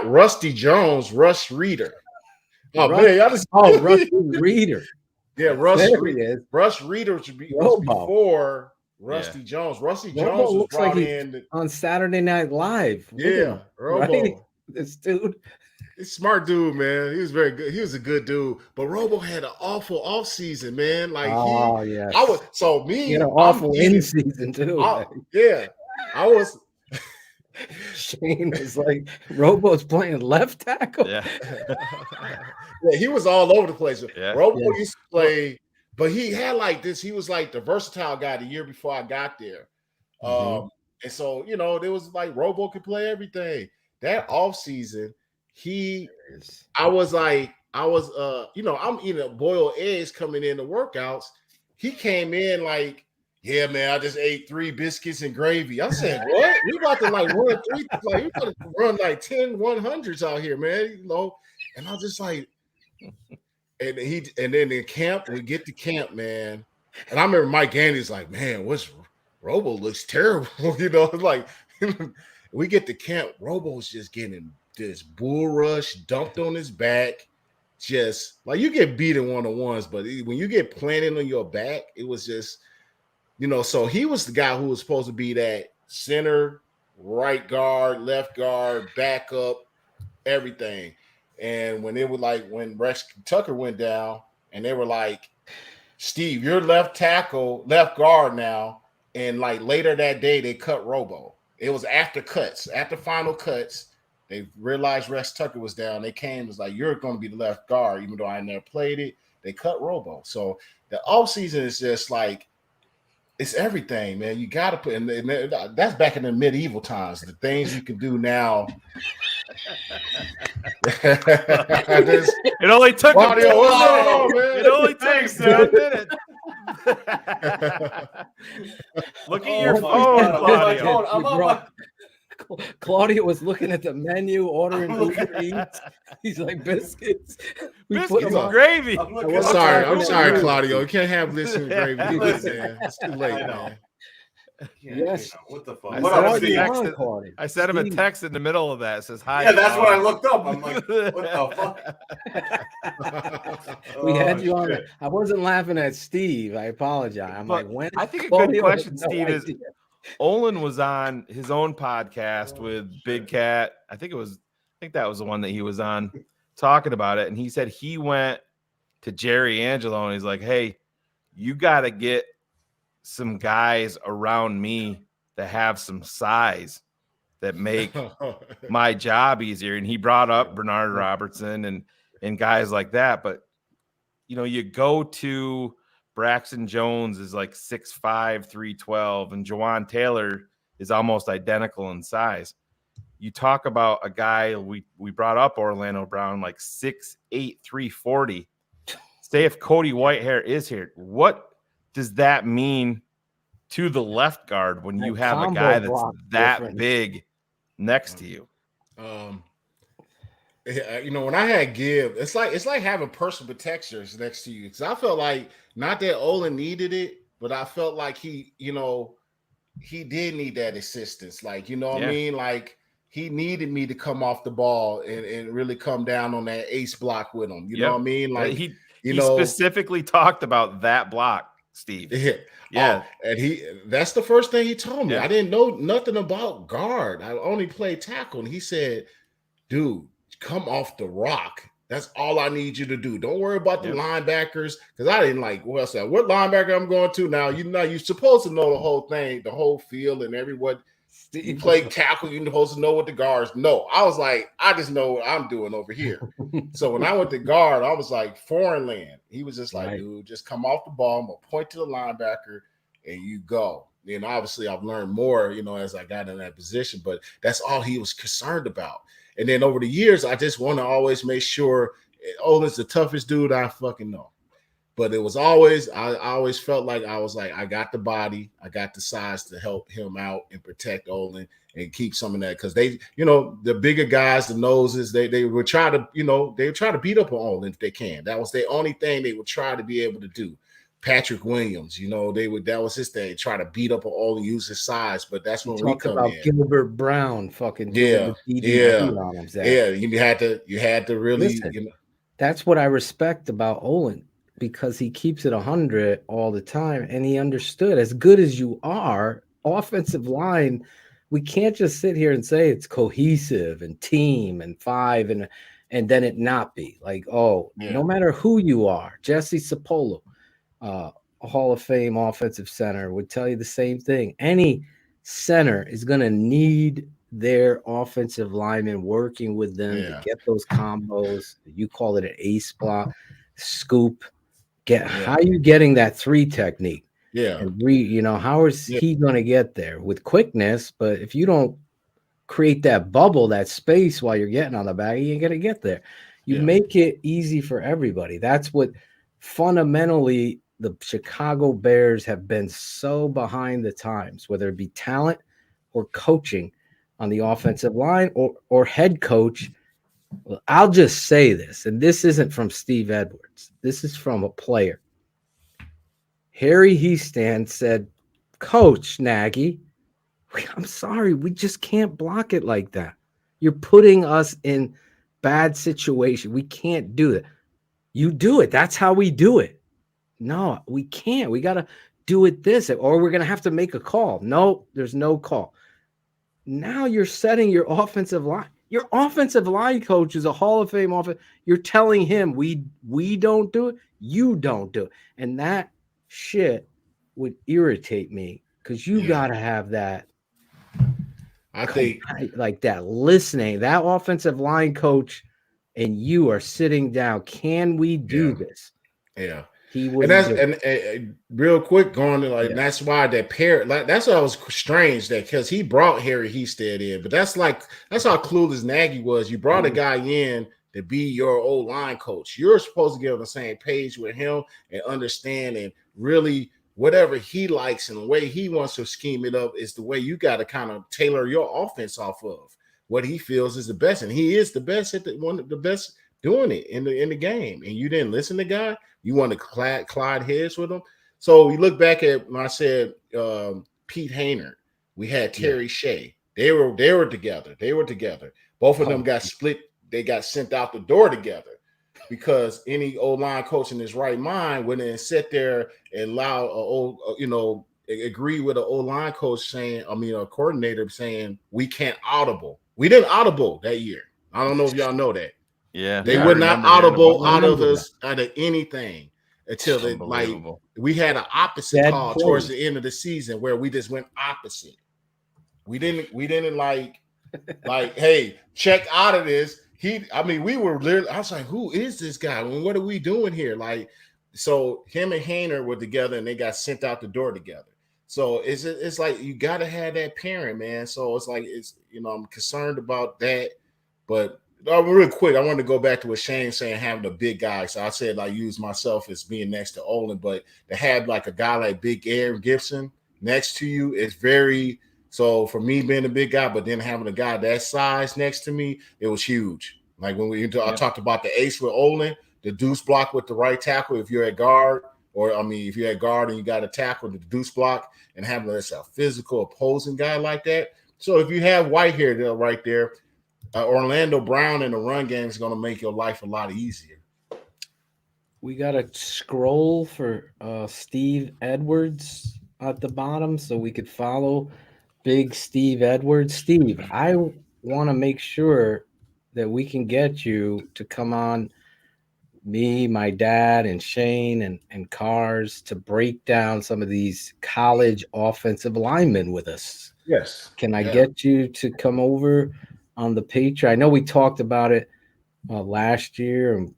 Rusty Jones, Russ Reeder. Oh man, y'all just Rusty Reeder. Yeah, Russ Reeder should be before Rusty Jones. Rusty Jones was brought in on Saturday Night Live. Yeah, Robo. Right? This dude. He's a smart dude, man. He was very good. He was a good dude. But Robo had an awful off season, man. Like he had an awful in season too. I was. Shane was like, Robo's playing left tackle. Yeah. Yeah, he was all over the place. Yeah. Robo used to play, but he had like this. He was like the versatile guy the year before I got there. And so, there was like Robo could play everything. That off season, I'm eating boiled eggs coming in the workouts. He came in like, yeah, man, I just ate 3 biscuits and gravy. I said, what? We about to like run 3, like you got to run like 10 100s out here, man. And I was just like, and then in camp, we get to camp, man. And I remember Mike Gandy's like, man, Robo looks terrible. Like we get to camp, Robo's just getting this bull rush dumped on his back. Just like you get beat in one-on-ones, but when you get planted on your back, it was just, so he was the guy who was supposed to be that center, right guard, left guard, backup, everything. And when Rex Tucker went down and they were like, Steve, you're left guard now. And like later that day, they cut Robo. It was after final cuts. They realized Rex Tucker was down. They came, was like, you're going to be the left guard, even though I never played it. They cut Robo. So the offseason is just like, it's everything, man. You got to put in. That's back in the medieval times. The things you can do now. It only took a minute. It only takes a minute. Look at your phone, Claudio. I'm on my. Claudio was looking at the menu, ordering Uber Eats. He's like, biscuits. Biscuits and gravy. I'm sorry, Claudio. You can't have this and gravy. Man. It's too late, man. Yes. What the fuck? I sent him a text in the middle of that. It says hi. Yeah, that's what I looked up. I'm like, what the fuck? We had you on. I wasn't laughing at Steve. I apologize. I'm like, when? I think a good question, Steve, is Olin was on his own podcast with Big Cat. I think that was the one that he was on talking about it. And he said he went to Jerry Angelo and he's like, hey, you got to get some guys around me that have some size that make my job easier. And he brought up Bernard Robertson and guys like that. But, you go to Braxton Jones is like 6'5", 312, and Jawan Taylor is almost identical in size. You talk about a guy, we brought up Orlando Brown, like 6'8", 340. Say if Cody Whitehair is here, what does that mean to the left guard when you have a guy that's that big next to you? When I had Gibb, it's like having personal protectors next to you. Because I felt like, not that Olin needed it, but I felt like he did need that assistance. Like, what I mean? Like, he needed me to come off the ball and really come down on that ace block with him. You know what I mean? Like, he specifically talked about that block, Steve. Yeah. And that's the first thing he told me. Yeah. I didn't know nothing about guard. I only played tackle. And he said, dude, come off the rock. That's all I need you to do. Don't worry about the linebackers, because I didn't like what linebacker I'm going to now. You're supposed to know the whole thing, the whole field, and everyone. You play tackle, you're supposed to know what the guards know. I was like, I just know what I'm doing over here. So when I went to guard, I was like foreign land. He was just like, dude, just come off the ball. I'm gonna point to the linebacker, and you go. Obviously, I've learned more, as I got in that position. But that's all he was concerned about. And then over the years, I just want to always make sure Olin's the toughest dude I fucking know. But it was always, I always felt like I got the body, I got the size to help him out and protect Olin and keep some of that. Because they, the bigger guys, the noses, they would try to, they would try to beat up on Olin if they can. That was the only thing they would try to be able to do. Patrick Williams, that was his thing, try to beat up on Olin, use his size, but that's when we come in. Gilbert Brown fucking you had to really. Listen, that's what I respect about Olin, because he keeps it 100 all the time, and he understood, as good as you are, offensive line, we can't just sit here and say it's cohesive and team and five and then it not be like, no matter who you are. Jesse Sapolo, a Hall of Fame offensive center, would tell you the same thing. Any center is going to need their offensive lineman working with them to get those combos. You call it an ace block, scoop. How are you getting that 3 technique? Yeah. And how is he going to get there? With quickness, but if you don't create that bubble, that space while you're getting on the back, you ain't going to get there. You make it easy for everybody. That's what fundamentally the Chicago Bears have been so behind the times, whether it be talent or coaching on the offensive line or head coach. Well, I'll just say this, and this isn't from Steve Edwards. This is from a player. Harry Hiestand said, Coach Nagy, I'm sorry, we just can't block it like that. You're putting us in bad situation. We can't do it. You do it. That's how we do it. No, we can't. We got to do it this, or we're going to have to make a call. No, there's no call. Now you're setting your offensive line. Your offensive line coach is a Hall of Fame offense. You're telling him we don't do it. You don't do it. And that shit would irritate me, because you got to have that. I think like that listening, that offensive line coach, and you are sitting down. Can we do this? Yeah. He would. And real quick, going to that's why that pair, that's why it was strange because he brought Harry Hiestand in, but that's how clueless Nagy was. You brought a guy in to be your O-line coach. You're supposed to get on the same page with him and understand and really whatever he likes and the way he wants to scheme it up is the way you got to kind of tailor your offense off of what he feels is the best. And he is the best at one of the best doing it in the game. And you didn't listen to guy. You want to Clyde heads with him. So you look back at when I said Pete Haynard, we had Terry Shea. They were together. Both of them got split. They got sent out the door together because any O-line coach in his right mind wouldn't sit there and allow agree with an O-line coach a coordinator saying we can't audible. We didn't audible that year. I don't know if y'all know that. Yeah, they would not audible out of anything until we had an opposite call towards the end of the season where we just went opposite. We didn't like hey, check out of this. We were literally, I was like, who is this guy? What are we doing here? So him and Haynard were together and they got sent out the door together. So it's like you got to have that parent, man. So it's like I'm concerned about that. But real quick, I wanted to go back to what Shane saying having a big guy. So I said I use myself as being next to Olin, but to have like a guy like Big Aaron Gibson next to you is very. So for me being a big guy, but then having a guy that size next to me, it was huge. Like when I talked about the ace with Olin, the deuce block with the right tackle if you're at guard, if you're at guard and you got a tackle, the deuce block, and having a physical opposing guy like that. So if you have Whitehair there right there, Orlando Brown in the run game is going to make your life a lot easier. We got a scroll for Steve Edwards at the bottom so we could follow Big Steve Edwards. Steve, I want to make sure that we can get you to come on, me, my dad, and Shane and Cars to break down some of these college offensive linemen with us. Yes. Can I get you to come over on the Patreon? I know we talked about it last year and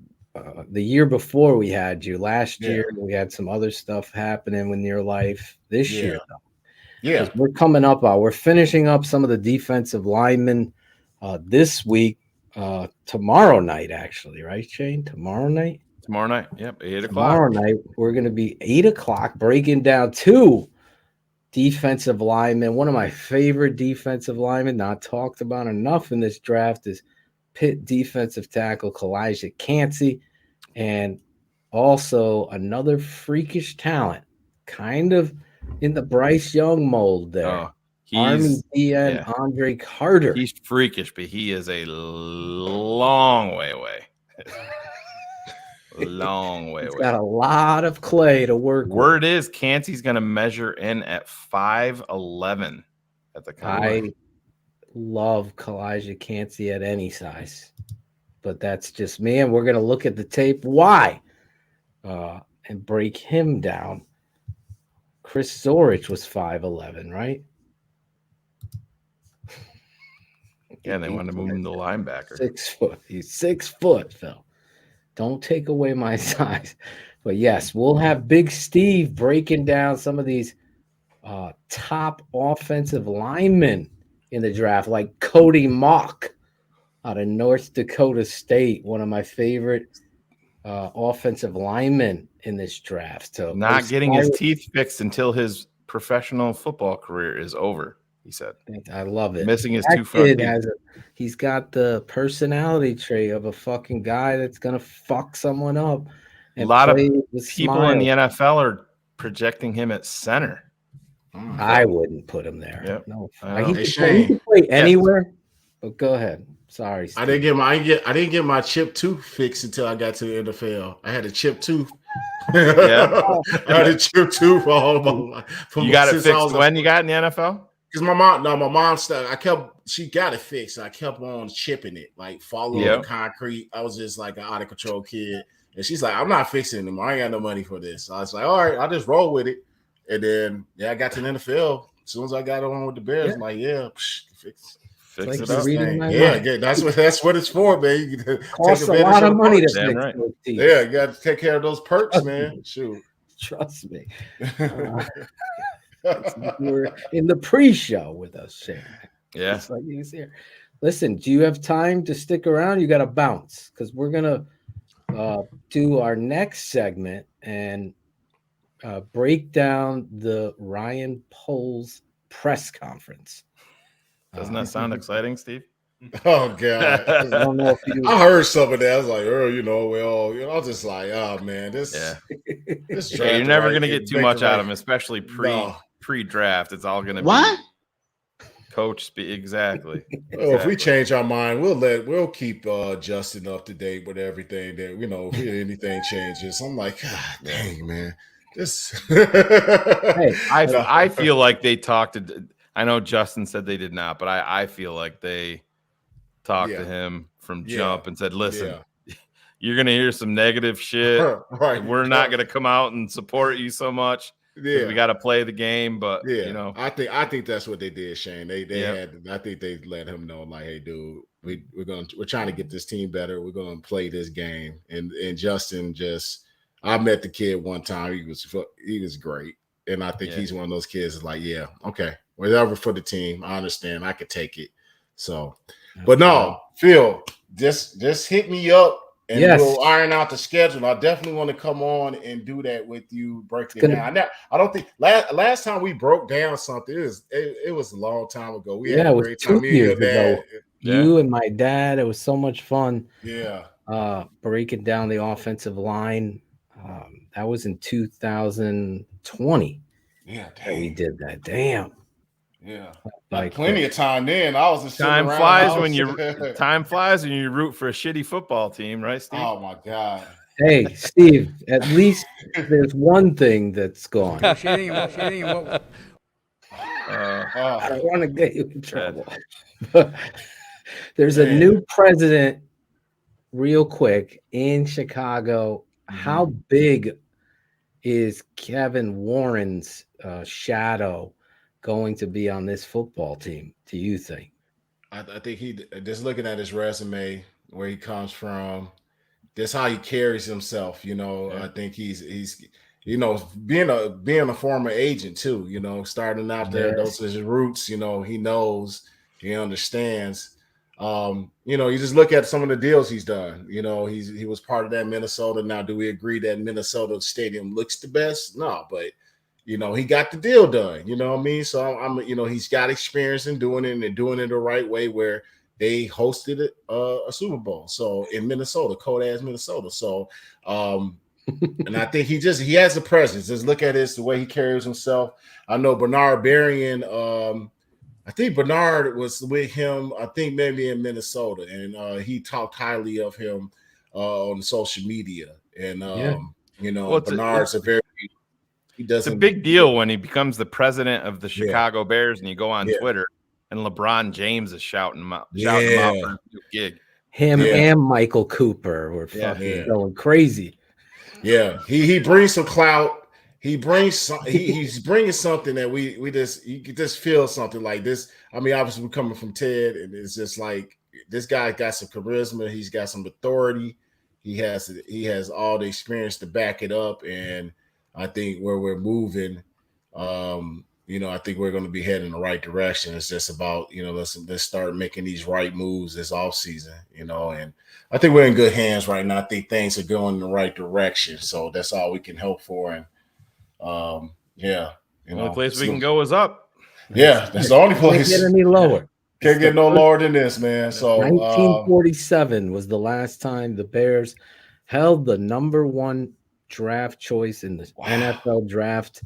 the year before we had you. Last year we had some other stuff happening in your life. This year, though. Yeah, we're coming up. We're finishing up some of the defensive linemen this week. Tomorrow night, actually, right, Shane? Tomorrow night. Yep, 8 o'clock. Tomorrow night, we're going to be 8 o'clock breaking down 2 defensive linemen. One of my favorite defensive linemen, not talked about enough in this draft, is Pitt defensive tackle Kalijah Cansey, and also another freakish talent, kind of in the Bryce Young mold there. Army DN Andre Carter. He's freakish, but he is a long way away. Long way away. Got a lot of clay to work Word is Cansey's going to measure in at 5'11" at the combine. I love Kalijah Cansey at any size, but that's just me, and we're going to look at the tape. Why? And break him down. Chris Zorich was 5'11", right? Yeah, they want to move him to linebacker. 6 foot. He's 6 foot, Phil. Don't take away my size. But yes, we'll have Big Steve breaking down some of these top offensive linemen in the draft, like Cody Mock out of North Dakota State, one of my favorite offensive linemen in this draft. So not getting his teeth fixed until his professional football career is over, he said. I love it. Missing his 2 front teeth. He's got the personality trait of a fucking guy that's going to fuck someone up. A lot of people in the NFL are projecting him at center. I wouldn't put him there. Yep. No, he can play anywhere. But go ahead. Sorry, Steve. I didn't get my chip tooth fixed until I got to the NFL. I had a chip tooth. I had a chip tooth for all my life. You got it fixed when you got in the NFL? Because my mom she got it fixed. I kept on chipping it, like following the concrete. I was just like an out of control kid. And she's like, I'm not fixing it anymore. I ain't got no money for this. So I was like, all right, I'll just roll with it. And then I got to the NFL. As soon as I got on with the Bears, I'm like, fix it up. Yeah, that's what it's for, man. You costs a lot of money to fix those teeth. Yeah, you got to take care of those perks, man. Shoot. Trust me. We're in the pre-show with us, Shane. Yeah. It's like he's here. Listen, do you have time to stick around? You got to bounce because we're going to do our next segment and break down the Ryan Poles press conference. Doesn't that sound exciting, Steve? Oh God! I don't know if you. I heard some of that. I was like, oh, I was just like, oh man, this. Yeah, you're never gonna get too much out of him, especially pre-draft. It's all gonna be coach speak. Exactly. Well, if we change our mind, we'll keep Justin up to date with everything that if anything changes. I'm like, God dang, man. I feel like they talked to. I know Justin said they did not, but I feel like they talked to him from jump and said, "Listen, you're gonna hear some negative shit. Right? We're not gonna come out and support you so much. We got to play the game." But I think that's what they did, Shane. They had. I think they let him know, like, hey, dude, we're trying to get this team better. We're gonna play this game. And Justin I met the kid one time. He was great, and I think he's one of those kids that's like, yeah, okay, whatever for the team. I understand. I could take it. So, but no, Phil, just hit me up. And we'll iron out the schedule. I definitely want to come on and do that with you, break it down. I don't think last time we broke down something, it was a long time ago. We had a great time. 2 years ago. You and my dad, it was so much fun. Yeah. Breaking down the offensive line. That was in 2020. Yeah, we did that. Damn. Yeah, like plenty of time then. I was just time flies when you root for a shitty football team, right, Steve? Oh my God. Hey, Steve, at least there's one thing that's gone. I don't want to get you in trouble. There's a new president, real quick, in Chicago. How big is Kevin Warren's shadow going to be on this football team, do you think? I think he just looking at his resume, where he comes from, that's how he carries himself. I think he's being a former agent too. Starting out there, those are his roots. He knows, he understands. You just look at some of the deals he's done. He was part of that Minnesota. Now, do we agree that Minnesota Stadium looks the best? No, but he got the deal done. You know what I mean? So I'm he's got experience in doing it and doing it the right way, where they hosted a Super Bowl. So in Minnesota, cold ass Minnesota. So, and I think he has a presence. Just look at the way he carries himself. I know Bernard Berrien. I think Bernard was with him. I think maybe in Minnesota, and he talked highly of him on social media. And Bernard's it's a big deal when he becomes the president of the Chicago Bears, and you go on Twitter and LeBron James is shouting him out for a new gig. Him and Michael Cooper were fucking going crazy. Yeah, he brings some clout. He's bringing something that you could just feel something like this. I mean, obviously we're coming from Ted, and it's just like this guy got some charisma. He's got some authority. He has all the experience to back it up, and I think where we're moving, I think we're going to be heading in the right direction. It's just about, let's start making these right moves this offseason, and I think we're in good hands right now. I think things are going in the right direction. So that's all we can hope for. And the only place we can go is up. Yeah, that's the only place. Can't get any lower. Can't get no lower than this, man. So 1947 was the last time the Bears held the number one draft choice in the NFL draft.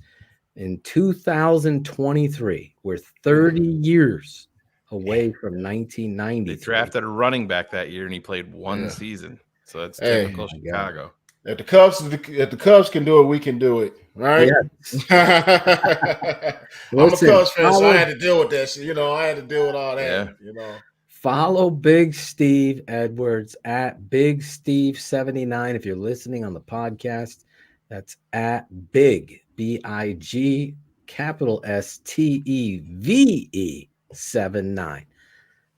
In 2023, we're 30 years away from 1990. They drafted a running back that year, and he played one season. So that's typical Chicago. If the Cubs can do it, we can do it, right? Yeah. I'm a Cubs fan, so I had to deal with that. I had to deal with all that. Follow Big Steve Edwards at Big Steve 79. If you're listening on the podcast, that's at Big BIG capital STEVE 79.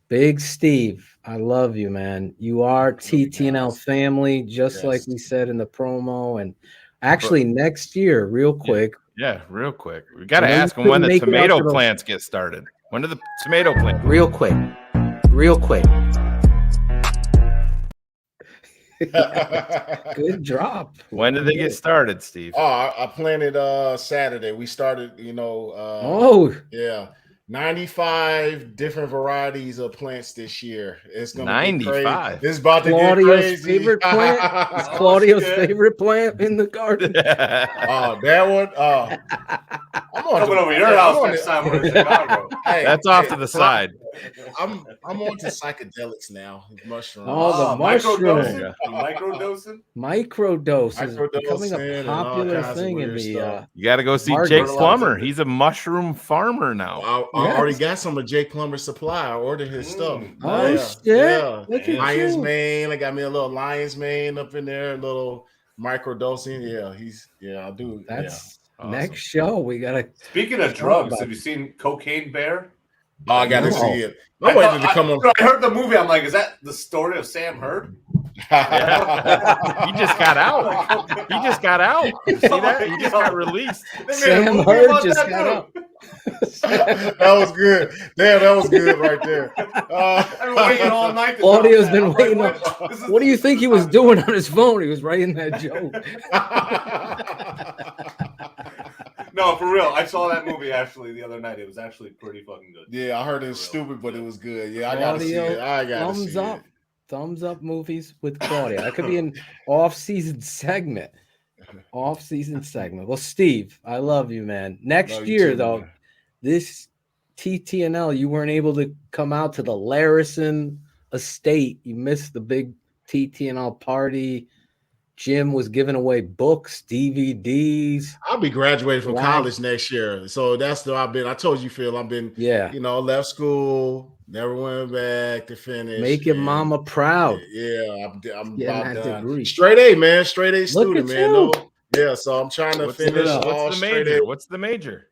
Big Steve, I love you, man. You are TTNL family, just like we said in the promo. And actually, next year, real quick. Yeah, real quick. We got to ask him when the tomato plants get started. When do the tomato plants? Real quick. real quick. Good drop. When did they get started, Steve? Oh, I planted Saturday. We started, yeah, 95 different varieties of plants this year. It's gonna be crazy. 95. It's about to Claudio's get crazy. favorite plant. Is Claudio's favorite plant in the garden. Oh, that one. I'm on Coming over your house next time we're in Chicago. That's off to the side. I'm on to psychedelics now. Mushrooms. Oh, the mushrooms. Microdose. Microdose is becoming a popular thing in the. You got to go see Jake Plummer. He's a mushroom farmer now. I already got some of Jake Plummer's supply. I ordered his stuff. Oh, shit. Yeah. Look at Lion's you. mane. I got me a little lion's mane up in there. A little microdosing. Yeah, I'll do. That's next show. We gotta. Speaking of drugs, have you seen Cocaine Bear? Oh, I gotta see it. I heard the movie. I'm like, is that the story of Sam Hurd? He just got out. He just got out. You see that? He just got released. Sam Hurd just got out. That was good. Damn, that was good right there. I've been waiting all night. Claudio's been waiting. What do you think he was doing on his phone? He was writing that joke. No, for real. I saw that movie actually the other night. It was actually pretty fucking good. Yeah, I heard it was stupid, but it was good. Yeah, I gotta see it. I gotta see it. Thumbs up movies with Claudia. That could be an off-season segment. Off-season segment. Well, Steve, I love you, man. Next year, too, though, man. This TTNL, you weren't able to come out to the Larison estate. You missed the big TTNL party. Jim was giving away books, DVDs. I'll be graduating from college next year. So that's the I told you, Phil, I've been, left school, never went back to finish. Make your mama proud. Yeah, I'm about done. Degree. Straight A, man. Straight A student, man. You. No, so I'm trying to finish all straight A. What's the major?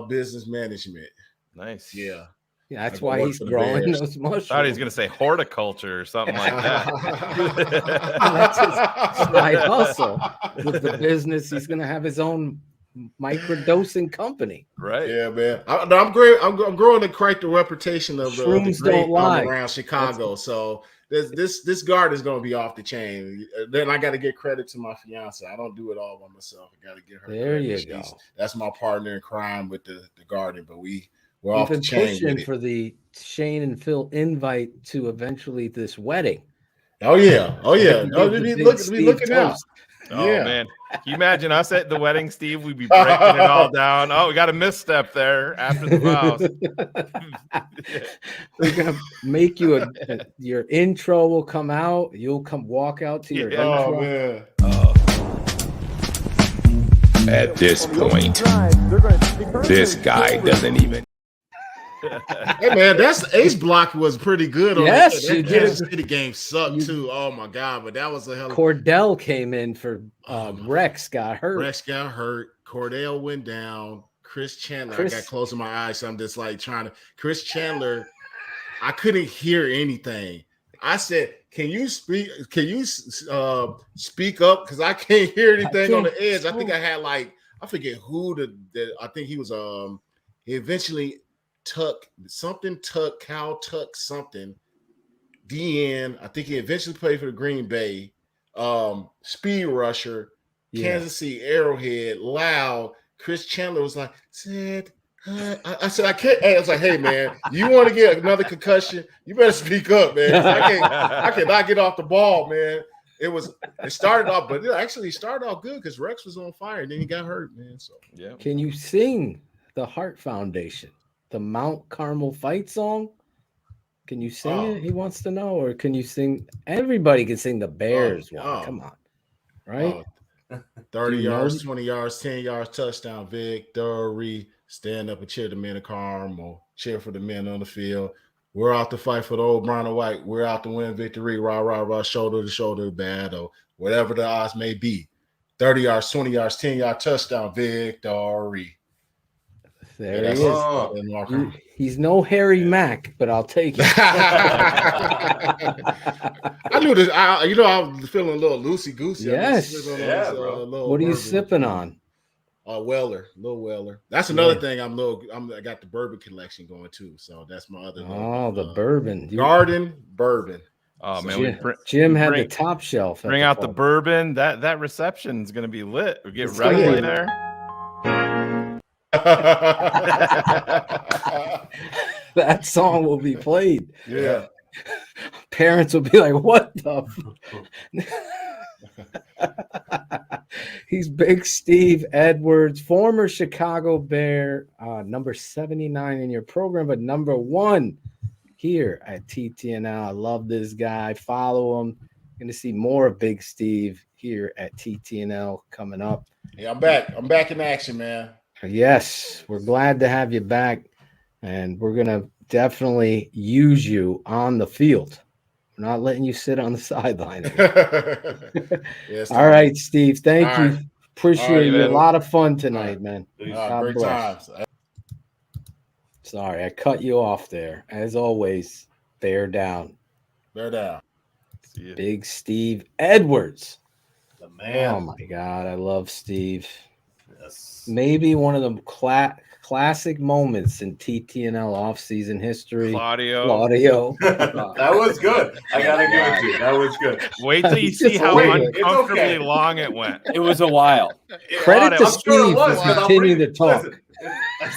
Business management. Nice. Yeah. Yeah, that's why he's growing those mushrooms. I thought he was going to say horticulture or something like that. That's his side hustle with the business. He's going to have his own microdosing company. Right. Yeah, man. I'm great. I'm growing to crack the reputation of Shrooms don't lie around Chicago. So this garden is going to be off the chain. Then I got to get credit to my fiance. I don't do it all by myself. I got to get her. There credit. you go. That's my partner in crime with the garden. But we're We've off been the chain pushing with it. for the Shane and Phil invite to eventually this wedding. Oh yeah. Be looking out. Oh man, can you imagine us at the wedding, Steve? We'd be breaking it all down. Oh, we got a misstep there after the vows. We're gonna make you your intro will come out. You'll walk out to your intro. Oh man. At this point, this guy doesn't even. Hey man, that's Ace Block was pretty good. Yes, that Kansas City game sucked too. Oh my god, but that was a hell of Cordell came in for Rex got hurt. Cordell went down. Chris Chandler, I got close to my eyes, so I'm just like trying to. Chris Chandler, I couldn't hear anything. I said, "Can you speak? Can you speak up? Because I can't hear anything on the edge." I think I had I forget who I think he was. He eventually Cal Tuck something. DN. I think he eventually played for the Green Bay. Speed rusher. Kansas City Arrowhead. Loud. Chris Chandler was like, I said, I can't. I was like, hey, man, you want to get another concussion? You better speak up, man. I cannot get off the ball, man. It started off, but it actually started off good because Rex was on fire and then he got hurt, man. So yeah. Can you sing the Heart Foundation, the Mount Carmel fight song? Can you sing it? He wants to know. Or can you sing? Everybody can sing the Bears one. Come on. Right? 30 yards, 20 yards, 10 yards, touchdown, victory. Stand up and cheer the men of Carmel. Cheer for the men on the field. We're out to fight for the old brown and white. We're out to win victory. Rah, rah, rah, shoulder to shoulder battle. Whatever the odds may be. 30 yards, 20 yards, 10 yard touchdown, victory. There he is. He's no Harry Mack, but I'll take it. I knew this. I was feeling a little loosey goosey. Yes. What are you sipping on? Weller, Lil Weller. That's another thing. I got the bourbon collection going too. So that's my other. The bourbon. Garden bourbon. Oh So, man, Jim had the top shelf. Bring out the bourbon. That reception is going to be lit. We get It's Reveille gonna be- there. That song will be played. Yeah. Parents will be like, "What the?" He's Big Steve Edwards, former Chicago Bear, number 79 in your program, but number 1 here at TTNL. I love this guy. Follow him. Going to see more of Big Steve here at TTNL coming up. Yeah, I'm back. I'm back in action, man. Yes, we're glad to have you back, and we're going to definitely use you on the field. We're not letting you sit on the sideline. Yes, all right, Steve. Thank all you. right. Appreciate you. Man. A lot of fun tonight, man. God Great bless. times. Sorry, I cut you off there. As always, bear down. Bear down. Big Steve Edwards. The man. Oh, my God. I love Steve. Yes. Maybe one of the classic moments in TTNL offseason history. Claudio. That was good. I got to give it to you. That was good. Wait till you see how uncomfortably long it went. It was a while. Credit to Steve for continuing to talk.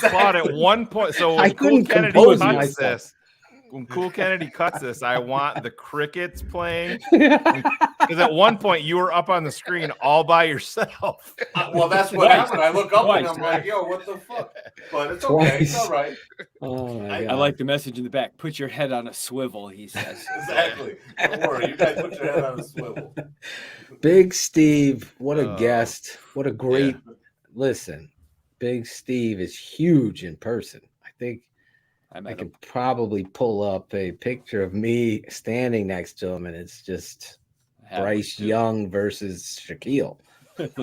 Claude, at one point, so I when couldn't Cool Kennedy compose cuts myself. this, when Cool Kennedy cuts this, I want the crickets playing. Because at one point you were up on the screen all by yourself. Well, that's what happened. I look up and I'm like, yo, what the fuck? But it's okay. It's all right. Oh, my I like the message in the back. Put your head on a swivel, he says. Exactly. Don't worry. You guys put your head on a swivel. Big Steve, what a guest. What a great listen. Big Steve is huge in person. I think I could probably pull up a picture of me standing next to him, and it's just Bryce Young versus Shaquille. Look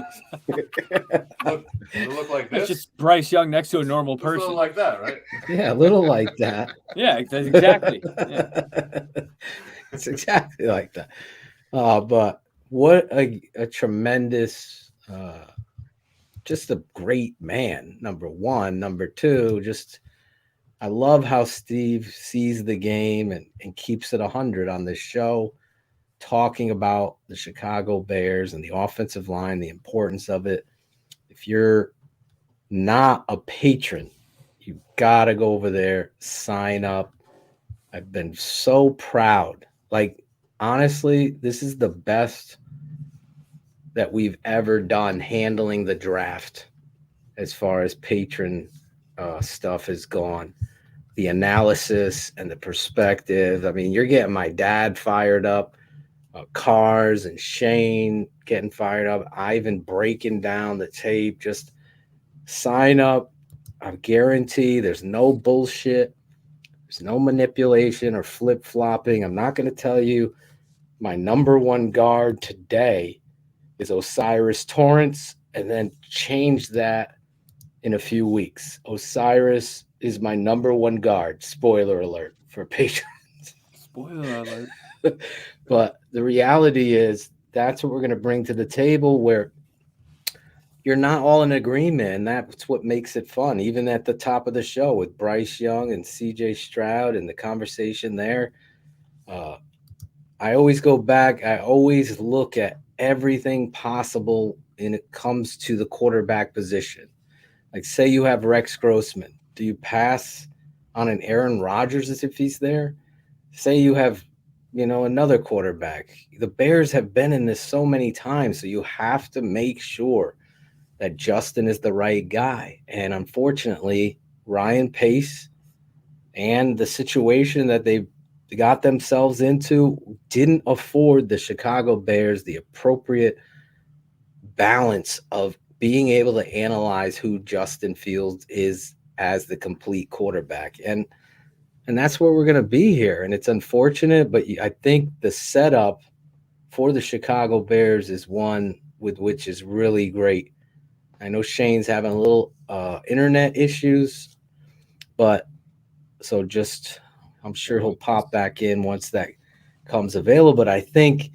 like this. It's just Bryce Young next to a normal Just person. a little like that, right? Yeah, a little like that. Yeah, exactly. Yeah. It's exactly like that. But what a tremendous, just a great man, number one. Number two, just I love how Steve sees the game and keeps it 100 on this show, talking about the Chicago Bears and the offensive line, the importance of it. If you're not a patron, you got to go over there, sign up. I've been so proud. Like, honestly, this is the best that we've ever done handling the draft as far as patron stuff has gone. The analysis and the perspective. I mean, you're getting my dad fired up, Cars and Shane getting fired up, Ivan breaking down the tape. Just sign up. I guarantee there's no bullshit. There's no manipulation or flip-flopping. I'm not going to tell you my number one guard today is Osiris Torrance and then change that in a few weeks. Osiris is my number one guard. Spoiler alert for patrons. Spoiler alert. But the reality is that's what we're going to bring to the table, where you're not all in agreement, and that's what makes it fun. Even at the top of the show with Bryce Young and CJ Stroud and the conversation there, I always go back. I always look at everything possible when it comes to the quarterback position. Like, say you have Rex Grossman. Do you pass on an Aaron Rodgers as if he's there? Say you have, another quarterback. The Bears have been in this so many times, so you have to make sure that Justin is the right guy. And unfortunately, Ryan Pace and the situation that they got themselves into didn't afford the Chicago Bears the appropriate balance of being able to analyze who Justin Fields is as the complete quarterback. And that's where we're going to be here. And it's unfortunate, but I think the setup for the Chicago Bears is one with which is really great. I know Shane's having a little internet issues, but so I'm sure he'll pop back in once that comes available. But I think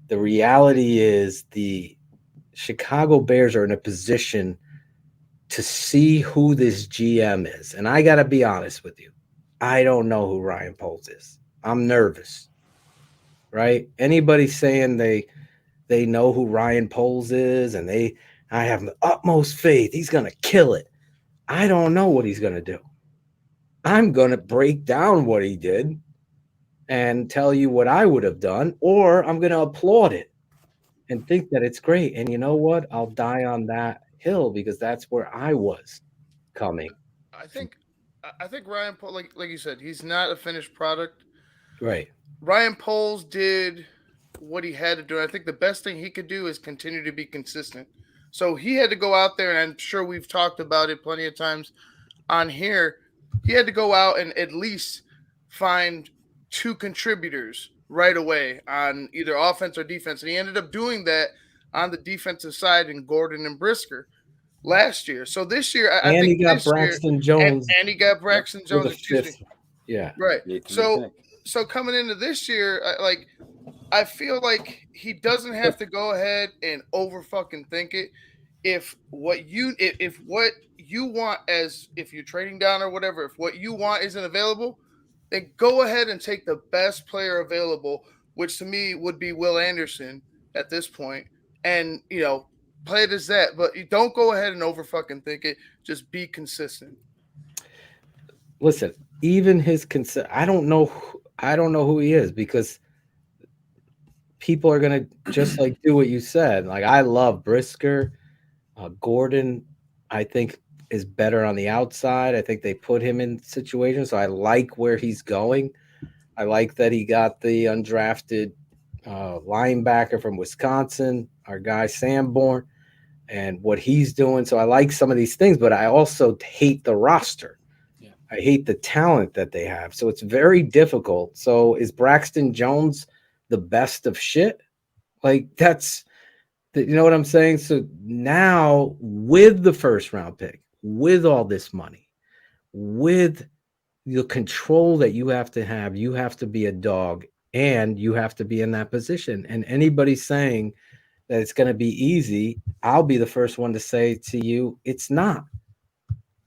the reality is the Chicago Bears are in a position to see who this GM is. And I got to be honest with you. I don't know who Ryan Poles is. I'm nervous, right? Anybody saying they know who Ryan Poles is and I have the utmost faith he's going to kill it. I don't know what he's going to do. I'm going to break down what he did and tell you what I would have done, or I'm going to applaud it and think that it's great. And you know what? I'll die on that hill because that's where I was coming. I think Ryan Poles, like you said, he's not a finished product. Right. Ryan Poles did what he had to do. I think the best thing he could do is continue to be consistent. So he had to go out there, and I'm sure we've talked about it plenty of times on here. He had to go out and at least find 2 contributors right away on either offense or defense. And he ended up doing that on the defensive side in Gordon and Brisker last year. So this year, I think he got Braxton Jones. And he got Braxton Jones, excuse me. Yeah. Right. So coming into this year, I feel like he doesn't have to go ahead and over fucking think it. If what you want, as if you're trading down or whatever, if what you want isn't available, then go ahead and take the best player available, which to me would be Will Anderson at this point, and play it as that. But you don't go ahead and over fucking think it. Just be consistent. Listen, even his I don't know who he is, because people are gonna just like do what you said. Like, I love Brisker. Gordon, I think, is better on the outside. I think they put him in situations, so I like where he's going. I like that he got the undrafted linebacker from Wisconsin, our guy Sanborn, and what he's doing. So I like some of these things, but I also hate the roster. Yeah. I hate the talent that they have. So it's very difficult. So is Braxton Jones the best of shit? Like, you know what I'm saying? So now, with the first round pick, with all this money, with the control that you have to be a dog, and you have to be in that position. And anybody saying that it's going to be easy, I'll be the first one to say to you, it's not.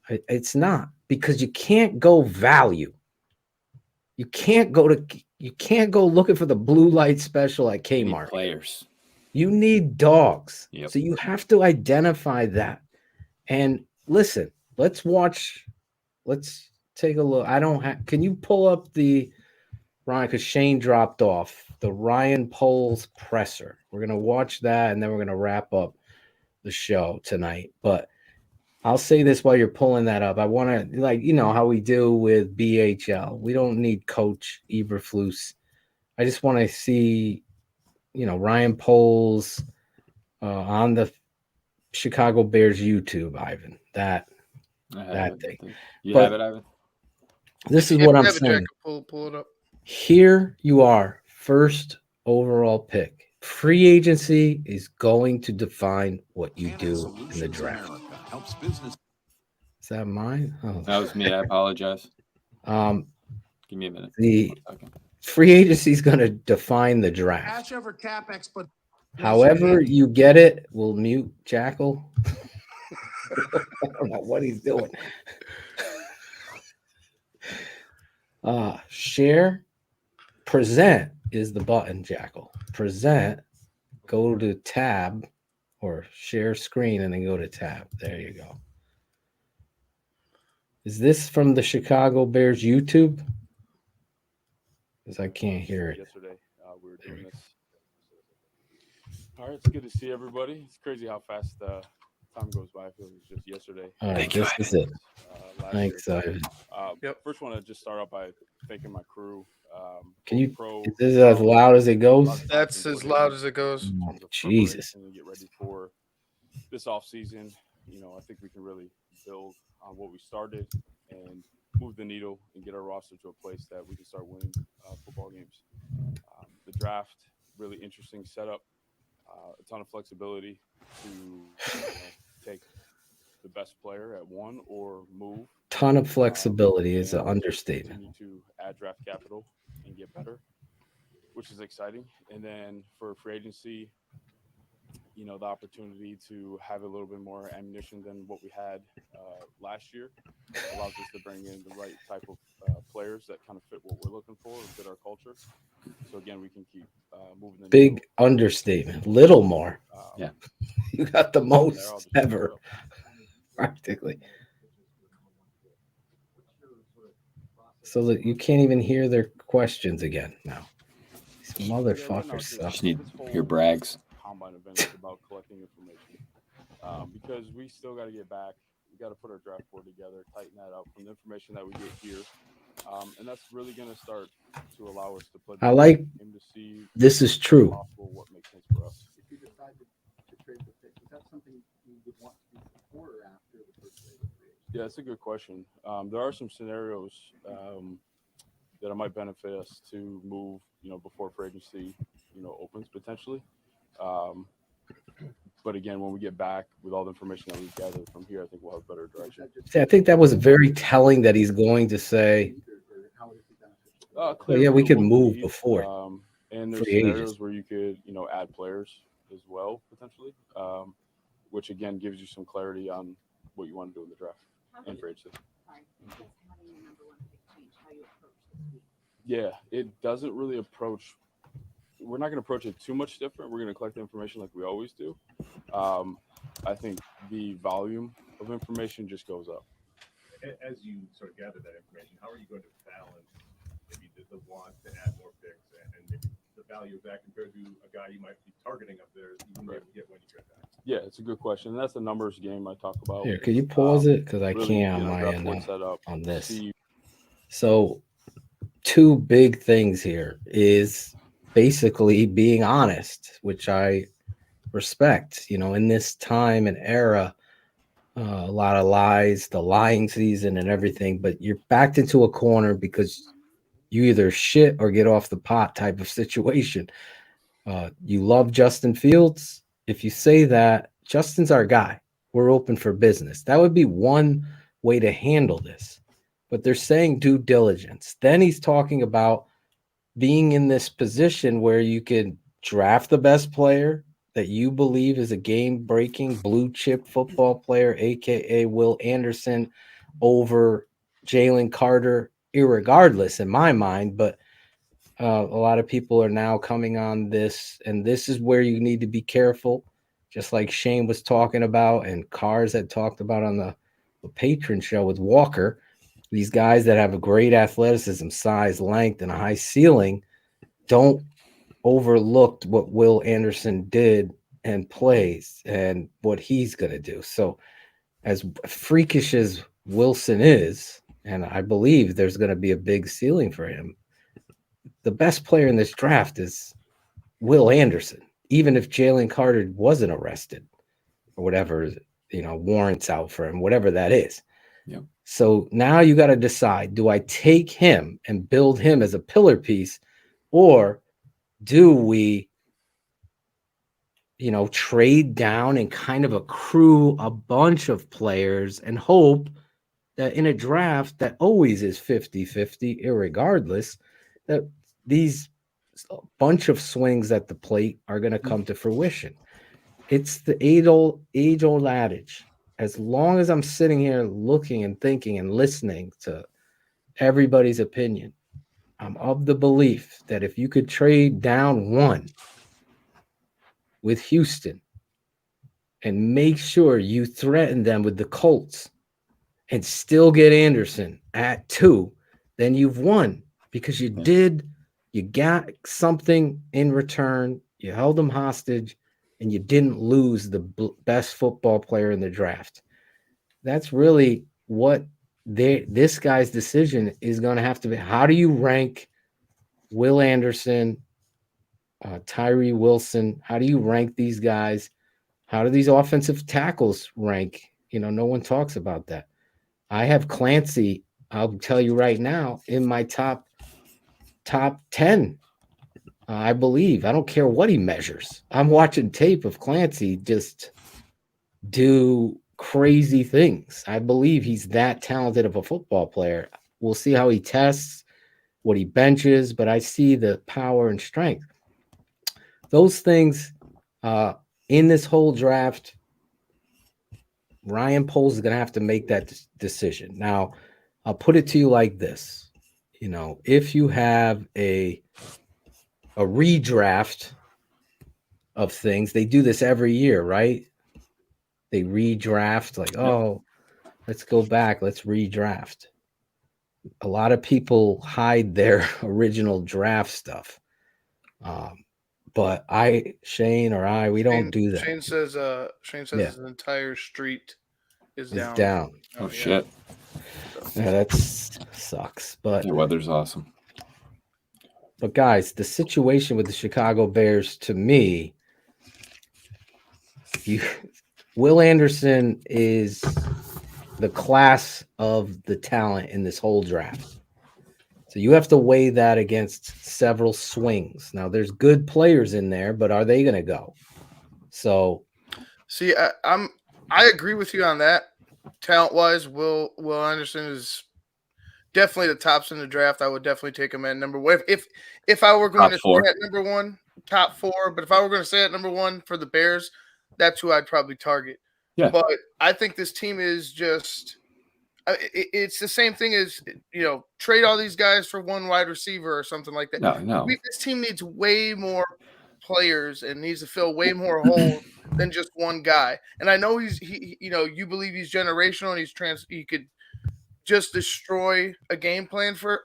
It's not, because you can't go value. You can't go looking for the blue light special at Kmart. Players. You need dogs. Yep. So you have to identify that. And listen, let's take a look. Can you pull up the Ryan, because Shane dropped off, the Ryan Poles presser. We're going to watch that, and then we're going to wrap up the show tonight. But I'll say this while you're pulling that up. I want to, how we do with BHL. We don't need Coach Eberflus. I just want to see, Ryan Poles on the Chicago Bears YouTube, Ivan. That thing. You have it, Ivan? This is what I'm saying. Pull it up. Here you are, first overall pick. Free agency is going to define what you do in the draft. Is that mine? Oh. That was me. I apologize. Give me a minute. The free agency is going to define the draft. However you get it, we'll mute Jackal. I don't know what he's doing. Share, present is the button, Jackal. Present, go to tab or share screen and then go to tab. There you go. Is this from the Chicago Bears YouTube? Because I can't hear it. Yesterday, we were doing this. All right, it's good to see everybody. It's crazy how fast time goes by. I feel like it's just yesterday. All right, this is it. Thanks, Ivan. First, want to just start off by thanking my crew. Can you? Is this as loud as it goes? That's as loud as it goes. Oh, Jesus. And get ready for this off season. I think we can really build on what we started and move the needle and get our roster to a place that we can start winning football games. The draft, really interesting setup. A ton of flexibility to take the best player at one or move. Ton of flexibility is an understatement. Continue to add draft capital and get better, which is exciting. And then for free agency, the opportunity to have a little bit more ammunition than what we had last year allows us to bring in the right type of players that kind of fit what we're looking for and fit our culture. So again, we can keep moving the Big needle. understatement. Little more. Yeah. You got the most ever, practically. So that you can't even hear their questions again now. These motherfuckers suck. Just need hear brags. Combine event is about collecting information because we still got to get back. We got to put our draft board together, tighten that up from the information that we get here, and that's really going to start to allow us to put. I like him to see this is true. Possible, what makes sense for us. If you decide to trade the pick, is that something you would want to do before or after the first trade of free agency? Yeah, that's a good question. There are some scenarios that it might benefit us to move, before free agency, opens potentially. But again, when we get back with all the information that we've gathered from here, I think we'll have better direction. See, I think that was very telling that he's going to say, yeah, we could move before. And there's scenarios where you could, add players as well, potentially, which again gives you some clarity on what you want to do in the draft and free agency. Yeah, it doesn't really approach. We're not going to approach it too much different. We're going to collect the information like we always do. I think the volume of information just goes up. As you sort of gather that information, how are you going to balance maybe the want to add more picks and maybe the value of that compared to a guy you might be targeting up there you may get when you get back? Yeah, it's a good question. And that's the numbers game I talk about. Here, could you pause it? Because I really can't on my end on this. See. So, two big things here is basically being honest, which I respect. In this time and era, a lot of lies, the lying season and everything, but you're backed into a corner because you either shit or get off the pot type of situation. You love Justin Fields. If you say that, Justin's our guy, we're open for business. That would be one way to handle this. But they're saying due diligence. Then he's talking about being in this position where you can draft the best player that you believe is a game-breaking blue chip football player, aka Will Anderson, over Jalen Carter, irregardless in my mind. But a lot of people are now coming on this, and this is where you need to be careful, just like Shane was talking about and Cars had talked about on the Patron show with Walker. These guys that have a great athleticism, size, length, and a high ceiling don't overlook what Will Anderson did and plays and what he's going to do. So as freakish as Wilson is, and I believe there's going to be a big ceiling for him, the best player in this draft is Will Anderson, even if Jalen Carter wasn't arrested or whatever, warrants out for him, whatever that is. Yeah. So now you got to decide, do I take him and build him as a pillar piece, or do we, trade down and kind of accrue a bunch of players and hope that in a draft that always is 50-50, irregardless, that these bunch of swings at the plate are going to come to fruition. It's the age-old adage. As long as I'm sitting here looking and thinking and listening to everybody's opinion, I'm of the belief that if you could trade down one with Houston and make sure you threaten them with the Colts and still get Anderson at 2, then you've won, because you got something in return. You held them hostage and you didn't lose the best football player in the draft. That's really what this guy's decision is going to have to be. How do you rank Will Anderson, Tyree Wilson? How do you rank these guys? How do these offensive tackles rank? No one talks about that. I have Clancy, I'll tell you right now, in my top 10. I believe. I don't care what he measures. I'm watching tape of Clancy just do crazy things. I believe he's that talented of a football player. We'll see how he tests, what he benches, but I see the power and strength. Those things in this whole draft, Ryan Poles is going to have to make that decision. Now, I'll put it to you like this. You know, if you have a redraft of things, they do this every year, right? They redraft, like, oh, let's go back, let's redraft. A lot of people hide their original draft stuff. But Shane, we don't do that. Shane says his entire street is down. Oh shit. Yeah, that sucks. But the weather's awesome. But guys, the situation with the Chicago Bears, to me, Will Anderson is the class of the talent in this whole draft. So you have to weigh that against several swings. Now, there's good players in there, but are they going to go? So, see, I agree with you on that. Talent-wise, Will Anderson is definitely the tops in the draft. I would definitely take him at number one. If I were going to stay at number one, top four, but if I were going to stay at number one for the Bears, that's who I'd probably target. Yeah. But I think this team is just it's the same thing as, trade all these guys for one wide receiver or something like that. No. This team needs way more players and needs to fill way more holes than just one guy. And I know you believe he's generational and he could just destroy a game plan for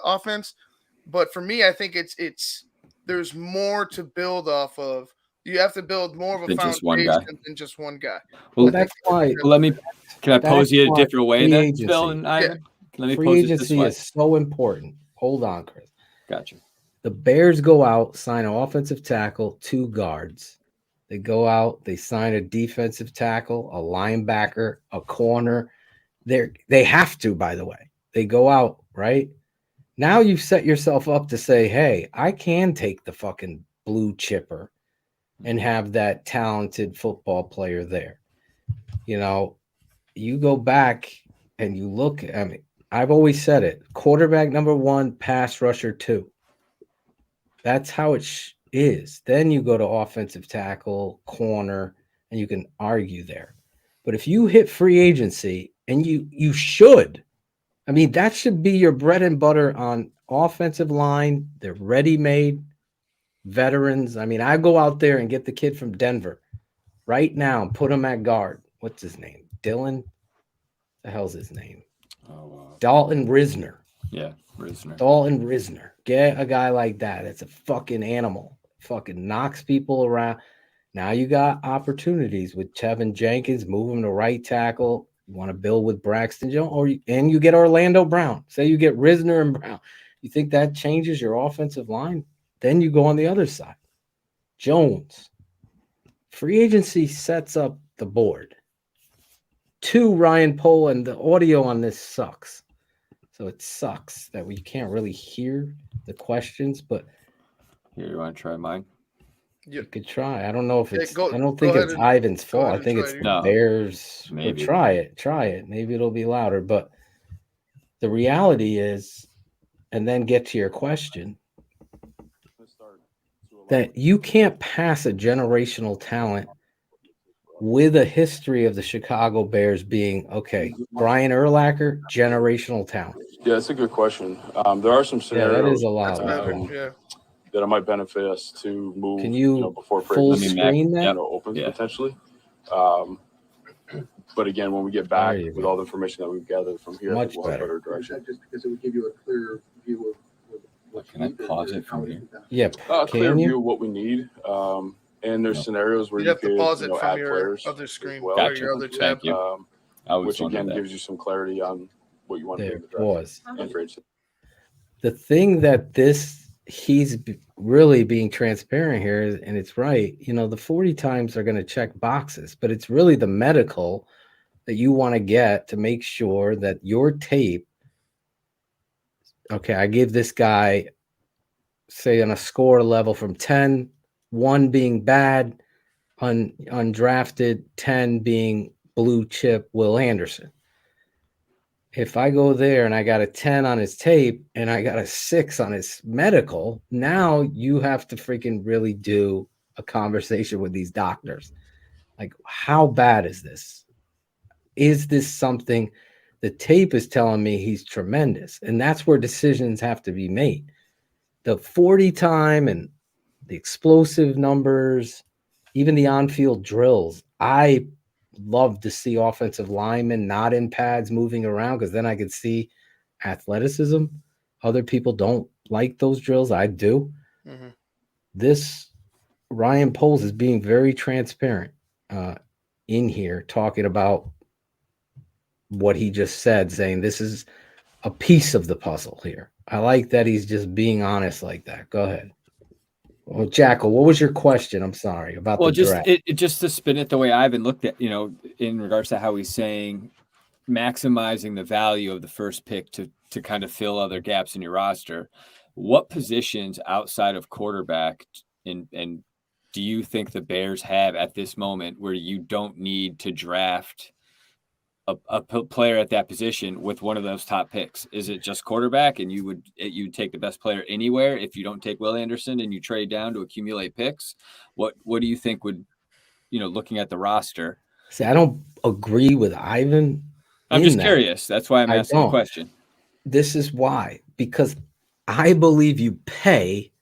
offense. But for me, I think there's more to build off of. You have to build more of a foundation than just one guy. Well, that's why. Can I pose you a different way then, Phil and Ivan? Let me free agency is so important. Hold on, Chris. Gotcha. The Bears go out, sign an offensive tackle, 2 guards. They go out, they sign a defensive tackle, a linebacker, a corner. They have to, by the way. They go out, right? Now you've set yourself up to say, hey, I can take the fucking blue chipper and have that talented football player there. You go back and you look, I've always said it, quarterback number 1, pass rusher 2. That's how it is. Then you go to offensive tackle, corner, and you can argue there. But if you hit free agency, and you should, that should be your bread and butter on offensive line. They're ready-made veterans. I go out there and get the kid from Denver right now and put him at guard. What's his name? Dylan? The hell's his name? Dalton Risner. Yeah, Risner. Dalton Risner. Get a guy like that. It's a fucking animal. Fucking knocks people around. Now you got opportunities with Tevin Jenkins, move him to right tackle. You want to build with Braxton Jones, and you get Orlando Brown. Say you get Risner and Brown. You think that changes your offensive line? Then you go on the other side. Jones. Free agency sets up the board. 2, Ryan Pohl, and the audio on this sucks. So it sucks that we can't really hear the questions, but here, you want to try mine? You could try. I don't know if it's I don't think it's Ivan's fault. I think it's the Bears. Maybe. Try it. Maybe it'll be louder. But the reality is, and then get to your question, that you can't pass a generational talent with a history of the Chicago Bears being, Brian Urlacher, generational talent. Yeah, that's a good question. There are some scenarios that is a lot. that it might benefit us to move. Can you before full screen that? Opens potentially. But again, when we get back with all the information that we've gathered from here, much we'll have better. better direction. Just because it would give you a clear view of what can I pause it from here? Yep. A clear view of what we need. And there's scenarios where you have to pause it from add your players other screen well, or your other tab. Which again gives you some clarity on what you want to do in the draft. And for instance. The thing that he's really being transparent here, and it's right, the 40 times are going to check boxes, but it's really the medical that you want to get to make sure that your tape, I give this guy, say on a score level from 10, 1 being bad, undrafted, 10 being blue chip Will Anderson. If I go there and I got a 10 on his tape and I got a 6 on his medical, now you have to freaking really do a conversation with these doctors. Like, how bad is this? Is this something? The tape is telling me he's tremendous, and that's where decisions have to be made. The 40 time and the explosive numbers, even the on-field drills. I love to see offensive linemen not in pads moving around, because then I could see athleticism. Other people don't like those drills. I do. Mm-hmm. This Ryan Poles is being very transparent in here, talking about what he just said, saying this is a piece of the puzzle here. I like that he's just being honest like that. Go ahead. Well, Jackal, what was your question? I'm sorry about the draft. Just to spin it the way Ivan looked at, in regards to how he's saying maximizing the value of the first pick to kind of fill other gaps in your roster. What positions outside of quarterback and do you think the Bears have at this moment where you don't need to draft a player at that position with one of those top picks? Is it just quarterback, and you'd take the best player anywhere if you don't take Will Anderson and you trade down to accumulate picks? What do you think would, looking at the roster? See, I don't agree with Ivan. I'm just curious. That's why I'm asking the question. This is why, because I believe you pay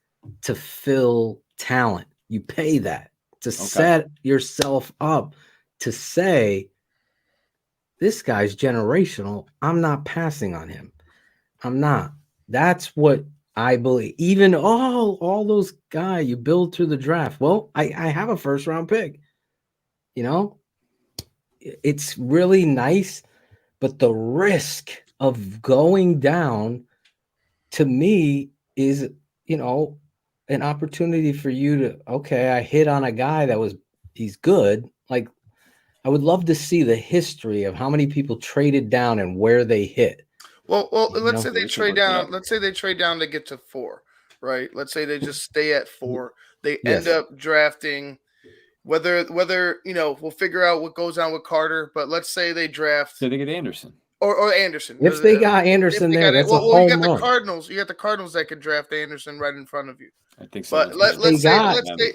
to fill talent. You pay that to set yourself up to say, this guy's generational. I'm not passing on him. I'm not. That's what I believe. Even all those guys you build through the draft. Well, I have a first round pick. It's really nice, but the risk of going down to me is, an opportunity for you to, I hit on a guy he's good. Like, I would love to see the history of how many people traded down and where they hit. Well, let's say they trade down. Let's say they trade down to get to 4, right? Let's say they just stay at 4. They end up drafting whether we'll figure out what goes on with Carter. But let's say they draft. So they get Anderson. Or Anderson. If they got Anderson there, that's a home run. You got the Cardinals. You got the Cardinals that could draft Anderson right in front of you. I think so. But let's say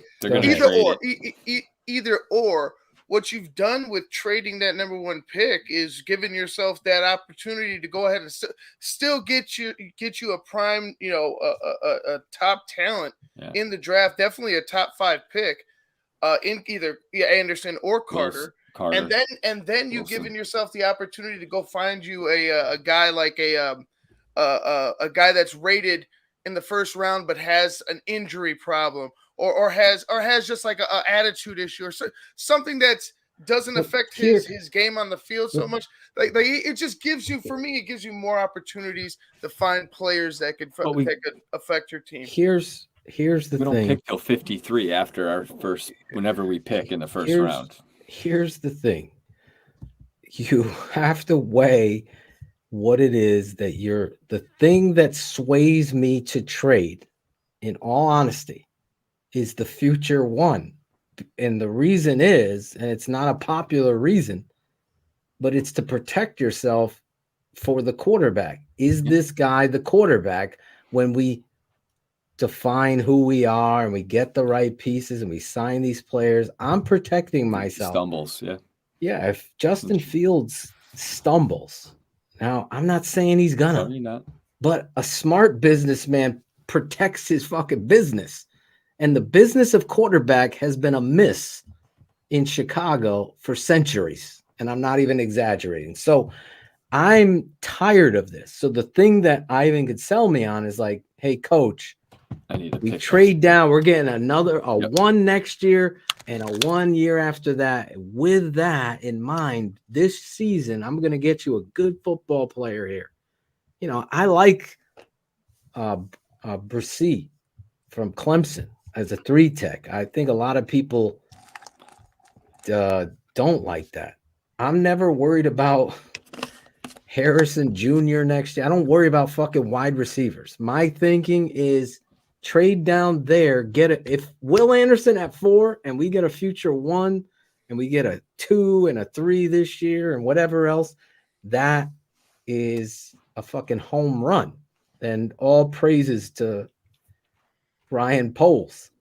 either or. What you've done with trading that number 1 pick is giving yourself that opportunity to go ahead and still get you a prime, a top talent in the draft, definitely a top 5 pick, in either Anderson or Carter. And then you giving yourself the opportunity to go find you a guy like a guy that's rated in the first round but has an injury problem. Or has just like a attitude issue or something that doesn't affect his game on the field so much. Like it just gives you, for me, it gives you more opportunities to find players that could affect your team. Here's the thing. We don't pick till 53 after our first, whenever we pick in the first round. Here's the thing. You have to weigh what it is that the thing that sways me to trade, in all honesty, is the future one. And the reason is, and it's not a popular reason, but it's to protect yourself for the quarterback. Is this guy the quarterback when we define who we are and we get the right pieces and we sign these players? I'm protecting myself. Stumbles, yeah. Yeah, if Justin Fields stumbles, now I'm not saying he's gonna, but a smart businessman protects his fucking business. And the business of quarterback has been amiss in Chicago for centuries. And I'm not even exaggerating. So I'm tired of this. So the thing that Ivan could sell me on is like, hey, coach, we trade down. We're getting a 1 next year and a 1 year after that. With that in mind, this season, I'm going to get you a good football player here. I like Brissy from Clemson as a 3 tech. I think a lot of people don't like that. I'm never worried about Harrison Jr. next year. I don't worry about fucking wide receivers. My thinking is trade down there, get it. If Will Anderson at 4 and we get a future 1 and we get a 2 and a 3 this year and whatever else, that is a fucking home run. And all praises to Ryan Poles.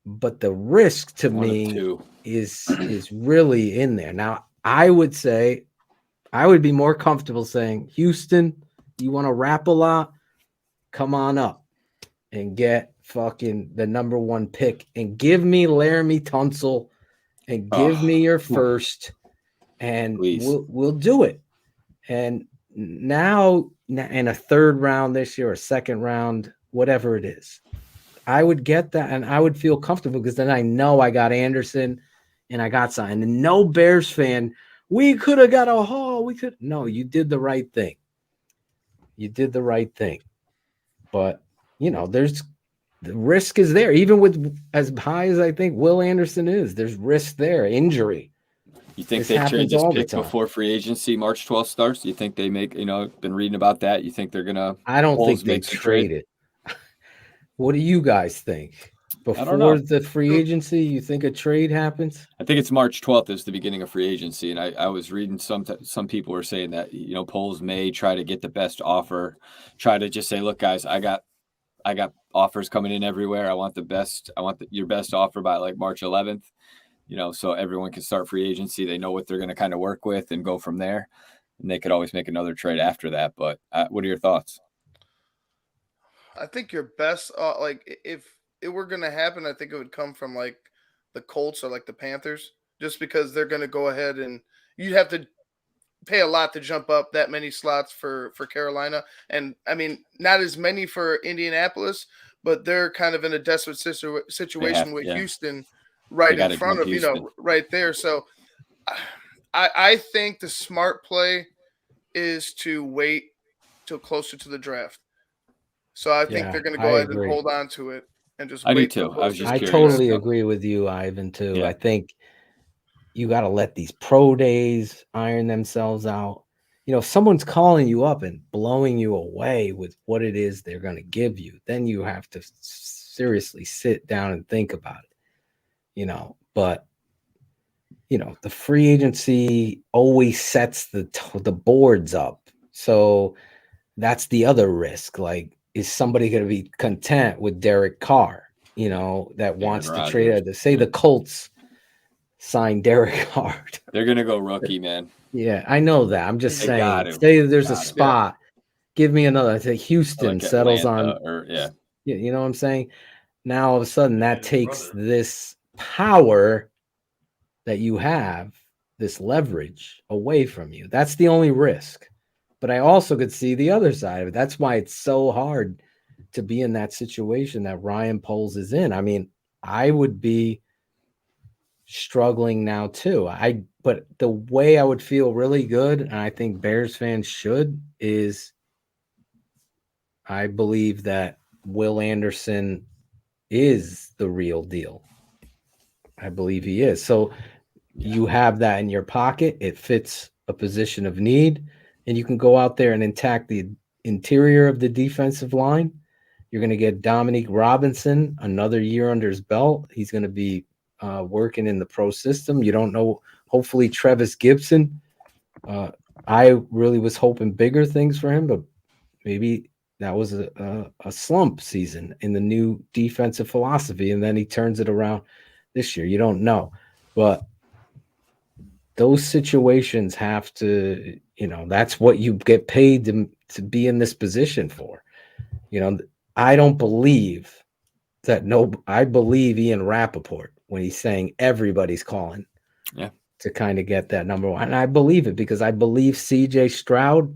but the risk to me is really in there. Now, I would say I would be more comfortable saying, Houston, you want to rap a lot? Come on up and get fucking the number 1 pick and give me Laramie Tunsil and give me your first, and we'll do it. And now in a 3rd round this year or 2nd round, whatever it is, I would get that and I would feel comfortable because then I know I got Anderson and I got something. And no Bears fan, we could have got a haul. We could. No, you did the right thing. You did the right thing. But, there's the risk is there. Even with as high as I think Will Anderson is, there's risk there, injury. You think they trade this pick before free agency March 12th starts? Do you think they make, been reading about that? You think they're going to I don't think they trade it. What do you guys think? Before the free agency, you think a trade happens? I think it's March 12th is the beginning of free agency. And I was reading some people were saying that, Poles may try to get the best offer, try to just say, look, guys, I got offers coming in everywhere. I want the best. I want your best offer by like March 11th, so everyone can start free agency. They know what they're going to kind of work with and go from there. And they could always make another trade after that. But what are your thoughts? I think your best, if it were going to happen, I think it would come from like the Colts or like the Panthers, just because they're going to go ahead and you'd have to pay a lot to jump up that many slots for Carolina. And I mean, not as many for Indianapolis, but they're kind of in a desperate situation with Houston right in front of, right there. So I think the smart play is to wait till closer to the draft. So I think they're going to go ahead and hold on to it and just wait. I do too. I totally agree with you, Ivan, too. Yeah. I think you got to let these pro days iron themselves out. If someone's calling you up and blowing you away with what it is they're going to give you, then you have to seriously sit down and think about it. But the free agency always sets the boards up. So that's the other risk. Like, is somebody going to be content with Derek Carr, that wants to trade? Say the Colts sign Derek Carr. They're going to go rookie, man. Yeah, I know that. I'm just saying, say there's a spot. Give me another. I say Houston settles on. You know what I'm saying? Now, all of a sudden, that takes this power that you have, this leverage, away from you. That's the only risk. But I also could see the other side of it. That's why it's so hard to be in that situation that Ryan Poles is in. I mean, I would be struggling now too. But the way I would feel really good, and I think Bears fans should, is I believe that Will Anderson is the real deal. I believe he is. So you have that in your pocket. It fits a position of need. And you can go out there and attack the interior of the defensive line. You're going to get Dominique Robinson, another year under his belt. He's going to be working in the pro system. You don't know. Hopefully, Trevis Gibson. I really was hoping bigger things for him, but maybe that was a slump season in the new defensive philosophy, and then he turns it around this year. You don't know. But those situations have to, that's what you get paid to be in this position for. I don't believe that. I believe Ian Rappaport when he's saying everybody's calling to kind of get that number one. And I believe it because I believe CJ Stroud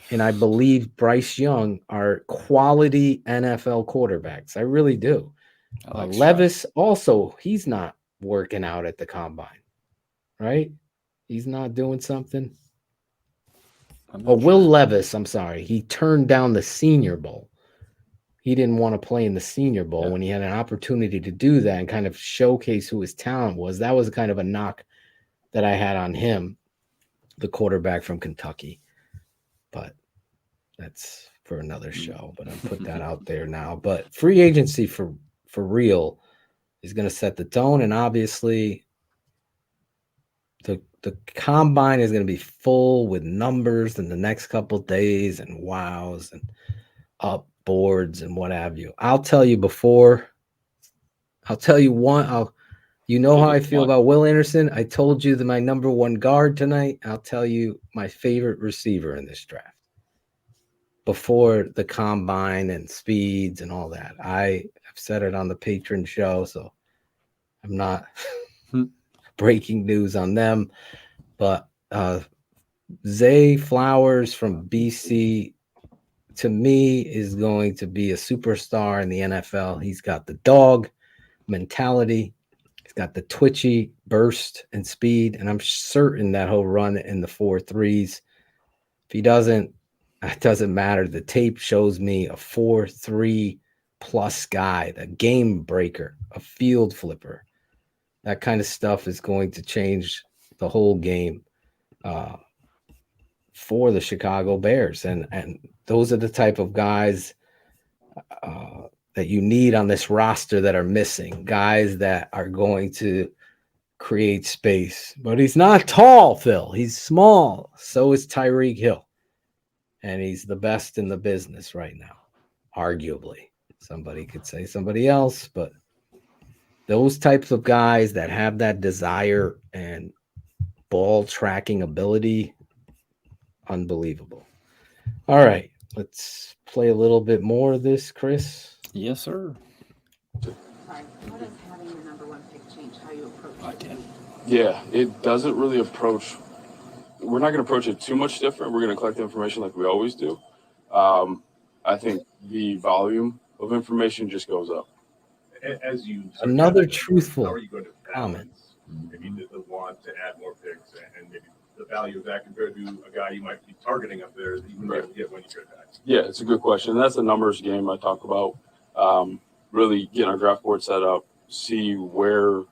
and I believe Bryce Young are quality NFL quarterbacks. I really do. Levis also, he's not working out at the combine, right? He's not doing something. Will Levis, I'm sorry. He turned down the Senior Bowl. He didn't want to play in the Senior Bowl when he had an opportunity to do that and kind of showcase who his talent was. That was kind of a knock that I had on him, the quarterback from Kentucky. But that's for another show. But I'll put that out there now. But free agency for real is going to set the tone. And obviously, the combine is going to be full with numbers in the next couple of days and wows and up boards and what have you. I'll tell you before I'll tell you one. You know how I feel about Will Anderson. I told you that my number one guard tonight. I'll tell you my favorite receiver in this draft. Before the combine and speeds and all that, I have said it on the patron show, so I'm not breaking news on them. But Zay Flowers from BC, to me, is going to be a superstar in the NFL. He's got the dog mentality. He's got the twitchy burst and speed, and I'm certain that he'll run in the 4.3s. If he doesn't, it doesn't matter. The tape shows me a 4.3 plus guy, a game breaker, a field flipper. That kind of stuff is going to change the whole game for the Chicago Bears. And those are the type of guys that you need on this roster that are missing, guys that are going to create space. But he's not tall, Phil. He's small. So is Tyreek Hill. And he's the best in the business right now, arguably. Somebody could say somebody else, but those types of guys that have that desire and ball tracking ability, unbelievable. All right, let's play a little bit more of this, Chris. Yes, sir. How does having the number one pick change how you approach it? Yeah, it doesn't really approach. We're not going to approach it too much different. We're going to collect the information like we always do. I think the volume of information just goes up. As you Another truthful how are you going to balance maybe the want to add more picks and maybe the value of that compared to a guy you might be targeting up there that you can get when you get back? Yeah, it's a good question. That's a numbers game I talk about. Really getting our draft board set up, see where,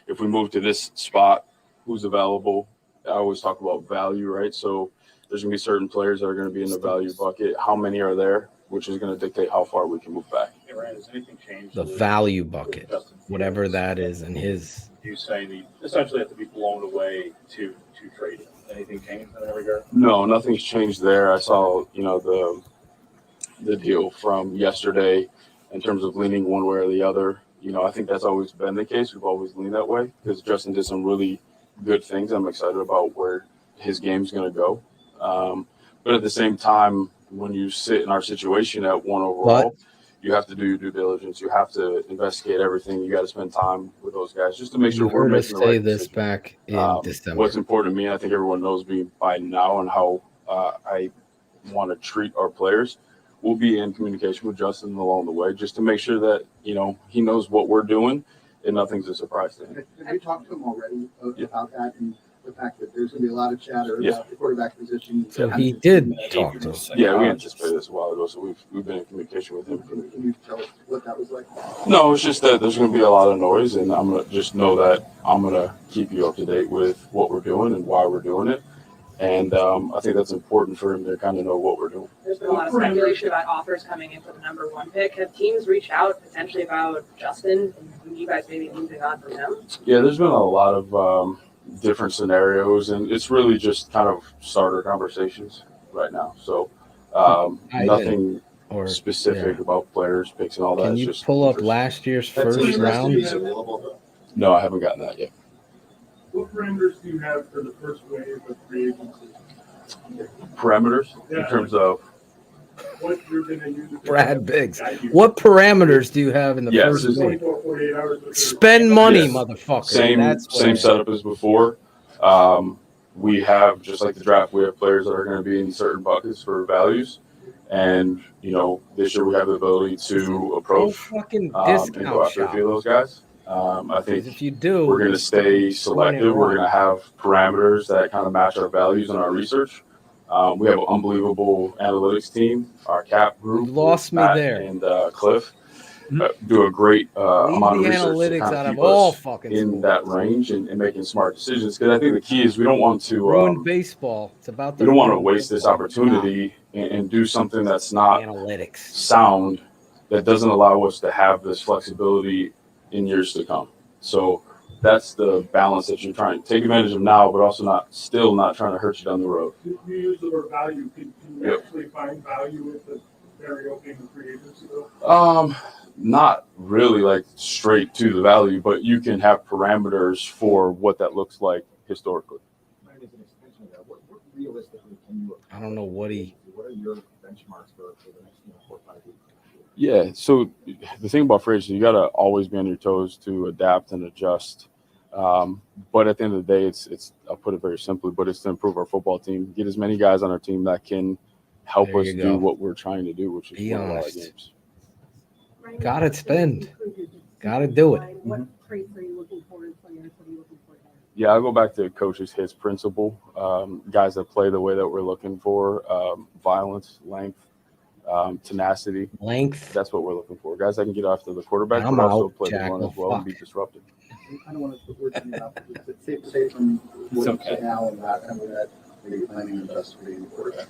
if we move to this spot, who's available. I always talk about value, right? So there's going to be certain players that are going to be in the value bucket. How many are there, which is going to dictate how far we can move back. Hey, Ryan, has anything changed? The value bucket, whatever that is, and his. You say you essentially have to be blown away to trade him. Anything changed in that regard? No, nothing's changed there. I saw, the deal from yesterday in terms of leaning one way or the other. I think that's always been the case. We've always leaned that way because Justin did some really good things. I'm excited about where his game's going to go. But at the same time, when you sit in our situation at one overall, you have to do your due diligence. You have to investigate everything. You got to spend time with those guys just to make sure we're making the right this decision. back in December. What's important to me, I think everyone knows me by now and how I want to treat our players. We'll be in communication with Justin along the way just to make sure that, he knows what we're doing and nothing's a surprise to him. Have you talked to him already about that and the fact that there's going to be a lot of chatter about the quarterback position? So he did talk to us. Yeah, we anticipated this a while ago, so we've been in communication with him. Can you tell us what that was like? No, it's just that there's going to be a lot of noise, and I'm going to just know that I'm going to keep you up to date with what we're doing and why we're doing it. And I think that's important for him to kind of know what we're doing. There's been a lot of speculation about offers coming in for the number one pick. Have teams reached out potentially about Justin and you guys maybe moving on from him? Yeah, there's been a lot of different scenarios, and it's really just kind of starter conversations right now. So nothing specific about players, picks, and all that. Can you pull up last year's first round? No, I haven't gotten that yet. What parameters do you have for the first wave of free agency? Parameters in terms of what you're going to use? Brad Biggs. What parameters do you have in the first wave? 48 hours. Spend money, motherfucker. Same setup as before. We have, just like the draft, we have players that are going to be in certain buckets for values. And, this year we have the ability to approach and go after a few of those guys. I think if you do, we're going to stay selective. We're going to have parameters that kind of match our values and our research. We have an unbelievable analytics team. Our cap group, lost me Matt there, and Cliff do a great amount of research to kind of keep us in that range and making smart decisions. Because I think the key is we don't want to ruin baseball. It's about we don't want to waste this opportunity and do something that's not analytics sound, that doesn't allow us to have this flexibility in years to come. So that's the balance that you're trying to take advantage of now, but also not trying to hurt you down the road. You use the word value. Can you actually find value with the very opening free agency? Not really like straight to the value, but you can have parameters for what that looks like historically. What realistically can you? I don't know what he. What are your benchmarks for the next 4 or 5 weeks? Yeah. So the thing about free agency, you got to always be on your toes to adapt and adjust. But at the end of the day, it's I'll put it very simply, but it's to improve our football team, get as many guys on our team that can help There us you do go. what we're trying to do, which is Be win a lot of honest. games. Gotta spend. Gotta do it. What traits are you looking for in players? What are you looking for there? Yeah, I'll go back to coach's hits principle. Guys that play the way that we're looking for, violence, length, tenacity. Length. That's what we're looking for. Guys that can get after the quarterback, I'm but also out, play the Jackal. run as well and be disruptive. I don't want to put words in your mouth. Is it safe to say from what you say now and that kind of that you're planning on just being a quarterback?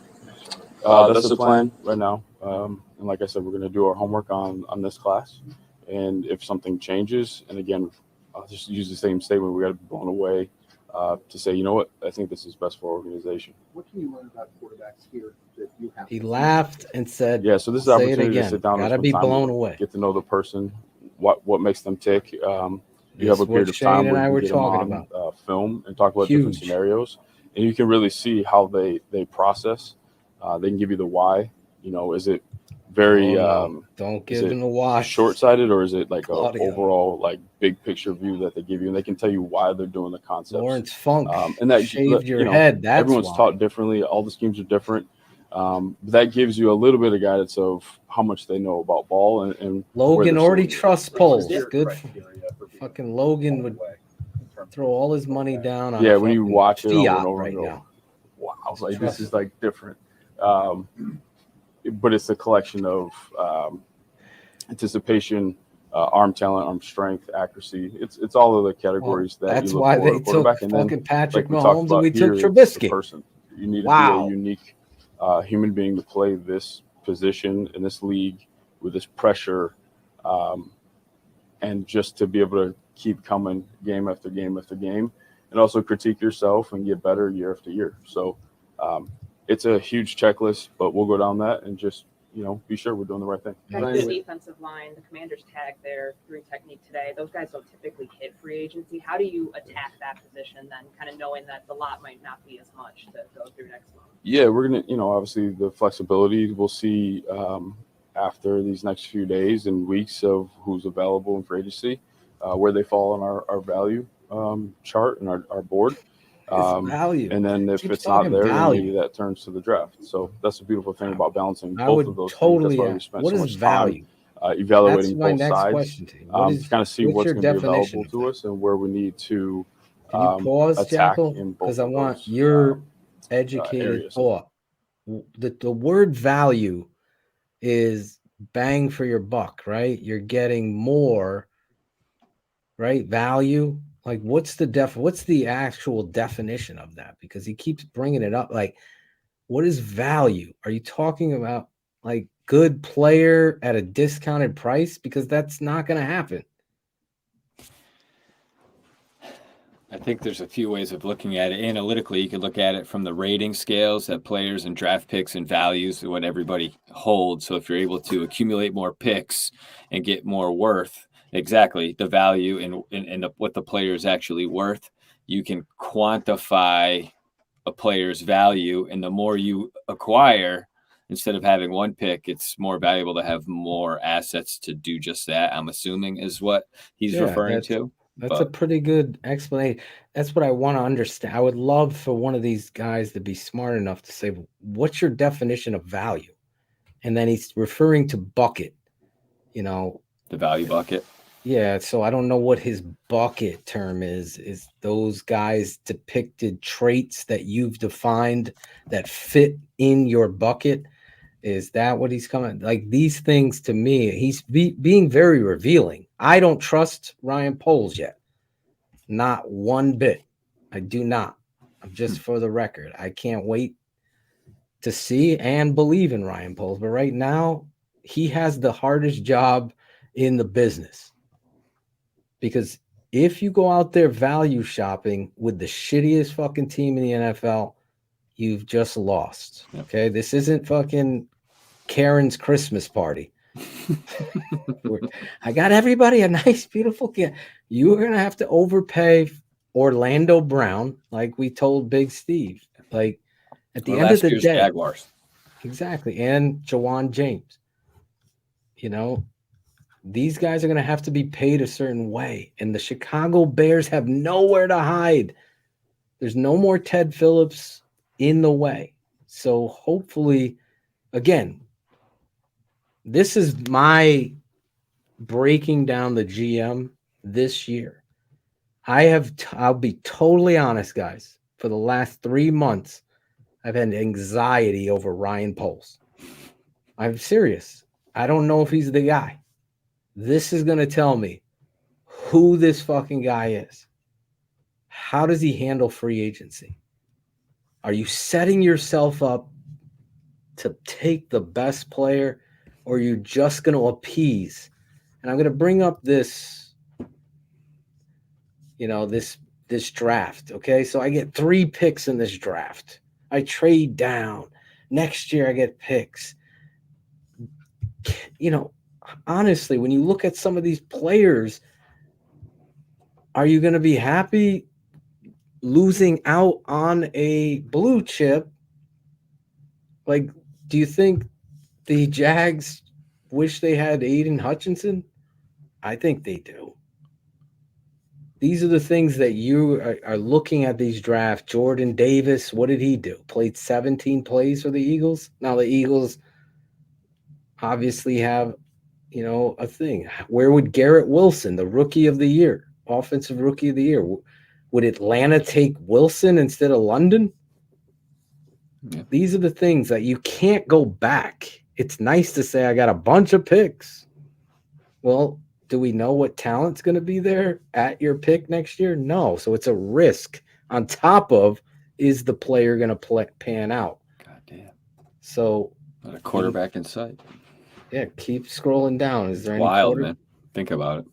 That's the plan right now. And like I said, we're going to do our homework on this class. And if something changes, and again, I'll just use the same statement, we got to be blown away to say, you know what, I think this is best for our organization. What can you learn about quarterbacks here that you have? He laughed and said, Yeah, so this is I'll an say it opportunity to again. sit down Gotta and be spend time blown with them, away. get to know the person, what makes them tick. You This have a is period what of time Shane and where I you were can get them talking on about. film and talk about different Huge. scenarios, and you can really see how they process. They can give you the why. You know, is it very don't is give it them the why. short-sighted, or is it like a Claudio. overall like big picture view that they give you, and they can tell you why they're doing the concepts. Lawrence Funk And that shaved your you know, head. That's everyone's why. taught differently. All the schemes are different. That gives you a little bit of guidance of how much they know about ball and where Logan they're already sitting. trusts polls. Good. Fucking Logan would throw all his money down on. Yeah, a when you fucking watch it over Fiat and over right and go, now. wow, like this is like different. But it's a collection of anticipation, arm talent, arm strength, accuracy. It's all of the categories that That's you look why for they in a quarterback. took And then, fucking Patrick like we talked Mahomes and about we here, took it's the Trubisky. person. You need to Wow. be a unique human being to play this position in this league with this pressure, and just to be able to keep coming game after game after game, and also critique yourself and get better year after year. So it's a huge checklist, but we'll go down that and just, you know, be sure we're doing the right thing. Back to the defensive line, the Commanders tag their 3 technique today. Those guys don't typically hit free agency. How do you attack that position then, kind of knowing that the lot might not be as much to go through next month? Yeah, we're going to, you know, obviously the flexibility we'll see after these next few days and weeks of who's available in free agency, where they fall on our value chart and our board. Value. And then if Keep it's not talking there, then value. maybe that turns to the draft. So that's the beautiful thing about balancing I both would of those totally things. That's why we ask, spent what so is much value? time evaluating That's my both next sides question to you. What is, to kind of see what's what's your going to be definition available to us and where we need to Can you pause, attack Jackal? in both Because I of want those, your educated areas. thought. The word value is bang for your buck, right? You're getting more, right? Value. Like, what's the actual definition of that? Because he keeps bringing it up. Like, what is value? Are you talking about like good player at a discounted price? Because that's not going to happen. I think there's a few ways of looking at it. Analytically, you can look at it from the rating scales that players and draft picks and values, what everybody holds. So if you're able to accumulate more picks and get more worth, exactly the value and what the player is actually worth, you can quantify a player's value. And the more you acquire, instead of having one pick, it's more valuable to have more assets to do just that, I'm assuming is what he's referring to. That's a pretty good explanation. That's what I want to understand. I would love for one of these guys to be smart enough to say, what's your definition of value? And then he's referring to bucket, you know. The value bucket. Yeah, so I don't know what his bucket term is. Is those guys depicted traits that you've defined that fit in your bucket? Is that what he's coming? Like these things to me, he's being very revealing. I don't trust Ryan Poles yet. Not one bit. I do not. I'm just for the record. I can't wait to see and believe in Ryan Poles. But right now, he has the hardest job in the business. Because if you go out there value shopping with the shittiest fucking team in the NFL, you've just lost. Okay. This isn't fucking Karen's Christmas party. I got everybody a nice, beautiful kid. You are gonna have to overpay Orlando Brown, like we told Big Steve. Like at the end of the day, Jaguars. Exactly, and Jawan James. You know, these guys are gonna have to be paid a certain way, and the Chicago Bears have nowhere to hide. There's no more Ted Phillips in the way. So hopefully, again, this is my breaking down the GM this year. I'll be totally honest, guys. For the last 3 months, I've had anxiety over Ryan Poles. I'm serious. I don't know if he's the guy. This is going to tell me who this fucking guy is. How does he handle free agency? Are you setting yourself up to take the best player, or are you just going to appease? And I'm going to bring up this, this draft, okay? So I get 3 picks in this draft. I trade down. Next year I get picks. Honestly, when you look at some of these players, are you going to be happy losing out on a blue chip? Like, do you think the Jags wish they had Aiden Hutchinson? I think they do. These are the things that you are looking at these drafts. Jordan Davis, what did he do? Played 17 plays for the Eagles. Now the Eagles obviously have, a thing. Where would Garrett Wilson, the rookie of the year, offensive rookie of the year, would Atlanta take Wilson instead of London? Yeah. These are the things that you can't go back. It's nice to say I got a bunch of picks. Well, do we know what talent's going to be there at your pick next year? No. So it's a risk on top of, is the player going to pan out? God damn. So not a quarterback in sight. Yeah, keep scrolling down. Is there any wild, man? Think about it.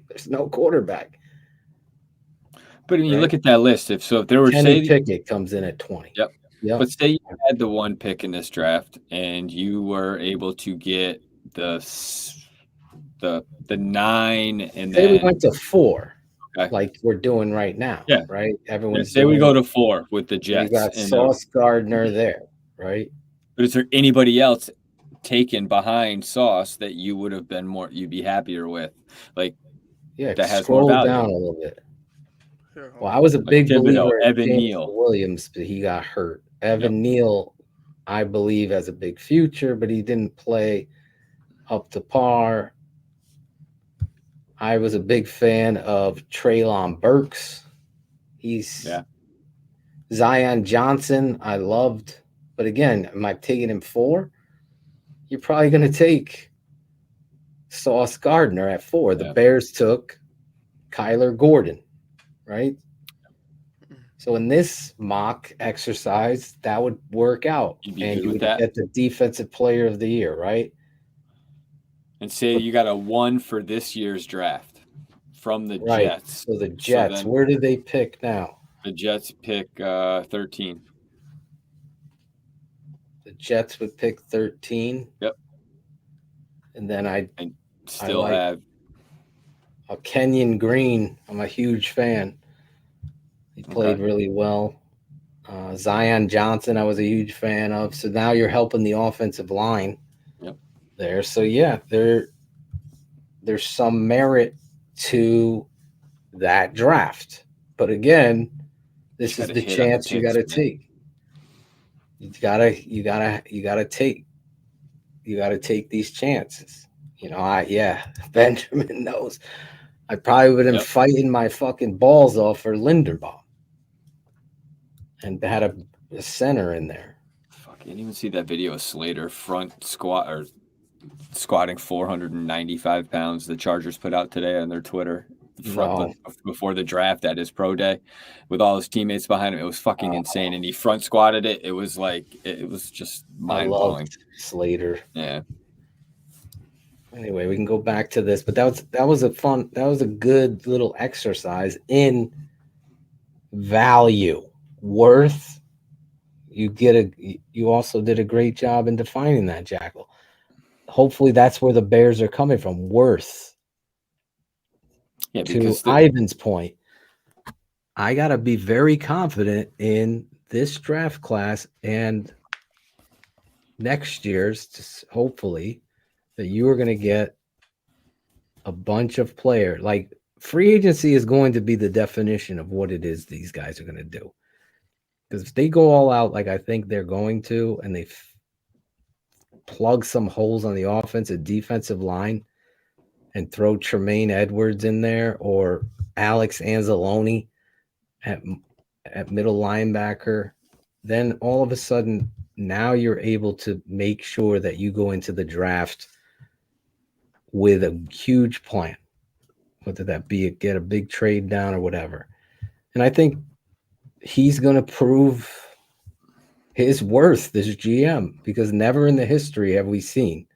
There's no quarterback. But when you look at that list, if there were Kenny Pickett comes in at 20. Yep. But say you had the 1 pick in this draft and you were able to get the 9 and say then we went to 4. Okay. Like we're doing right now. Yeah. Right. Everyone's say we go to 4 with the Jets. You got Sauce Gardner there, right? But is there anybody else taken behind Sauce that you would have been you'd be happier with? Like, that has scroll more value. down a little bit. Well, I was a big believer in Evan James Neal Williams, but he got hurt. Evan Neal, I believe, has a big future, but he didn't play up to par. I was a big fan of Treylon Burks. He's Zion Johnson, I loved. But again, am I taking him 4? You're probably going to take Sauce Gardner at 4. The Bears took Kyler Gordon, right? So in this mock exercise, that would work out. And you would get the defensive player of the year, right? And say you got a 1 for this year's draft from the Jets. So the Jets, where do they pick now? The Jets pick 13. The Jets would pick 13. Yep. And then I still have a Kenyon Green. I'm a huge fan. He played really well. Zion Johnson, I was a huge fan of. So now you're helping the offensive line there. So there's some merit to that draft. But again, this is the chance you got to take. You gotta take these chances. Benjamin knows. I probably would have been fighting my fucking balls off for Linderbaum and had a center in there. Fuck, you didn't even see that video of Slater squatting 495 pounds. The Chargers put out today on their Twitter. Before the draft at his pro day with all his teammates behind him. It was fucking insane. And he front squatted it. It was just mind blowing. Slater. Yeah. Anyway, we can go back to this, but that was a good little exercise in value, worth. You also did a great job in defining that, Jackal. hopefully that's where the Bears are coming from. Worth. Yeah, To because Ivan's point, I got to be very confident in this draft class and next year's, hopefully, that you are going to get a bunch of players. Like, free agency is going to be the definition of what it is these guys are going to do. Because if they go all out like I think they're going to, and they plug some holes on the offensive defensive line and throw Tremaine Edwards in there or Alex Anzalone at middle linebacker, then all of a sudden now you're able to make sure that you go into the draft with a huge plan, whether that be get a big trade down or whatever. And I think he's going to prove his worth, this GM, because never in the history have we seen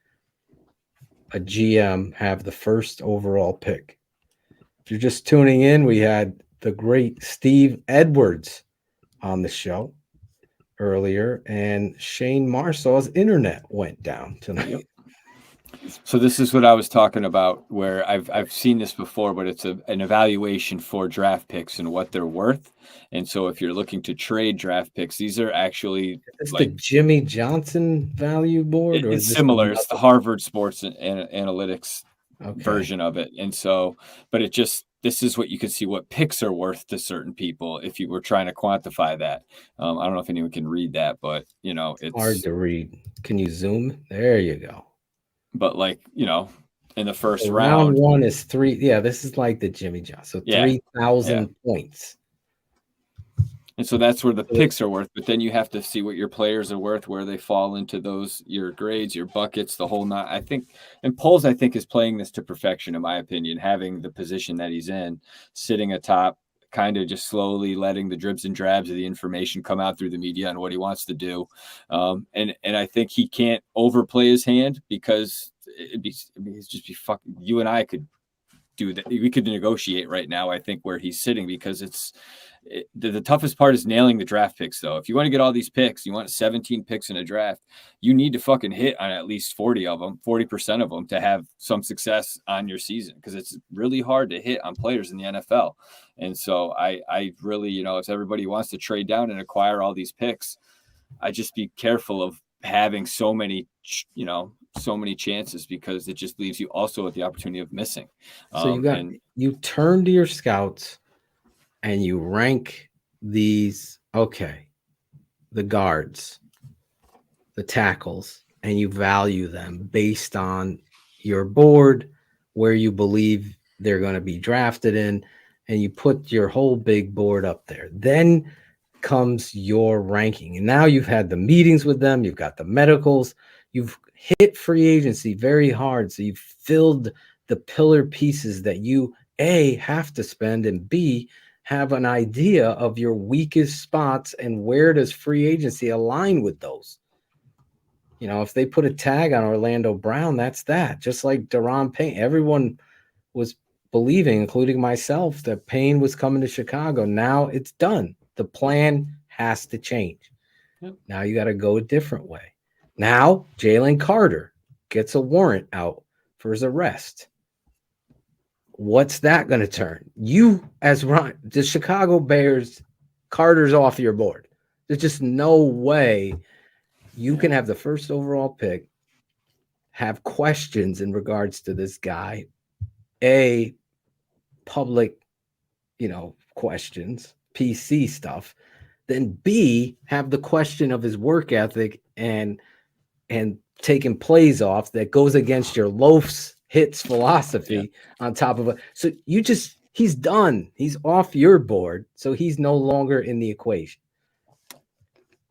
a GM have the first overall pick. If you're just tuning in, we had the great Steve Edwards on the show earlier, and Shane Marsaw's internet went down tonight. So this is what I was talking about, where I've seen this before, but it's an evaluation for draft picks and what they're worth. And so if you're looking to trade draft picks, these are actually Is like the Jimmy Johnson value board, or it's is this similar. It's the another? Harvard Sports Analytics Okay. version of it. And so, but it just, this is what you can see what picks are worth to certain people if you were trying to quantify that. I don't know if anyone can read that, but you know, it's Hard to read. Can you zoom? There you go. But like, you know, in the first So round, round one is 3. Yeah, this is like the Jimmy Johnson. So Yeah, 3,000 points. and so that's where the picks are worth. But then you have to see what your players are worth, where they fall into those, your grades, your buckets, the whole not. I think, and Poles, I think, is playing this to perfection, in my opinion, having the position that he's in, sitting atop, kind of just slowly letting the dribs and drabs of the information come out through the media and what he wants to do. And I think he can't overplay his hand, because it'd just be fucking, you and I could do that. We could negotiate right now, I think, where he's sitting, because the toughest part is nailing the draft picks, though. If you want to get all these picks, you want 17 picks in a draft, you need to fucking hit on at least 40% of them to have some success on your season, because it's really hard to hit on players in the NFL. And so I really, you know, if everybody wants to trade down and acquire all these picks, I just be careful of having so many, you know, so many chances, because it just leaves you also with the opportunity of missing. So you turn to your scouts and you rank these, okay, the guards, the tackles, and you value them based on your board, where you believe they're going to be drafted in, and you put your whole big board up there. Then comes your ranking. And now you've had the meetings with them, you've got the medicals, you've hit free agency very hard. So you've filled the pillar pieces that you A, have to spend, and B, have an idea of your weakest spots and where does free agency align with those. You know, if they put a tag on Orlando Brown, that's that. Just like Daron Payne, everyone was believing, including myself, that Payne was coming to Chicago. Now it's done. The plan has to change. Yep. Now you got to go a different way. Now Jalen Carter gets a warrant out for his arrest. What's that going to turn? You, as Ron, the Chicago Bears, Carter's off your board. There's just no way you can have the first overall pick, have questions in regards to this guy, A, public, you know, questions, PC stuff, then B, have the question of his work ethic and taking plays off that goes against your loafs hits philosophy on top of it. So he's done. He's off your board. So he's no longer in the equation.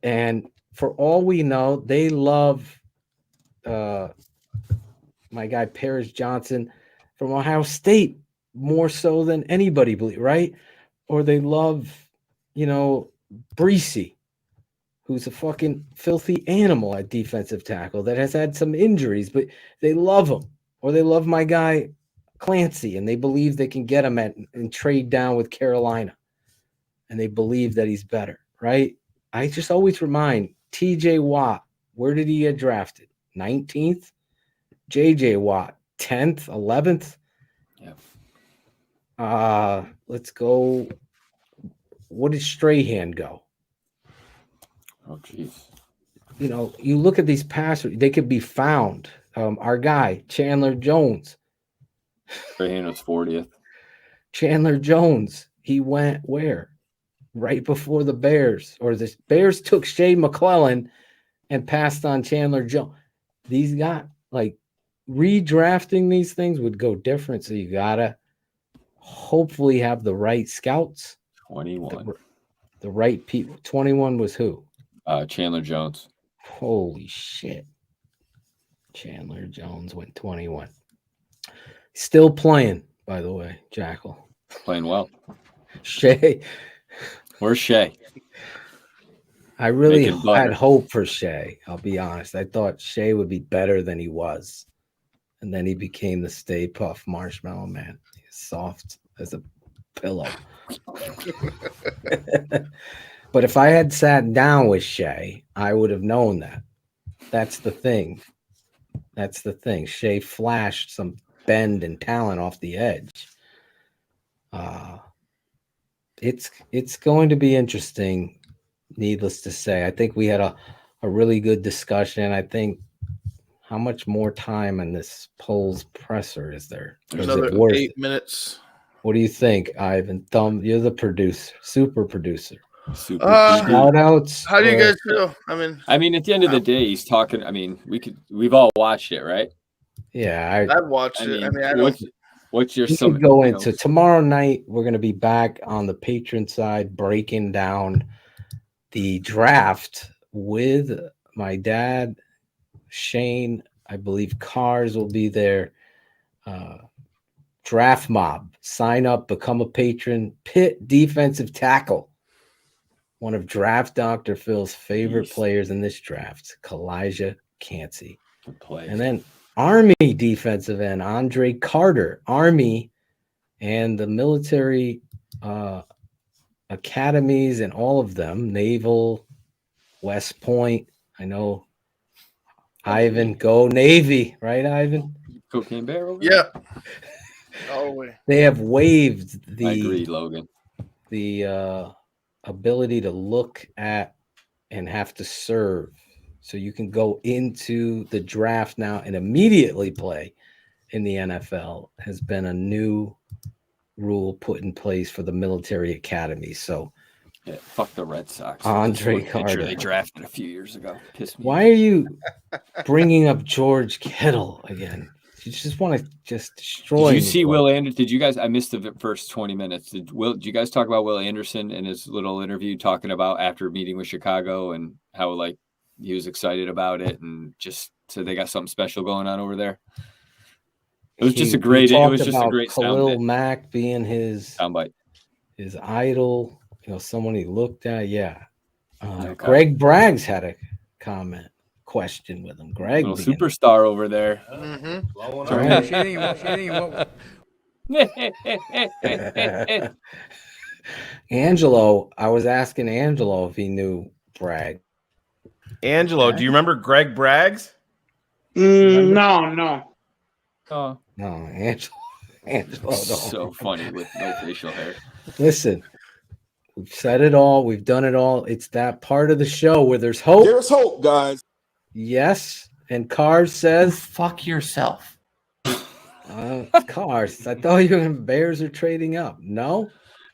And for all we know, they love my guy Paris Johnson from Ohio State more so than anybody believe, right? Or they love, you know, Breesy, who's a fucking filthy animal at defensive tackle that has had some injuries, but they love him. Or they love my guy Clancy, and they believe they can get him and trade down with Carolina. And they believe that he's better, right? I just always remind TJ Watt, where did he get drafted? 19th? JJ Watt, 10th, 11th. Yeah. Let's go. What did Strahan go? Oh, jeez. You know, you look at these passers, they could be found. Our guy, Chandler Jones. Strahan was 40th. Chandler Jones, he went where? Right before the Bears. Or the Bears took Shea McClellan and passed on Chandler Jones. These guys, like, redrafting these things would go different. So you got to hopefully have the right scouts. 21. The right people. 21 was who? Chandler Jones. Holy shit. Chandler Jones went 21. Still playing, by the way, Jackal. Playing well. Shea. Where's Shea? I really had hope for Shea. I'll be honest. I thought Shea would be better than he was. And then he became the Stay Puft Marshmallow Man. He's soft as a pillow. But if I had sat down with Shea, I would have known that. That's the thing. That's the thing. Shea flashed some bend and talent off the edge. It's going to be interesting, needless to say. I think we had a really good discussion. I think how much more time in this polls presser is there? Another 8 minutes. What do you think, Ivan? You're the producer, super producer. Shout outs. How do you guys feel? I mean, at the end of the day, he's talking. I mean, we've all watched it, right? Yeah, I've watched it. I mean, I don't. What's your go into tomorrow night? We're going to be back on the patron side breaking down the draft with my dad, Shane. I believe Cars will be there. Draft mob. Sign up, become a patron. Pitt defensive tackle. One of Draft Dr. Phil's favorite players in this draft, Kalijah Cansey. And then Army defensive end, Jalen Carter. Army and the military academies and all of them, Naval, West Point. I know Ivan, go Navy, right, Ivan? Cocaine Bear over there? All the way. They have waived I agree, Logan. The ability to look at and have to serve. So you can go into the draft now and immediately play in the NFL has been a new rule put in place for the military academy. So yeah, fuck the Red Sox. Jalen Carter. They drafted a few years ago. Pissed me Why are you bringing up George Kittle again? You just want to just destroy. Did you see Will Anderson? Did you guys? I missed the first 20 minutes. Did you guys talk about Will Anderson in his little interview talking about after meeting with Chicago and how like he was excited about it and just so they got something special going on over there? It was just a great. It was just a great Khalil Mack being his soundbite, his idol. You know, someone he looked at. Yeah, Greg Braggs had a question with him. Greg, little superstar over there. Angelo, I was asking Angelo if he knew Bragg. Angelo, do you remember Greg Braggs? No. Oh no, Angelo. So funny with no facial hair. Listen, we've said it all. We've done it all. It's that part of the show where there's hope. There's hope, guys. Yes, and Cars says, "Fuck yourself." Cars, I thought you and Bears are trading up. No,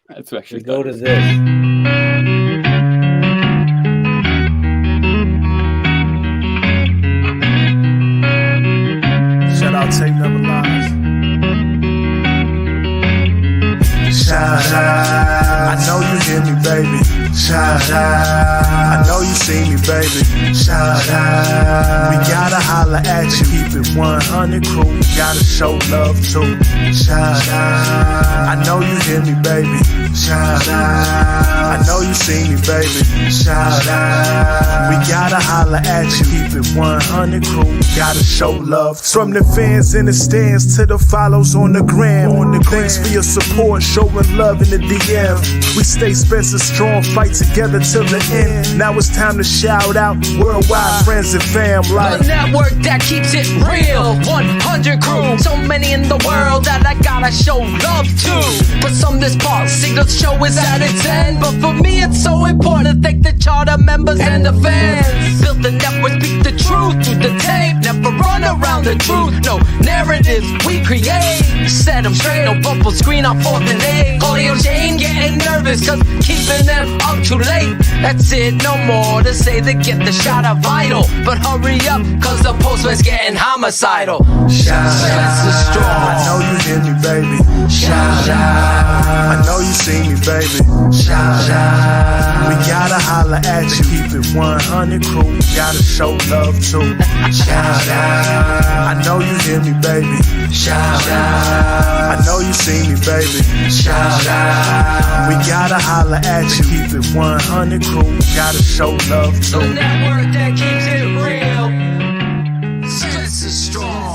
that's actually we go to this. Shout out Tape Never Lies. Shout out, I know you hear me, baby. Shout out, I know you see me, baby. Shout out, we gotta holler at you. Keep it 100 crew, gotta show love too. Shout out, I know you hear me, baby. Shout out, I know you see me, baby. Shout out, we gotta holler at you. Keep it 100 crew, gotta show love. From the fans in the stands to the follows on the gram. Thanks for your support, show showing love in the DM. We stay Spencer strong, fight together till the end. Now it's time to shout out worldwide friends and fam like The network that keeps it real, 100 crew. So many in the world that I gotta show love to. But some this part signal show is at its end. But for me it's so important to thank the charter members and the fans. Built the network, speak the truth through the tape. Never run around the truth, no narratives we create. Set them straight, no bubble screen on 4th and 8. Claudio Jane getting nervous cause keeping them up too late. That's it, no more to say they get the shot of vital. But hurry up cause the postman's getting homicidal. shout out. I know you hear me, baby. Shout out. I know you see me, baby. Shout out. We gotta holla at you. Keep it 100 crew. Gotta show love too. Shout out. I know you hear me, baby. Shout out. I know you see me, baby. Shout out. We gotta holla at you. Keep it 100 crew. Gotta show love too. The network that keeps it real. Stress is strong.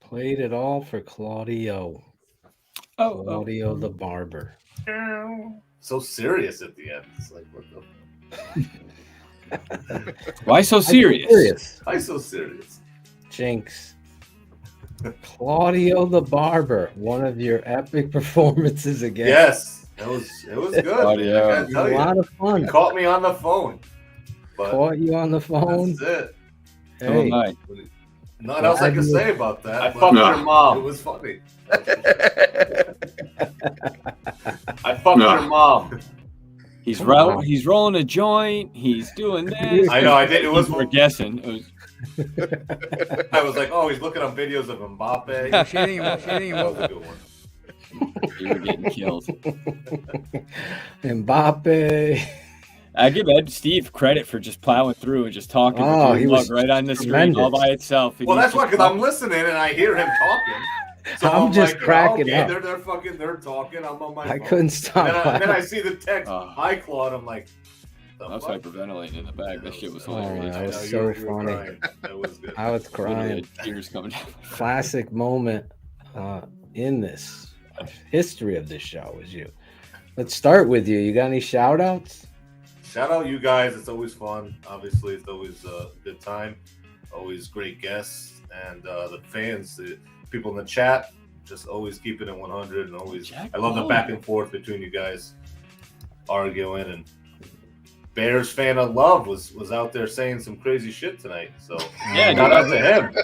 Played it all for Claudio. Claudio the barber. So serious at the end. It's like, what the? Why so serious? Why so serious? Jinx. Claudio the barber, one of your epic performances again. Yes, it was good. Claudio. I gotta tell A you. lot of fun. You caught me on the phone. But Caught you on the phone. that's it. Hey, Nothing else I can say about that. I but fucked your mom. It was funny. I fucked your mom. He's rolling a joint. He's doing this. I know. I did. It was. We're guessing. It was. I was like, oh, he's looking up videos of Mbappe. That was a good one. You were getting killed. Mbappe. I give Steve credit for just plowing through and just talking Oh, with he your was mug right on the screen tremendous. all by itself. And Well, he's that's why, just because I'm listening and I hear him talking. So I'm just like, cracking okay, up. They're talking. I'm on my I phone. couldn't stop And then I laughing. see the text. Hi, Claude. I'm like, I was hyperventilating in the bag. That shit was Oh, hilarious. that was Yeah, so you were funny. crying. That was good. I was crying. Tears coming down. Classic moment in this history of this show is you. Let's start with you. You got any shout outs? Shout out you guys. It's always fun. Obviously, it's always a good time. Always great guests. And the fans, the people in the chat, just always keeping it 100. And always, I love the back and forth between you guys arguing. And Bears fan of love was out there saying some crazy shit tonight. So Yeah, shout out to him.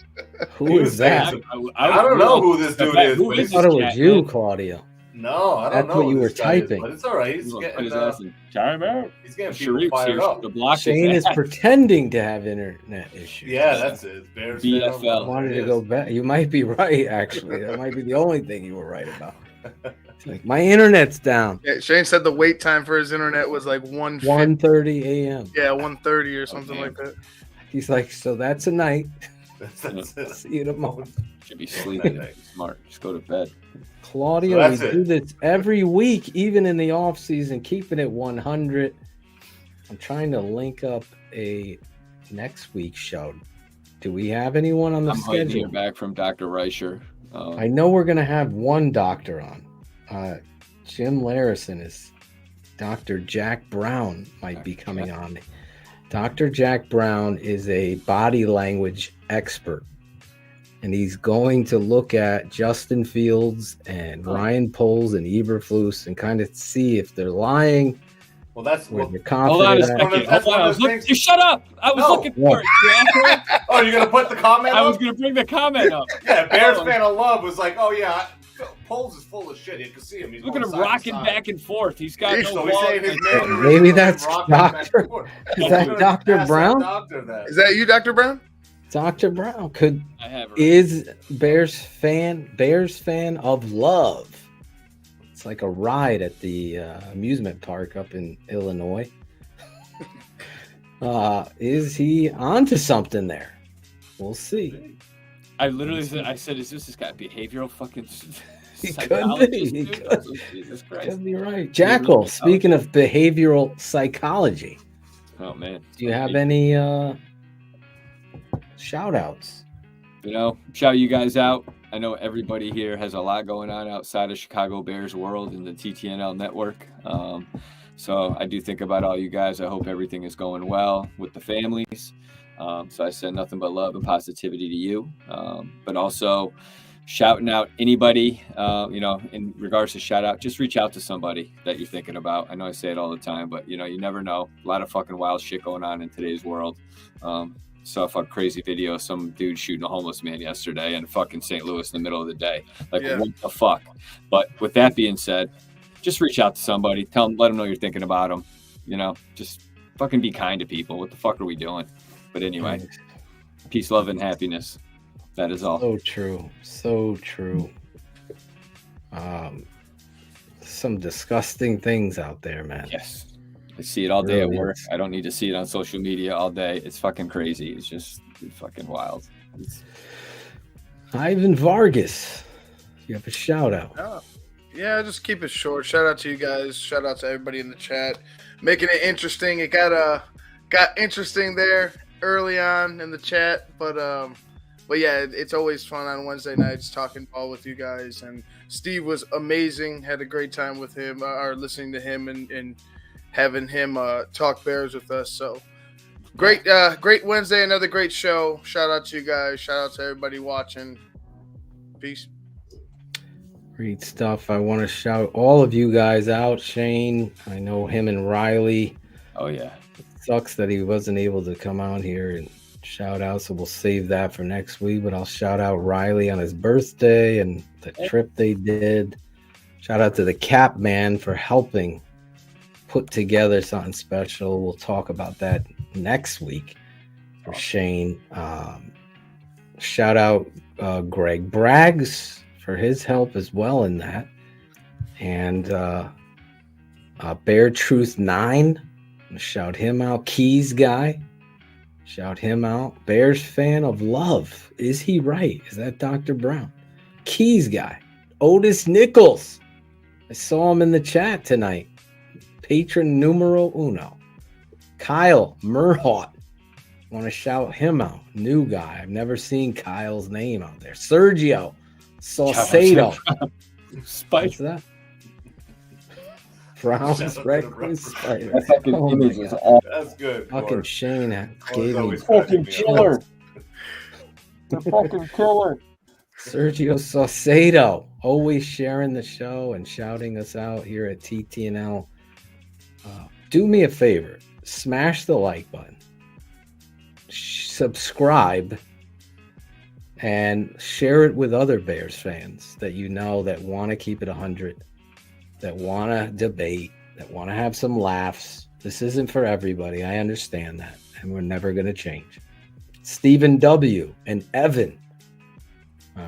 Who He is was saying that? some- I don't know who this dude is. Who but is I he's- thought it was you, Claudio. No, I don't That's know. what who you were this guy is, typing. but it's all right. He's He's gonna put getting, his ass in timeout. he's getting people Sharif's fired here up. to block Shane his is ass. pretending to have internet issues. Yeah, that's it. Bears fan of BFL. love. Wanted There to it go is. back. You might be right, actually. That might be the only thing you were right about. It's like, my internet's down. Yeah, Shane said the wait time for his internet was like 1:30 a.m. Yeah, 1:30 or something like that. He's like, so that's a night. That's it. See you tomorrow. Should be sleeping. Smart. Just go to bed. Claudio, So we that's do it. this every week, even in the off season, keeping it 100. I'm trying to link up a next week's show. Do we have anyone on the I'm waiting to schedule? hear back from Dr. Reicher. I know we're going to have one doctor on. Jim Larison is Dr. Jack Brown might be coming on. Dr. Jack Brown is a body language expert, and he's going to look at Justin Fields and Ryan Poles and Eberflus and kind of see if they're lying. Well, that's or they're Hold on a confident. second. That's Hold on. one I of was those looking, things- you shut up. I was No. looking for it. you asshole. Oh, you're gonna put the comment? I was up? going to bring the comment up. Yeah, Bears fan of love was like, oh yeah, Poles is full of shit. You can see him. He's Look at going him side to rocking side. back and forth. He's got no So he's balls. saying his man Maybe that's rocking back and Doctor. forth. Is I'm that gonna Dr. ask that Brown? doctor that. Is that you, Dr. Brown? Dr. Brown could I have her. is Bears fan of love. It's like a ride at the amusement park up in Illinois. Is he onto something there? We'll see. I literally said, is this guy behavioral fucking He could psychologist? be. He dude? could. Jesus Christ. Could be right. Jackal, speaking of behavioral psychology, Oh man. Do you have any shout outs? Shout you guys out. I know everybody here has a lot going on outside of Chicago Bears world in the TTNL Network. So I do think about all you guys. I hope everything is going well with the families. So I send nothing but love and positivity to you. But also shouting out anybody, in regards to shout out, just reach out to somebody that you're thinking about. I know I say it all the time, but you never know. A lot of fucking wild shit going on in today's world. Saw a fucking crazy video of some dude shooting a homeless man yesterday in fucking St. Louis in the middle of the day. What the fuck? But with that being said, just reach out to somebody. Let them know you're thinking about them. Just fucking be kind to people. What the fuck are we doing? But anyway, peace, love, and happiness. That is all. So true. So true. Some disgusting things out there, man. Yes. I see it all day Really at work. is. I don't need to see it on social media all day. It's fucking crazy. It's just fucking wild. Ivan Vargas, you have a shout out. Yeah, just keep it short. Shout out to you guys. Shout out to everybody in the chat, making it interesting. It got interesting there early on in the chat, but yeah, it's always fun on Wednesday nights talking ball with you guys. And Steve was amazing. Had a great time with him, or listening to him and having him talk Bears with us. So great Wednesday, another great show. Shout out to you guys. Shout out to everybody watching. Peace. Great stuff. I want to shout all of you guys out. Shane, I know him and Riley. Oh yeah. It sucks that he wasn't able to come out here and shout out, so we'll save that for next week. But I'll shout out Riley on his birthday and the trip they did. Shout out to the Cap Man for helping put together something special. We'll talk about that next week for Shane. Shout out Greg Braggs for his help as well in that. And Bear Truth 9, shout him out. Keys guy, shout him out. Bears fan of love. Is he right? Is that Dr. Brown? Keys guy. Otis Nichols. I saw him in the chat tonight. Patron numero uno. Kyle Murhaut. Want to shout him out. New guy. I've never seen Kyle's name out there. Sergio Saucedo. What's that? Browns Reckless Spider. That fucking image is awful. That's good. Fucking Shane gave me fucking killer. The fucking killer. Sergio Saucedo, always sharing the show and shouting us out here at TTNL. Do me a favor, smash the like button, subscribe, and share it with other Bears fans that you know that want to keep it 100, that want to debate, that want to have some laughs. This isn't for everybody. I understand that, and we're never going to change. Stephen W. and Evan,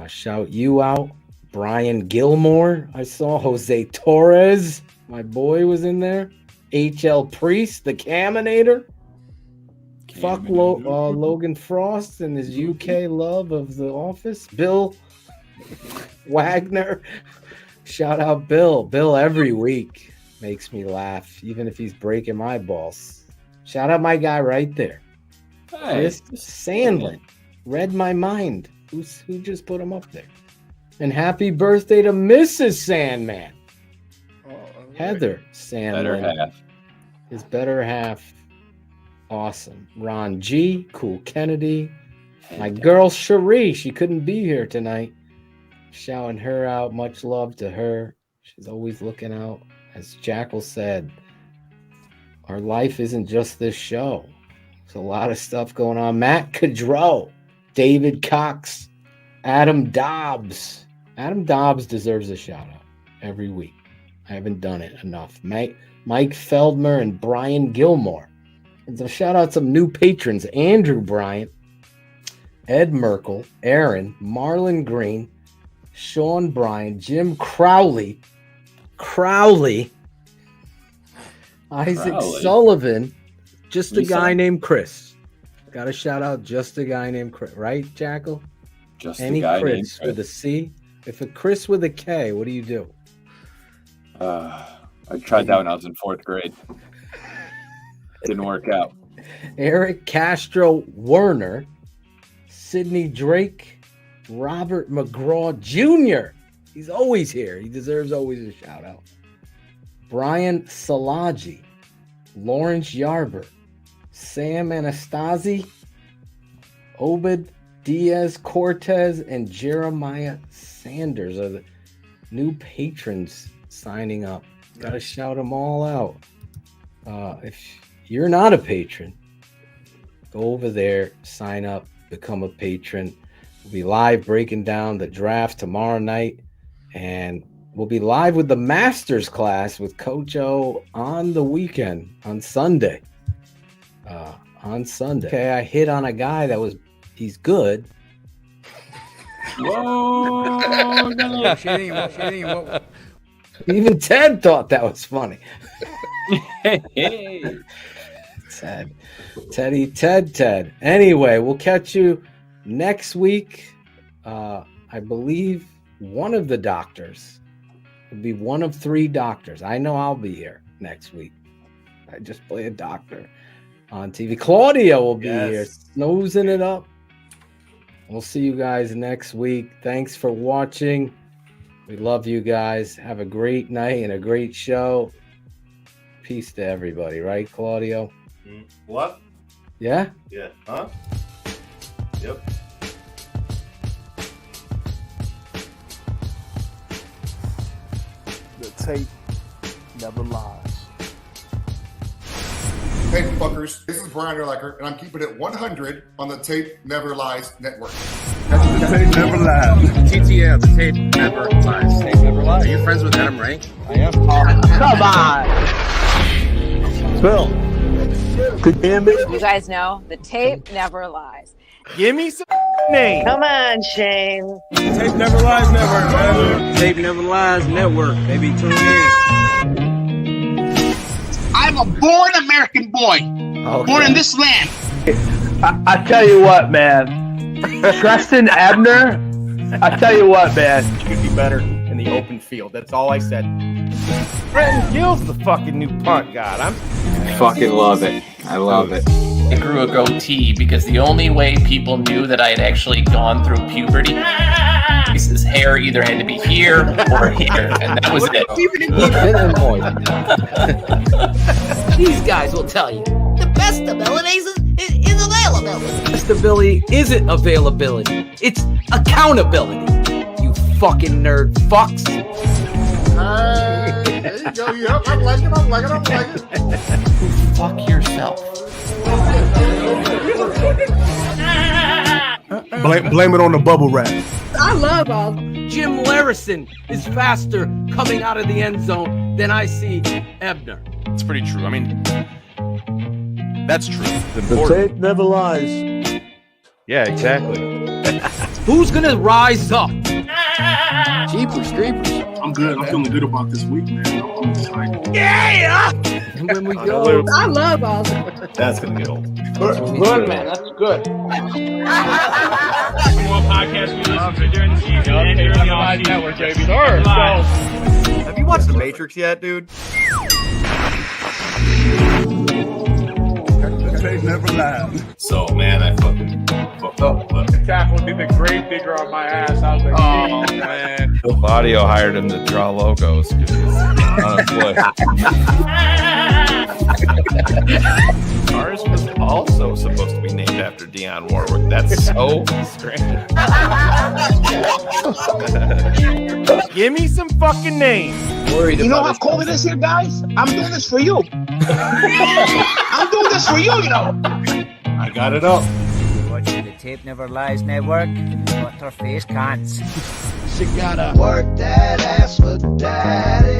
shout you out. Brian Gilmore, I saw. Jose Torres, my boy, was in there. HL Priest, the Caminator. Fuck Logan Frost and his UK love of The Office. Bill Wagner. Shout out Bill. Bill every week makes me laugh, even if he's breaking my balls. Shout out my guy right there. Chris Sandlin. Read my mind. Who just put him up there? And happy birthday to Mrs. Sandman. Heather Sandlin. Better half. His better half. Awesome. Ron G. Cool Kennedy. My girl Cherie. She couldn't be here tonight. Shouting her out. Much love to her. She's always looking out. As Jackal said, our life isn't just this show. There's a lot of stuff going on. Matt Cadro. David Cox. Adam Dobbs. Adam Dobbs deserves a shout out every week. I haven't done it enough. Mike Feldmer and Brian Gilmore. And so shout out some new patrons. Andrew Bryant, Ed Merkel, Aaron, Marlon Green, Sean Bryan, Jim Crowley, Isaac Sullivan, just a guy named Chris. Got to shout out just a guy named Chris, right, Jackal? Just any a guy named Chris with a C. If a Chris with a K, what do you do? I tried that when I was in 4th grade. Didn't work out. Eric Castro Werner, Sidney Drake, Robert McGraw Jr. He's always here. He deserves always a shout out. Brian Salaji, Lawrence Yarber, Sam Anastasi, Obed Diaz Cortez, and Jeremiah Sanders are the new patrons signing up. Got to shout them all out. If you're not a patron, go over there, sign up, become a patron. We'll be live breaking down the draft tomorrow night, and we'll be live with the Masters class with Coach O on the weekend, on Sunday. Okay, I hit on a guy he's good. Whoa! Even Ted thought that was funny. Hey. Ted. Anyway, we'll catch you next week. I believe one of the doctors will be one of 3 doctors. I know I'll be here next week. I just play a doctor on TV. Claudia will be here, snoozing it up. We'll see you guys next week. Thanks for watching. We love you guys. Have a great night and a great show. Peace to everybody, right, Claudio? What? Yeah? Yeah. Huh? Yep. The tape never lies. Hey, fuckers. This is Brian Erlacher, and I'm keeping it 100 on the Tape Never Lies Network. The tape never lies. TTNL, the tape never lies. Tape never lies. Are you friends with Adam Ray? I am. Come on. Phil. Could you hear me? You guys know the tape never lies. Give me some name. Come on, Shane. Tape never lies network, man. Tape never lies network. Maybe tune in. I'm a born American boy. Born in this land. I tell you what, man. Tristan Abner, I tell you what, man. Could be better in the open field. That's all I said. Brenton Gill's the fucking new punt god. I fucking love it. I love it. I grew a goatee because the only way people knew that I had actually gone through puberty is his hair either had to be here or here, and that was it. These guys will tell you the best abilities is availability. Best ability isn't availability. It's accountability. You fucking nerd fucks. There you go. Yep, I'm liking it. Fuck yourself. Blame it on the bubble wrap. I love all. Jim Larison is faster coming out of the end zone than I see Ebner. It's pretty true. I mean, that's true. The tape never lies. Yeah, exactly. Who's gonna rise up? Jeepers creepers. I'm good. I'm feeling good about this week, man. I'm excited. Yeah! And when we go, I love all. That's gonna get old. Good, man. That's good. More podcasts we listen to during the season and during the off network, baby. Sure. Have you watched The Matrix yet, dude? The tape never lies. So, man, I fucking fucked up. But The tackle did the grave digger on my ass. I was like, Oh, man. Claudio hired him to draw logos because he's unemployed. Ours was also supposed to be named after Dionne Warwick. That's so strange. Give me some fucking names. You know how cold it is here, guys? I'm doing this for you. I'm doing this for you, you know. I got it up. Watching the Tape Never Lies Network, what her face can't. She gotta work that ass for daddy.